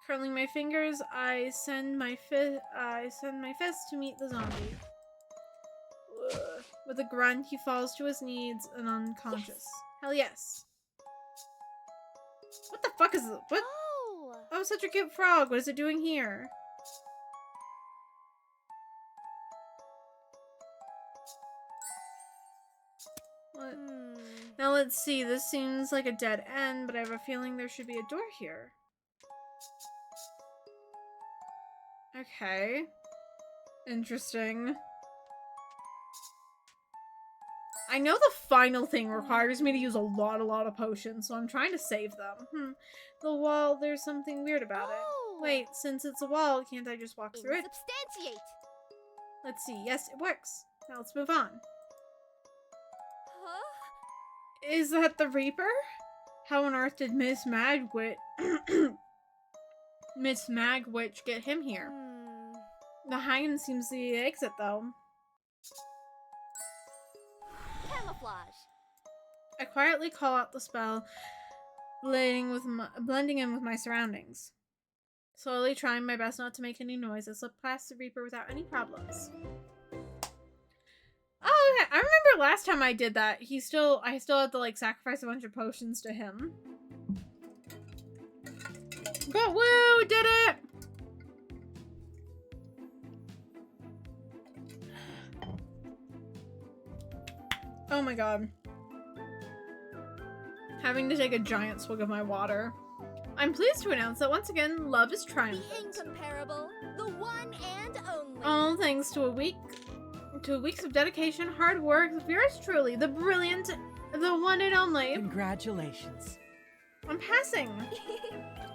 Speaker 1: Curling my fingers, I send my fist to meet the zombie. Ugh. With a grunt, he falls to his knees and unconscious. Yes. Hell yes. What the fuck is this? What? Oh, such a cute frog. What is it doing here? What? Now let's see. This seems like a dead end, but I have a feeling there should be a door here. Okay. Interesting. I know the final thing requires me to use a lot of potions, so I'm trying to save them. The wall, there's something weird about it. Wait, since it's a wall, can't I just walk through it?
Speaker 2: Substantiate!
Speaker 1: Let's see. Yes, it works. Now let's move on.
Speaker 2: Huh?
Speaker 1: Is that the Reaper? How on earth did Miss Magwitch get him here? The hanging seems the exit, though.
Speaker 2: Camouflage.
Speaker 1: I quietly call out the spell, blending in with my surroundings. Slowly trying my best not to make any noise, I slip past the Reaper without any problems. Oh, okay. I remember last time I did that. I still had to like sacrifice a bunch of potions to him. But woo, did it! Oh my god. Having to take a giant swig of my water. I'm pleased to announce that once again, love is triumphant.
Speaker 2: The incomparable, the one and only.
Speaker 1: All thanks to weeks of dedication, hard work, yours truly, the brilliant, the one and only.
Speaker 4: Congratulations.
Speaker 1: I'm passing.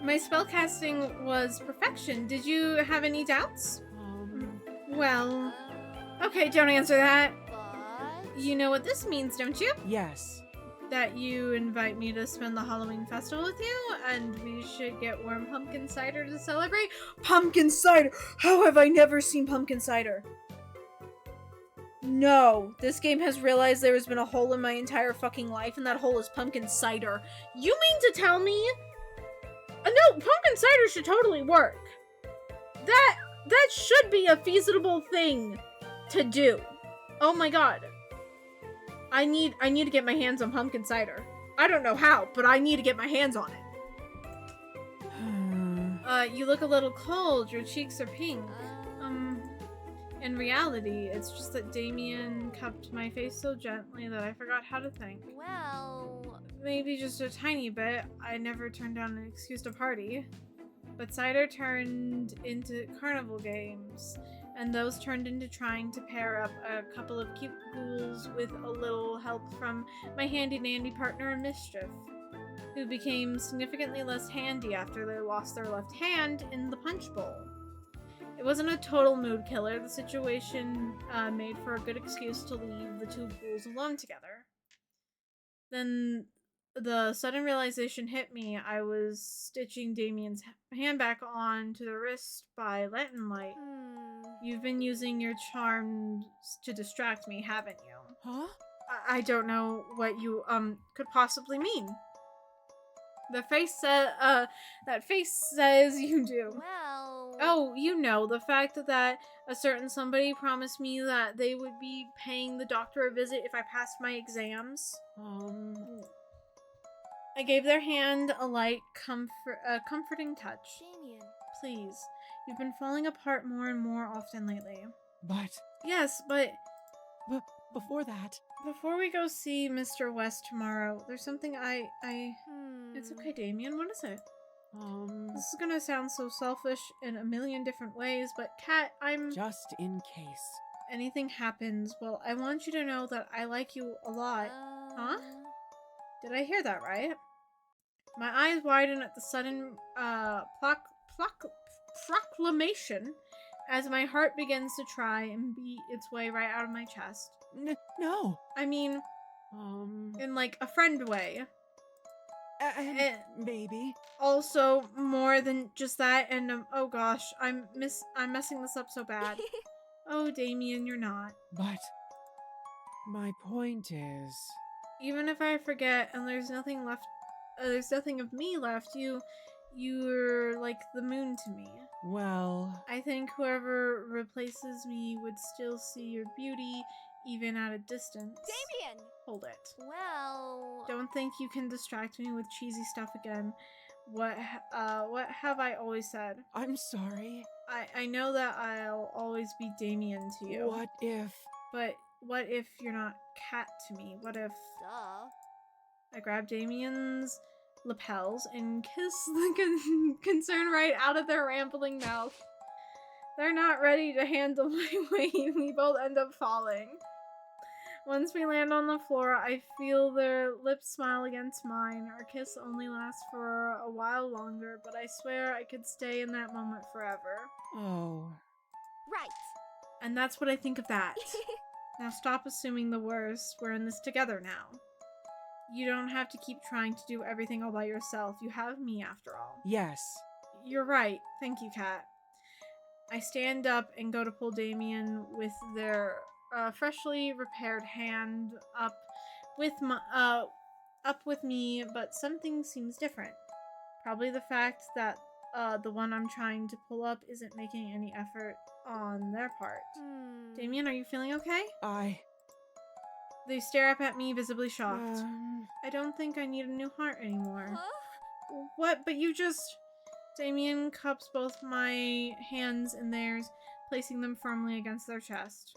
Speaker 1: My spellcasting was perfection. Did you have any doubts? Well, okay, don't answer that.
Speaker 2: But...
Speaker 1: You know what this means, don't you?
Speaker 4: Yes.
Speaker 1: That you invite me to spend the Halloween festival with you, and we should get warm pumpkin cider to celebrate. Pumpkin cider! How have I never seen pumpkin cider? No, this game has realized there has been a hole in my entire fucking life, and that hole is pumpkin cider. You mean to tell me? No, pumpkin cider should totally work. That should be a feasible thing to do. Oh my god. I need to get my hands on pumpkin cider. I don't know how, but I need to get my hands on it. You look a little cold. Your cheeks are pink. In reality, it's just that Damion cupped my face so gently that I forgot how to think.
Speaker 2: Well...
Speaker 1: Maybe just a tiny bit. I never turned down an excuse to party. But cider turned into carnival games. And those turned into trying to pair up a couple of cute ghouls with a little help from my handy-dandy partner in mischief, who became significantly less handy after they lost their left hand in the punch bowl. It wasn't a total mood killer. The situation made for a good excuse to leave the two ghouls alone together. Then the sudden realization hit me. I was stitching Damien's hand back onto the wrist by lantern light. You've been using your charms to distract me, haven't you?
Speaker 4: Huh?
Speaker 1: I don't know what you could possibly mean. The face that face says you do.
Speaker 2: Well...
Speaker 1: Oh, you know, the fact that a certain somebody promised me that they would be paying the doctor a visit if I passed my exams. I gave their hand a light, comforting touch.
Speaker 2: Damion.
Speaker 1: Please, you've been falling apart more and more often lately.
Speaker 4: But
Speaker 1: Yes, but
Speaker 4: before that,
Speaker 1: before we go see Mr. West tomorrow, there's something It's okay, Damion, what is it? This is gonna sound so selfish in a million different ways, but Kat,
Speaker 4: just in case.
Speaker 1: anything happens, well, I want you to know that I like you a lot. Huh? Did I hear that right? My eyes widen at the sudden proclamation as my heart begins to try and beat its way right out of my chest.
Speaker 4: No.
Speaker 1: I mean, in like a friend way.
Speaker 4: Maybe.
Speaker 1: Also, more than just that, and oh gosh, I'm messing this up so bad. Oh, Damion, you're not.
Speaker 4: But my point is,
Speaker 1: Even if I forget and there's nothing left, there's nothing of me left, you're like the moon to me.
Speaker 4: well,
Speaker 1: I think whoever replaces me would still see your beauty, even at a distance.
Speaker 2: Damion!
Speaker 1: Hold it.
Speaker 2: Well...
Speaker 1: Don't think you can distract me with cheesy stuff again. What have I always said?
Speaker 4: I'm sorry.
Speaker 1: I know that I'll always be Damion to you.
Speaker 4: What if?
Speaker 1: But what if you're not Cat to me? What if...
Speaker 2: Duh.
Speaker 1: I grab Damien's lapels and kiss the concern right out of their rambling mouth. They're not ready to handle my weight. We both end up falling. Once we land on the floor, I feel their lips smile against mine. Our kiss only lasts for a while longer, but I swear I could stay in that moment forever.
Speaker 4: Oh.
Speaker 2: Right.
Speaker 1: And that's what I think of that. Now stop assuming the worst. We're in this together now. You don't have to keep trying to do everything all by yourself. You have me after all.
Speaker 4: Yes.
Speaker 1: You're right. Thank you, Kat. I stand up and go to pull Damion with their freshly repaired hand up with me, but something seems different. Probably the fact that the one I'm trying to pull up isn't making any effort on their part. Damion, are you feeling okay? They stare up at me, visibly shocked. I don't think I need a new heart anymore.
Speaker 2: Huh?
Speaker 1: What? But you just... Damion cups both my hands in theirs, placing them firmly against their chest.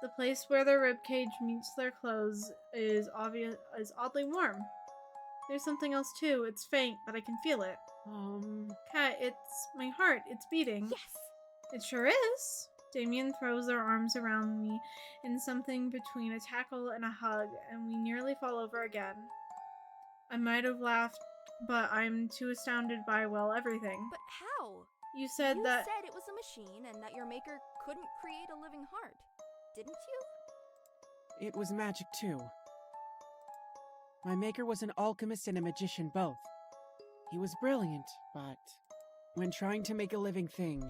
Speaker 1: The place where their ribcage meets their clothes is oddly warm. There's something else too. It's faint, but I can feel it. Kat, it's my heart. It's beating.
Speaker 2: Yes!
Speaker 1: It sure is. Damion throws their arms around me in something between a tackle and a hug, and we nearly fall over again. I might have laughed, but I'm too astounded by, well, everything.
Speaker 2: But how?
Speaker 1: You said
Speaker 2: you
Speaker 1: that...
Speaker 2: said it was a machine and that your maker couldn't create a living heart, didn't you?
Speaker 4: It was magic too. My maker was an alchemist and a magician both. He was brilliant, but when trying to make a living thing,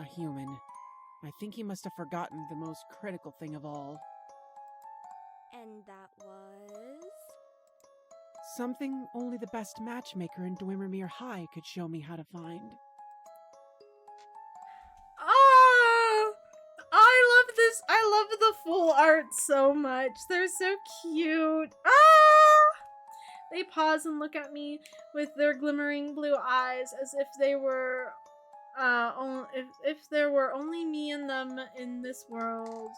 Speaker 4: a human, I think he must have forgotten the most critical thing of all.
Speaker 2: And that was...
Speaker 4: Something only the best matchmaker in Dwemermere High could show me how to find.
Speaker 1: Oh! I love this. I love the full art so much. They're so cute. Ah! They pause and look at me with their glimmering blue eyes as if they were if there were only me and them in this world.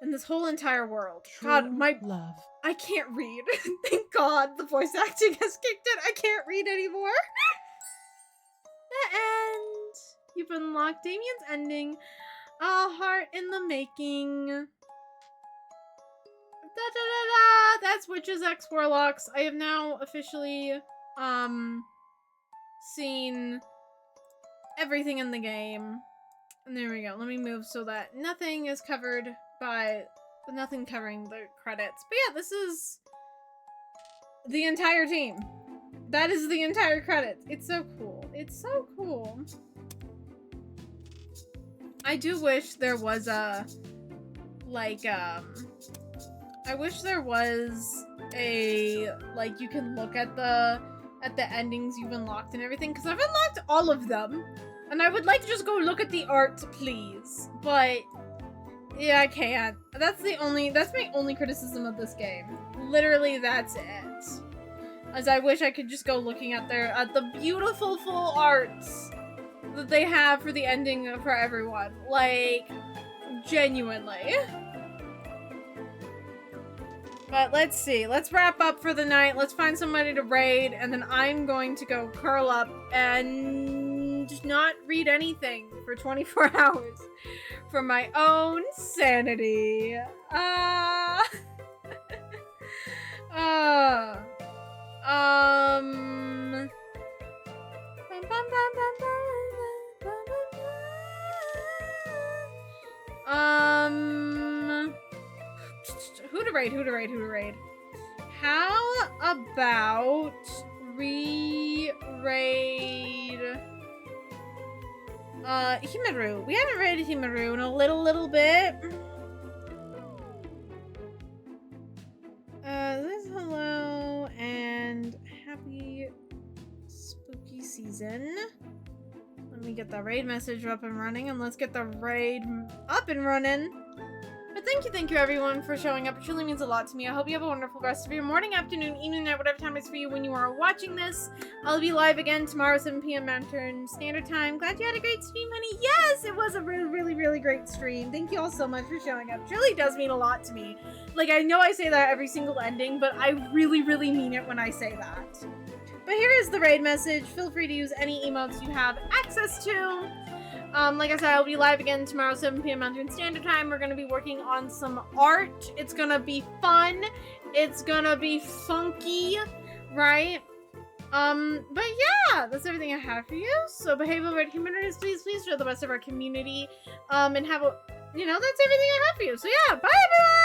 Speaker 1: In this whole entire world. God,
Speaker 4: True love.
Speaker 1: I can't read. Thank God the voice acting has kicked in. I can't read anymore. The end. You've unlocked Damien's ending. A heart in the making. Da da da da. That's Witches X Warlocks. I have now officially seen everything in the game. And there we go. Let me move so that nothing is covered by... Nothing covering the credits. But yeah, this is... the entire team. That is the entire credits. It's so cool. It's so cool. I do wish there was a... like, I wish there was a... like, you can look at the endings you've unlocked and everything. Because I've unlocked all of them. And I would like to just go look at the art, please. But... yeah, I can't. That's my only criticism of this game. Literally, that's it. As I wish I could just go looking at the beautiful full arts that they have for the ending for everyone. Like, genuinely. But let's see. Let's wrap up for the night. Let's find somebody to raid, and then I'm going to go curl up and not read anything for 24 hours for my own sanity. Who to raid? How about re-raid Himaru? We haven't raided Himaru in a little bit. This hello and happy spooky season. Let me get the raid message up and running, and let's get the raid up and running. But thank you everyone for showing up. It truly means a lot to me. I hope you have a wonderful rest of your morning, afternoon, evening, night, whatever time it is for you when you are watching this. I'll be live again tomorrow, 7 p.m. Mountain Standard Time. Glad you had a great stream, honey. Yes, it was a really great stream. Thank you all so much for showing up. It truly does mean a lot to me. Like, I know I say that every single ending, but I really mean it when I say that. But here is the raid message. Feel free to use any emotes you have access to. Like I said, I'll be live again tomorrow, 7 p.m. Mountain Standard Time. We're going to be working on some art. It's going to be fun. It's going to be funky, right? But yeah, that's everything I have for you. So behave over at communities, please show the best of our community. And have a, that's everything I have for you. So yeah, bye everyone!